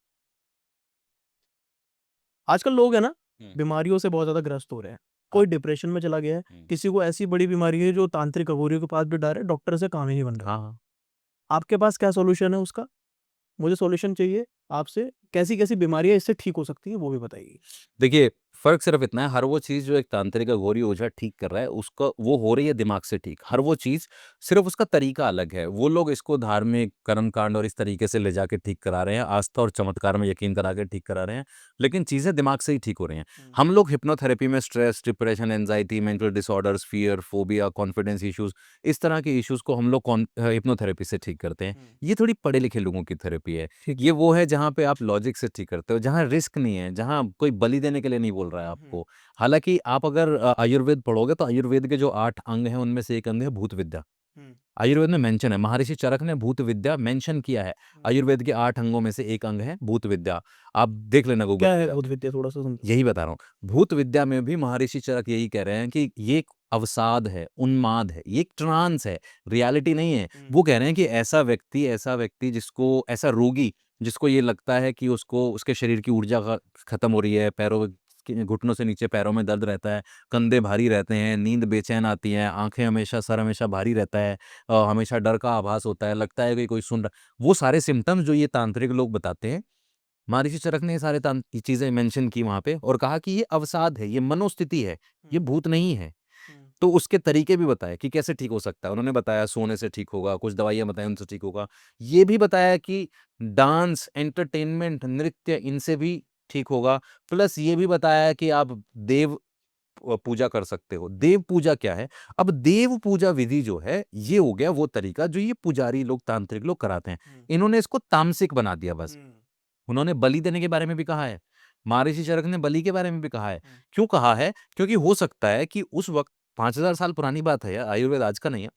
आजकल लोग है ना, हुँ, बीमारियों से बहुत ज़्यादा ग्रस्त हो रहे हैं। हाँ। कोई डिप्रेशन में चला गया है, हुँ। किसी को ऐसी बड़ी बीमारी है जो तांत्रिक अघोरियों के पास भी डायरेक्ट डॉक्टर से काम ही नहीं बन रहा। हाँ, हाँ। आपके पास क्या सॉल्यूशन है उसका? मुझे सॉल्यूशन चाहिए आपसे। कैसी-कैसी बीमारियाँ इससे ठीक हो सकती हैं वो भी बताइए? देखिए, फ़र्क सिर्फ़ इतना है, हर वो चीज़ जो एक तांत्रिक या गौरी ओझा ठीक कर रहा है, उसका वो हो रही है दिमाग से ठीक। हर वो चीज़, सिर्फ़ उसका तरीका अलग है। वो लोग इसको धार्मिक कर्मकांड और इस तरीके से ले जाके ठीक करा रहे हैं, आस्था और चमत्कार में यकीन करा के ठीक करा रहे हैं, लेकिन चीज़ें दिमाग से ही ठीक हो रही हैं। हम लोग हिप्नोथेरेपी में stress, depression, anxiety, mental disorders, fear, phobia, confidence issues, इस तरह के इश्यूज़ को हम लोग हिप्नोथेरेपी से ठीक करते हैं। ये थोड़ी पढ़े-लिखे लोगों की थेरेपी है। ठीक ये वो है जहाँ पे आप लॉजिक से ठीक करते हो, जहाँ रिस्क नहीं है, जहाँ कोई बलि देने के लिए नहीं बोल रहा है आपको। हालाँकि आप अगर आयुर्वेद पढ़ोगे तो आयुर्वेद के जो 8 अंग हैं उनमें से एक अंग है भूत विद्या। आयुर्वेद में मेंशन है, महर्षि चरक ने भूत विद्या मेंशन किया है। आयुर्वेद के 8 अंगों में से एक अंग है भूत विद्या। आप देख लेना गूगल क्या पे है जाके। भूत विद्या, थोड़ा-सा समझाओ? यही बता रहा हूँ। भूत विद्या में भी महर्षि चरक यही कह रहे हैं कि ये एक अवसाद है, उन्माद है, ये एक ट्रांस है, रियलिटी नहीं है। वो कह रहे हैं कि ऐसा व्यक्ति जिसको ऐसा रोगी जिसको ये लगता है कि उसको उसके शरीर की ऊर्जा खत्म हो रही है, पैरों के घुटनों से नीचे पैरों में दर्द रहता है, कंधे भारी रहते हैं, नींद बेचैन आती है, सर हमेशा भारी रहता है, हमेशा डर का आभास होता है, लगता है कि कोई सुन रहा, वो सारे सिम्पटम्स जो ये तांत्रिक लोग बताते हैं, महर्षि चरक ने ये सारे ये चीज़ें मेंशन की वहाँ पे और कहा कि ये अवसाद है, ये मनोस्थिति है, ये भूत नहीं है। तो उसके तरीके भी बताए कि कैसे ठीक हो सकता है। उन्होंने बताया सोने से ठीक होगा, कुछ दवाइयाँ बताई उनसे ठीक होगा। ये भी बताया कि डांस, एंटरटेनमेंट, नृत्य इनसे भी ठीक होगा। प्लस ये भी बताया कि आप देव पूजा कर सकते हो। देव पूजा क्या है? अब देव पूजा विधि जो है, ये हो गया वो तरीका जो ये पुजारी लोग, तांत्रिक लोग कराते हैं। इन्होंने इसको तामसिक बना दिया बस। उन्होंने बलि देने के बारे में भी कहा है। महर्षि चरक ने बलि के बारे में भी कहा है। क्यों कहा है? क्योंकि हो सकता है कि उस वक़्त 5000 साल पुरानी बात है यार, आयुर्वेद आज का नहीं है।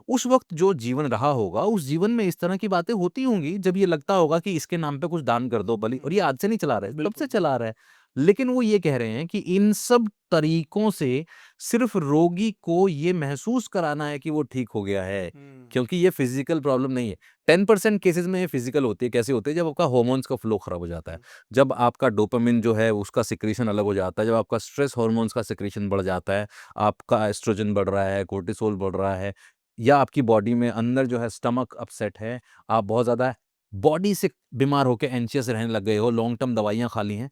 उस वक़्त जो जीवन रहा होगा, उस जीवन में इस तरह की बातें होती होंगी, जब ये लगता होगा कि इसके नाम पे कुछ दान कर दो बलि, और ये आज से नहीं चला रहा है, कब से बिल्कुल। चला आ रहा है। लेकिन वो ये कह रहे हैं कि इन सब तरीकों से सिर्फ़ रोगी को ये महसूस कराना है कि वो ठीक हो गया है, क्योंकि ये फिज़िकल प्रॉब्लम नहीं है। 10% केसेज़ में ये फिज़िकल होती है, कैसे होती है? जब आपका हार्मोन्स का फ्लो खराब हो जाता है। जब आपका डोपामाइन जो है उसका सिक्रीशन अलग हो जाता है, जब आपका स्ट्रेस हार्मोन्स का सिक्रीशन बढ़ जाता है, आपका एस्ट्रोजन बढ़ रहा है, कोर्टिसोल बढ़ रहा है, या आपकी बॉडी में अंदर जो है स्टमक अपसेट है, आप बहुत ज़्यादा बॉडी से बीमार होके एंग्ज़ियस रहने लग गए हो, लॉन्ग टर्म दवाइयाँ खा ली हैं।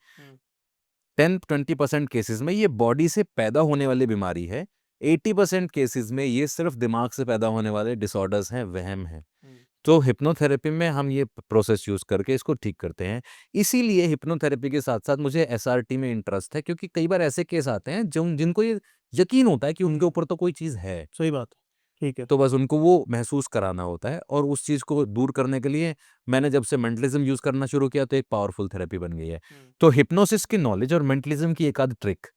10-20% केसेज़ में ये बॉडी से पैदा होने वाली बीमारी है। 80% केसेज़ में ये सिर्फ़ दिमाग से पैदा होने वाले डिसऑर्डर्स हैं, वहम हैं। तो हिप्नोथेरेपी में हम ये प्रोसेस यूज़ करके इसको ठीक करते हैं। इसीलिए हिप्नोथेरेपी के साथ-साथ मुझे एसआरटी में इंटरेस्ट है, क्योंकि कई बार ऐसे केस आते हैं जिनको ये यकीन होता है कि उनके ऊपर तो कोई चीज़ है। सही बात है। ठीक है। तो बस उनको वो महसूस कराना होता है, और उस चीज़ को दूर करने के लिए मैंने जब से मेंटलिज़्म यूज़ करना शुरू किया तो एक पावरफुल थेरेपी बन गई है। तो हिप्नोसिस की नॉलेज और मेंटलिज़्म की एक आध ट्रिक,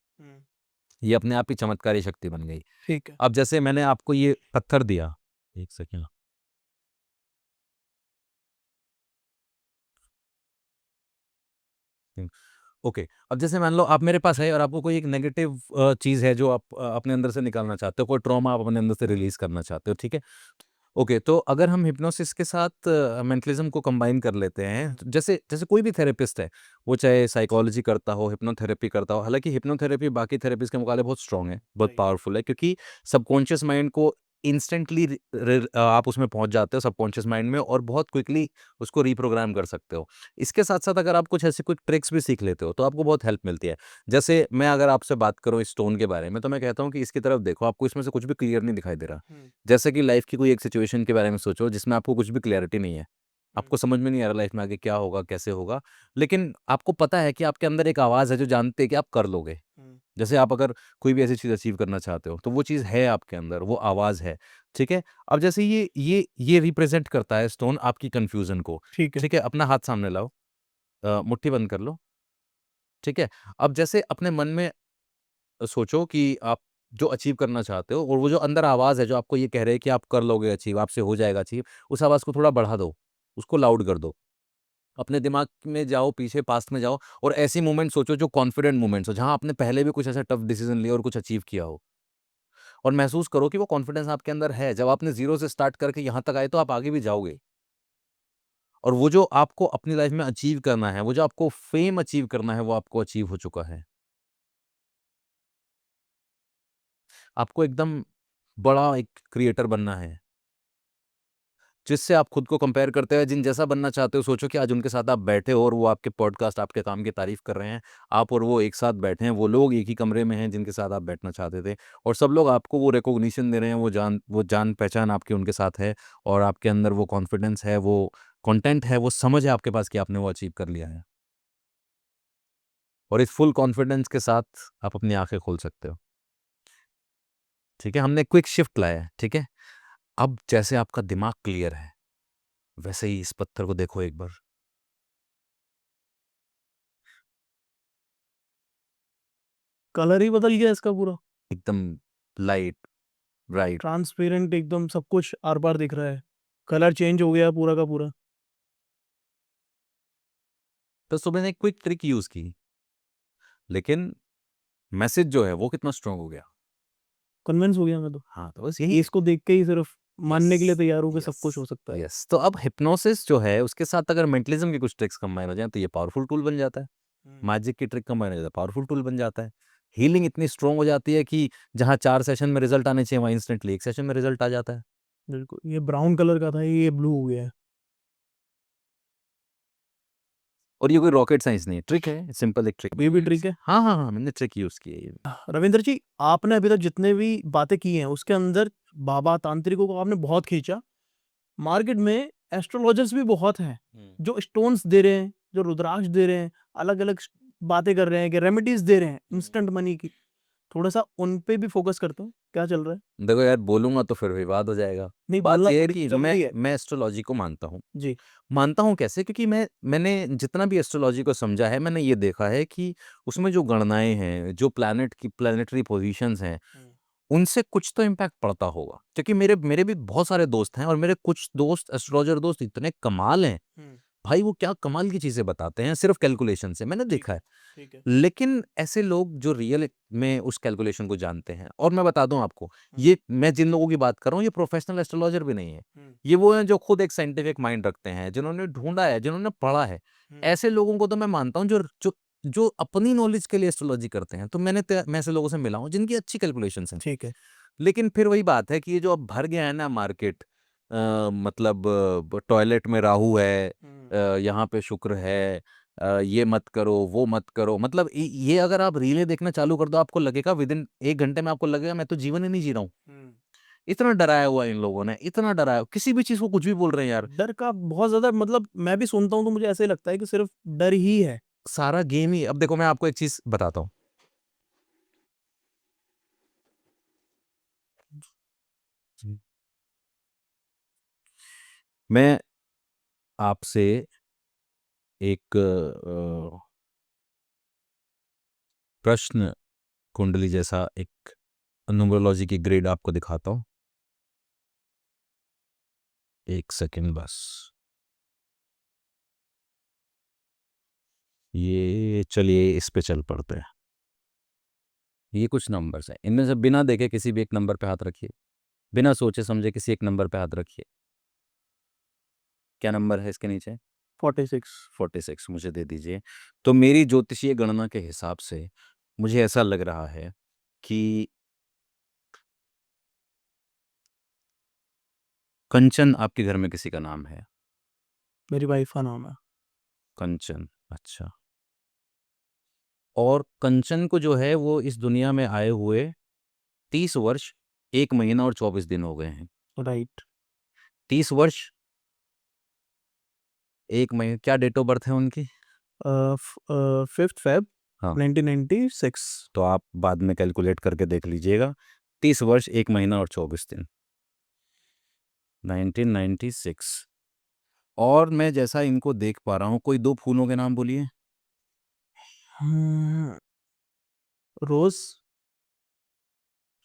ये अपने आप ही चमत्कारी शक्ति बन गई। ठीक है। अब जैसे मैंने आपको ये पत्थर दिया, 1 सेकंड। हुँ, ओके। अब जैसे मान लो आप मेरे पास आए और आपको कोई एक नेगेटिव चीज़ है जो आप अपने अंदर से निकालना चाहते हो, कोई ट्रॉमा आप अपने अंदर से रिलीज़ करना चाहते हो, ठीक है? ओके, तो अगर हम हिप्नोसिस के साथ मेंटलिज़्म को कंबाइन कर लेते हैं, तो जैसे जैसे कोई भी थेरेपिस्ट है, वो चाहे साइकोलॉजी करता हो, हिप्नोथेरेपी करता हो, हालाँकि हिप्नोथेरेपी बाकी थेरेपीज़ के मुकाबले बहुत स्ट्रॉन्ग है, बहुत सही। पावरफुल है, क्योंकि सबकॉन्शियस माइंड को इंस्टेंटली आप उसमें पहुँच जाते हो सबकॉन्शियस माइंड में, और बहुत क्विकली उसको रिप्रोग्राम कर सकते हो। इसके साथ-साथ अगर आप कुछ ऐसी क्विक ट्रिक्स भी सीख लेते हो, तो आपको बहुत हेल्प मिलती है। जैसे मैं अगर आपसे बात करूँ इस स्टोन के बारे में, तो मैं कहता हूँ कि इसकी तरफ देखो, आपको इसमें से कुछ भी क्लियर नहीं दिखाई दे रहा। जैसे कि लाइफ की कोई एक सिचुएशन के बारे में सोचो जिसमें आपको कुछ भी क्लैरिटी नहीं है। आपको समझ में नहीं आ रहा लाइफ में आगे क्या होगा, कैसे होगा? लेकिन आपको पता है कि आपके अंदर एक आवाज़ है जो जानती है कि आप कर लोगे। जैसे आप अगर कोई भी ऐसी चीज़ अचीव करना चाहते हो, तो वो चीज़ है आपके अंदर, वो आवाज़ है, ठीक है? अब जैसे ये रिप्रेज़ेंट करता है स्टोन आपकी कन्फ्यूज़न को, ठीक है। ठीक है? अपना हाथ सामने लाओ, मुट्ठी बंद कर लो, ठीक है? अब जैसे अपने मन में सोचो कि आप जो अचीव करना चाहते हो, और वो जो अंदर आवाज़ है जो आपको ये कह रही है कि आप कर लोगे अचीव, आपसे हो जाएगा अचीव, उस आवाज़ को थोड़ा बढ़ा दो, उसको लाउड कर दो। अपने दिमाग में जाओ, पीछे पास्ट में जाओ, और ऐसी मोमेंट सोचो जो कॉन्फिडेंट मोमेंट्स हो, जहाँ आपने पहले भी कुछ ऐसा टफ डिसीज़न लिया और कुछ अचीव किया हो। और महसूस करो कि वो कॉन्फिडेंस आपके अंदर है। जब आपने ज़ीरो से स्टार्ट करके यहाँ तक आए तो आप आगे भी जाओगे। और वो जो आपको अपनी लाइफ़ में अचीव करना है, वो जो आपको फ़ेम अचीव करना है, वो आपको अचीव हो चुका है। आपको एकदम बड़ा एक क्रिएटर बनना है। जिससे आप खुद को कंपेयर करते हो, जिन जैसा बनना चाहते हो, सोचो कि आज उनके साथ आप बैठे हो और वो आपके पॉडकास्ट, आपके काम की तारीफ कर रहे हैं। आप और वो एक साथ बैठे हैं, वो लोग एक ही कमरे में हैं जिनके साथ आप बैठना चाहते थे, और सब लोग आपको वो रिकॉग्निशन दे रहे हैं, वो जान पहचान आपकी उनके साथ है, और आपके अंदर वो कॉन्फिडेंस है, वो कंटेंट है, वो समझ है आपके पास कि आपने वो अचीव कर लिया है। और इस फुल कॉन्फिडेंस के साथ आप अपनी आंखें खोल सकते हो। ठीक है, हमने क्विक शिफ्ट लाया है। ठीक है, अब जैसे आपका दिमाग क्लियर है, वैसे ही इस पत्थर को देखो एक बार। कलर ही बदल गया इसका पूरा, एकदम लाइट, ब्राइट। ट्रांसपेरेंट एकदम, सब कुछ आर पार दिख रहा है, कलर चेंज हो गया पूरा का पूरा। तो सुबह ने एक क्विक ट्रिक यूज की, लेकिन मैसेज जो है वो कितना स्ट्रांग हो गया। कन्विंस हो गया मैं तो, हाँ, तो बस यही। इसको देख के ही सिर्फ मानने के लिए तैयार हूँ कि सब कुछ हो सकता है। यस, तो अब हिप्नोसिस जो है उसके साथ अगर मेंटलिज्म की कुछ ट्रिक्स कंबाइन हो जाए तो ये पावरफुल टूल बन जाता है। मैजिक की ट्रिक कंबाइन हो जाता है, पावरफुल टूल बन जाता है। हीलिंग इतनी स्ट्रांग हो जाती है कि जहाँ 4 सेशन में रिजल्ट आने चाहिए, वहाँ इंस्टेंटली 1 सेशन में रिजल्ट आ जाता है। बिल्कुल, ये ब्राउन कलर का था, ये ब्लू हो गया है। और ये कोई रॉकेट साइंस नहीं है, ट्रिक है, सिंपल एक ट्रिक। ये भी ट्रिक है। हाँ, हाँ, हाँ, मैंने ट्रिक यूज़ की है ये। रविंद्र जी, आपने अभी तक जितने भी बातें की हैं उसके अंदर बाबा तांत्रिकों को आपने बहुत खींचा। मार्केट में एस्ट्रोलॉजर्स भी बहुत हैं जो स्टोन्स दे रहे हैं, जो रुद्राक्ष दे रहे हैं, अलग अलग बातें कर रहे हैं कि रेमेडीज दे रहे हैं इंस्टेंट मनी की। थोड़ा सा उन पे भी फोकस करते हैं, क्या चल रहा है? देखो यार, बोलूँगा तो फिर विवाद हो जाएगा। नहीं, बात बोलना ये है थोड़ी कि जरूरी है। मैं एस्ट्रोलॉजी को मानता हूँ। जी। मानता हूँ कैसे? क्योंकि मैंने जितना भी एस्ट्रोलॉजी को समझा है, मैंने ये देखा है कि उसमें जो गणनाएँ हैं, जो प्लैनेटरी पोज़ीशंस हैं, उनसे कुछ तो इम्पैक्ट पड़ता होगा। क्योंकि मेरे मेरे भी बहुत सारे दोस्त हैं, और मेरे कुछ दोस्त, एस्ट्रोलॉजर दोस्त, इतने कमाल हैं। भाई वो क्या कमाल की चीज़ें बताते हैं सिर्फ़ कैलकुलेशन से, मैंने देखा है। ठीक है। लेकिन ऐसे लोग जो रियल में उस कैलकुलेशन को जानते हैं, और मैं बता दूँ आपको, ये मैं जिन लोगों की बात कर रहा हूँ, ये प्रोफ़ेशनल एस्ट्रोलॉजर भी नहीं है। ये वो हैं जो खुद एक साइंटिफिक माइंड रखते हैं, जिन्होंने ढूँढा है, जिन्होंने पढ़ा है। ऐसे लोगों को तो मैं मानता हूँ जो अपनी नॉलेज के लिए एस्ट्रोलॉजी करते हैं। तो मैं ऐसे लोगों से मिला हूँ जिनकी अच्छी कैलकुलेशंस हैं। ठीक है। लेकिन फिर वही बात है कि ये जो अब भर गया है ना मार्केट, मतलब टॉयलेट में राहु है, यहाँ पे शुक्र है, ये मत करो, वो मत करो, मतलब ये अगर आप रीलें देखना चालू कर दो, आपको लगेगा विदिन 1 घंटे में आपको लगेगा मैं तो जीवन ही नहीं जी रहा हूँ। इतना डराया हुआ है इन लोगों ने, इतना डराया, किसी भी चीज़ को कुछ भी बोल रहे हैं यार। डर का बहुत ज्यादा, मतलब मैं भी सुनता हूँ तो मुझे ऐसे लगता है कि सिर्फ डर ही है। सारा गेम ही, अब देखो मैं आपको एक चीज़ बताता हूँ। मैं आपसे एक प्रश्न कुंडली जैसा एक न्यूमरोलॉजी की ग्रिड आपको दिखाता हूँ। 1 सेकंड बस। ये चलिए इस पे चल पड़ते हैं। ये कुछ नंबर्स हैं, इनमें से बिना देखे किसी भी एक नंबर पे हाथ रखिए, बिना सोचे समझे किसी एक नंबर पे हाथ रखिए। क्या नंबर है इसके नीचे? 46। 46 मुझे दे दीजिए। तो मेरी ज्योतिषीय गणना के हिसाब से मुझे ऐसा लग रहा है कि कंचन आपके घर में किसी का नाम है? मेरी वाइफ का नाम है। कंचन, अच्छा। और कंचन को जो है वो इस दुनिया में आए हुए 30 वर्ष, 1 महीना और 24 दिन हो गए हैं। राइट। 30 वर्ष, 1 महीने, क्या डेट ऑफ बर्थ है उनकी? 5th Feb हाँ, 1996। तो आप बाद में कैलकुलेट करके देख लीजिएगा। 30 वर्ष, 1 महीना और 24 दिन, 1996। और मैं जैसा इनको देख पा रहा हूँ, कोई 2 फूलों के नाम बोलिए। रोज,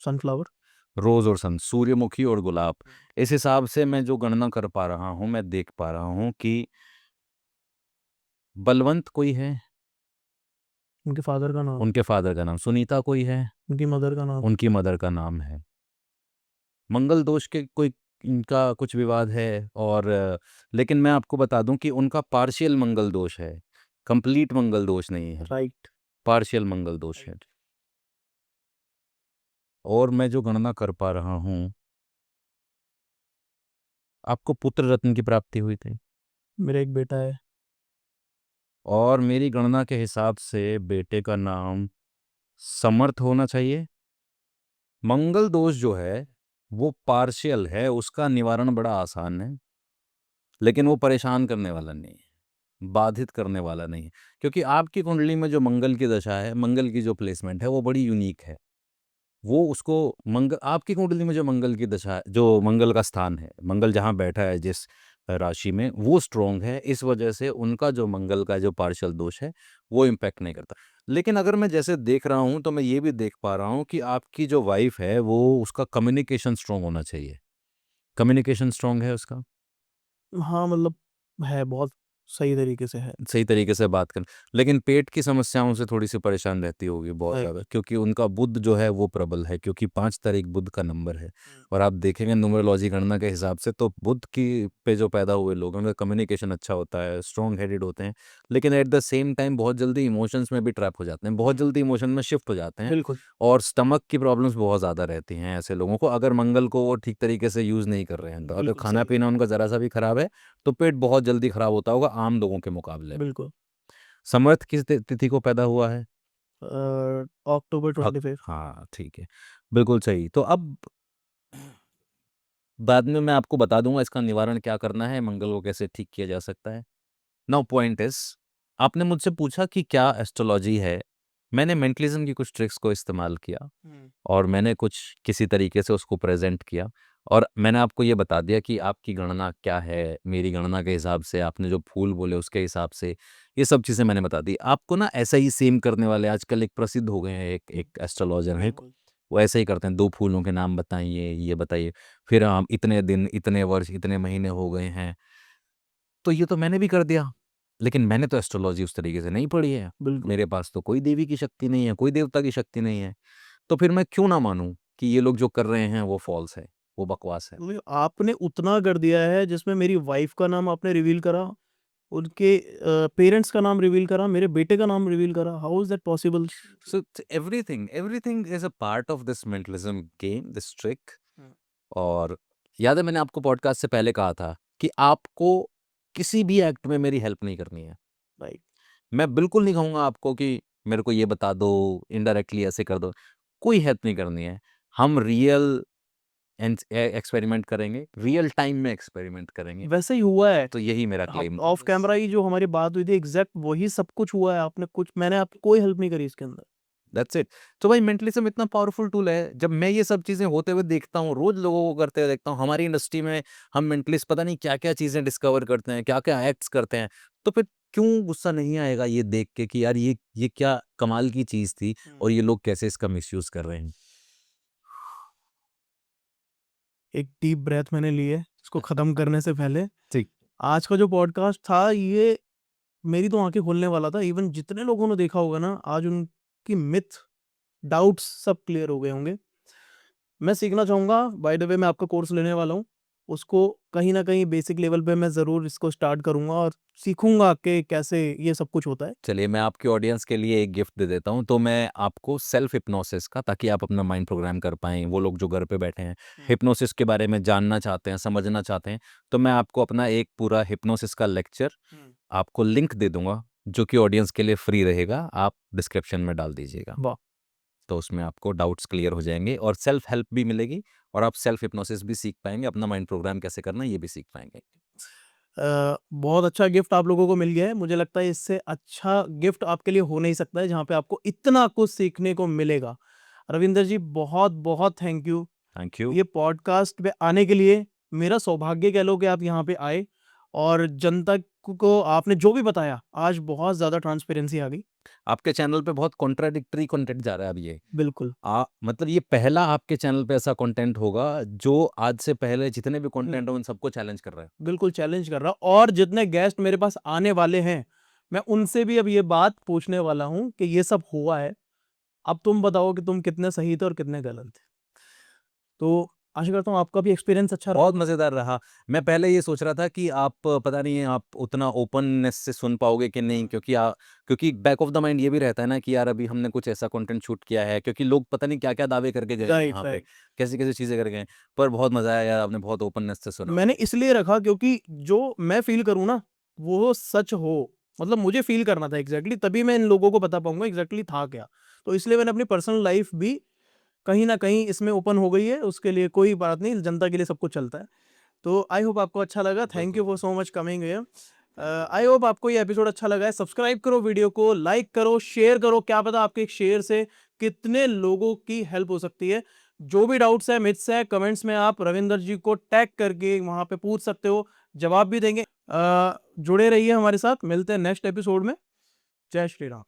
सनफ्लावर। रोज़ और सन, सूर्यमुखी और गुलाब। इस हिसाब से मैं जो गणना कर पा रहा हूँ, मैं देख पा रहा हूँ कि बलवंत कोई है, उनके फादर का नाम। उनके फादर का नाम, सुनीता कोई है, उनकी मदर का नाम। उनकी मदर का नाम है। मंगल दोष के कोई इनका कुछ विवाद है, और लेकिन मैं आपको बता दूं कि उनका पार्शियल मंगल दोष है, कंप्लीट मंगल दोष नहीं है, राइट। पार्शियल मंगल दोष है। और मैं जो गणना कर पा रहा हूँ, आपको पुत्र रत्न की प्राप्ति हुई थी। मेरा एक बेटा है। और मेरी गणना के हिसाब से बेटे का नाम समर्थ होना चाहिए। मंगल दोष जो है वो पार्शियल है, उसका निवारण बड़ा आसान है, लेकिन वो परेशान करने वाला नहीं है, बाधित करने वाला नहीं है, क्योंकि आपकी कुंडली में जो मंगल की दशा है, मंगल की जो प्लेसमेंट है वो बड़ी यूनिक है। वो उसको मंगल, आपकी कुंडली में जो मंगल की दशा है, जो मंगल का स्थान है, मंगल जहाँ बैठा है जिस राशि में, वो स्ट्रोंग है। इस वजह से उनका जो मंगल का जो पार्शियल दोष है वो इम्पैक्ट नहीं करता। लेकिन अगर मैं जैसे देख रहा हूँ तो मैं ये भी देख पा रहा हूँ कि आपकी जो वाइफ है वो, उसका कम्युनिकेशन स्ट्रोंग होना चाहिए। कम्युनिकेशन स्ट्रोंग है उसका, हाँ, मतलब है, बहुत सही तरीके से है। सही तरीके से बात कर, लेकिन पेट की समस्याओं से थोड़ी सी परेशान रहती होगी बहुत राइट। ज़्यादा, क्योंकि उनका बुध जो है वो प्रबल है, क्योंकि 5 तारीख बुध का नंबर है। और आप देखेंगे न्यूमरोलॉजी गणना के हिसाब से तो बुध की पे जो पैदा हुए लोग, उनका कम्युनिकेशन अच्छा होता है, स्ट्रॉन्ग हेडेड होते हैं, लेकिन एट द सेम टाइम बहुत जल्दी इमोशंस में भी ट्रैप हो जाते हैं, बहुत जल्दी इमोशन में शिफ्ट हो जाते हैं। बिल्कुल। और स्टमक की प्रॉब्लम्स बहुत ज़्यादा रहती हैं ऐसे लोगों को, अगर मंगल को वो ठीक तरीके से यूज़ नहीं कर रहे हैं तो। अगर बिल्कुल खाना सही। पीना उनका ज़रा सा भी खराब है तो पेट बहुत जल्दी खराब होता होगा आम लोगों के मुकाबले। बिल्कुल। समर्थ किस तिथि को पैदा हुआ है? अक्टूबर 25। हाँ ठीक है, बिल्कुल सही। तो अब बाद में मैं आपको बता दूंगा इसका निवारण क्या करना है, मंगल को कैसे ठीक किया जा सकता है। नाउ पॉइंट इज, आपने मुझसे पूछा कि क्या एस्ट्रोलॉजी है। मैंने मेंटलिज्म की कुछ ट्रिक्स को इस्तेमाल किया और मैंने कुछ किसी तरीके से उसको प्रेजेंट किया, और मैंने आपको ये बता दिया कि आपकी गणना क्या है, मेरी गणना के हिसाब से, आपने जो फूल बोले उसके हिसाब से, ये सब चीज़ें मैंने बता दी आपको ना। ऐसा ही सेम करने वाले आजकल एक प्रसिद्ध हो गए हैं, एक एक एस्ट्रोलॉजर हैं, बिल्कुल। वो ऐसे ही करते हैं, 2 फूलों के नाम बताइए, ये बताइए, फिर हम इतने दिन, इतने वर्ष, इतने महीने हो गए हैं। तो ये तो मैंने भी कर दिया, लेकिन मैंने तो एस्ट्रोलॉजी उस तरीके से नहीं पढ़ी है। बिल्कुल। मेरे पास तो कोई देवी की शक्ति नहीं है, कोई देवता की शक्ति नहीं है। तो फिर मैं क्यों ना मानूँ कि ये लोग जो कर रहे हैं वो फ़ॉल्स है, वो बकवास है। मतलब आपने उतना कर दिया है जिसमें मेरी वाइफ का नाम आपने रिवील करा, उनके पेरेंट्स का नाम रिवील करा, मेरे बेटे का नाम रिवील करा। How is that possible? So everything is a part of this mentalism game, this trick। और याद है मैंने आपको पॉडकास्ट से पहले कहा था कि आपको किसी भी एक्ट में मेरी हेल्प नहीं करनी है। राइट। मैं बिल्कुल नहीं कहूँगा आपको कि मेरे को ये बता दो, इनडायरेक्टली ऐसे कर दो, कोई हेल्प नहीं करनी है। हम रियल एक्सपेरिमेंट करेंगे, रियल टाइम में एक्सपेरिमेंट करेंगे। वैसे ही हुआ है। तो यही मेरा आप क्लेम था ऑफ बस। कैमरा ही जो हमारी बात हुई थी, एग्ज़ैक्ट वही सब कुछ हुआ है। आपने कुछ, मैंने आपकी कोई हेल्प नहीं करी इसके अंदर। That's it. तो भाई मेंटलिज्म इतना पावरफुल टूल है, जब मैं ये सब चीज़ें होते हुए देखता हूँ, रोज़ लोगों को करते हुए देखता हूँ, हमारी इंडस्ट्री में हम मेंटलिस्ट पता नहीं क्या-क्या चीज़ें डिस्कवर करते हैं, क्या-क्या एक्ट्स करते हैं, तो फिर क्यों गुस्सा नहीं आएगा ये देख के कि यार ये क्या कमाल की चीज़ थी और ये लोग कैसे इसका मिसयूज़ कर रहे हैं। एक डीप ब्रेथ मैंने ली है, इसको ख़त्म करने से पहले। ठीक। आज का जो पॉडकास्ट था, ये मेरी तो आँखें खोलने वाला था। इवन जितने लोगों ने देखा होगा ना, आज उनकी मिथ, डाउट्स सब क्लियर हो गए होंगे। मैं सीखना चाहूँगा, बाय द वे मैं आपका कोर्स लेने वाला हूँ। उसको कहीं न कहीं बेसिक लेवल पे मैं ज़रूर इसको स्टार्ट करूँगा और सीखूँगा कि कैसे ये सब कुछ होता है। चलिए मैं आपके ऑडियंस के लिए एक गिफ्ट दे देता हूँ, तो मैं आपको सेल्फ हिप्नोसिस का, ताकि आप अपना माइंड प्रोग्राम कर पाएँ, वो लोग जो घर पे बैठे हैं, हिप्नोसिस के बारे में जानना चाहते हैं, समझना चाहते हैं, तो मैं आपको अपना एक पूरा हिप्नोसिस का लेक्चर आपको लिंक दे दूँगा, जो कि ऑडियंस के लिए फ्री रहेगा, आप डिस्क्रिप्शन में डाल दीजिएगा। वाह! तो उसमें आपको डाउट्स क्लियर हो जाएँगे और सेल्फ हेल्प भी मिलेगी, और आप सेल्फ हिप्नोसिस भी सीख पाएँगे, अपना माइंड प्रोग्राम कैसे करना है ये भी सीख पाएँगे। बहुत अच्छा गिफ्ट आप लोगों को मिल गया है। मुझे लगता है इससे अच्छा गिफ्ट आपके लिए हो नहीं सकता है, जहाँ पे आपको इतना कुछ सीखने को मिलेगा। रविंदर जी, बहुत-बहुत थैंक यू। Thank you. ये पॉडकास्ट पे आने के लिए मेरा सौभाग्य कह लो कि आप यहाँ पे आए, और जनता को आपने जो भी बताया, आज बहुत ज़्यादा ट्रांसपेरेंसी आ गई। आपके चैनल पे बहुत कॉन्ट्राडिक्टरी कंटेंट जा रहा है अब ये। बिल्कुल। मतलब ये पहला आपके चैनल पे ऐसा कंटेंट होगा जो आज से पहले जितने भी हुँ। कंटेंट हो उन सबको चैलेंज कर रहा है। बिल्कुल चैलेंज कर रहा, और जितने गेस्ट मेरे पास आने वाले हैं, मैं उनसे भी अब ये बात पूछने वाला हूँ कि ये सब हुआ है, अब तुम बताओ कि तुम कितने सही थे और कितने गलत थे। तो आशा करता हूँ आपका भी एक्सपीरियंस अच्छा रहा। बहुत मज़ेदार रहा। मैं पहले ये सोच रहा था कि आप पता नहीं है आप उतना ओपननेस से सुन पाओगे कि नहीं, क्योंकि बैक ऑफ द माइंड ये भी रहता है ना कि यार अभी हमने कुछ ऐसा कंटेंट शूट किया है, क्योंकि लोग पता नहीं क्या-क्या दावे करके गए हैं राइट, यहाँ पे, राइट। कैसी-कैसी चीज़ें कर गए हैं। पर बहुत मज़ा आया यार, आपने बहुत ओपननेस से सुना। मैंने इसलिए रखा क्योंकि जो मैं फ़ील करूँ ना, वो सच हो। मतलब मुझे फ़ील करना था एग्ज़ैक्टली, तभी मैं इन लोगों को बता पाऊँगा एग्ज़ैक्टली था क्या। तो इसलिए मैंने अपनी पर्सनल लाइफ़ भी कहीं न कहीं इसमें ओपन हो गई है, उसके लिए कोई बात नहीं, जनता के लिए सब कुछ चलता है। तो आई होप आपको अच्छा लगा। Thank you for so much coming here. I hope आपको ये एपिसोड अच्छा लगा है। सब्सक्राइब करो वीडियो को, लाइक करो, शेयर करो, क्या पता आपके एक शेयर से कितने लोगों की हेल्प हो सकती है। जो भी डाउट्स है, मिथ्स है, कमेंट्स में आप रविंदर जी को टैग करके वहाँ पे पूछ सकते हो, जवाब भी देंगे। जुड़े रहिए हमारे साथ, मिलते हैं नेक्स्ट एपिसोड में। जय श्री राम।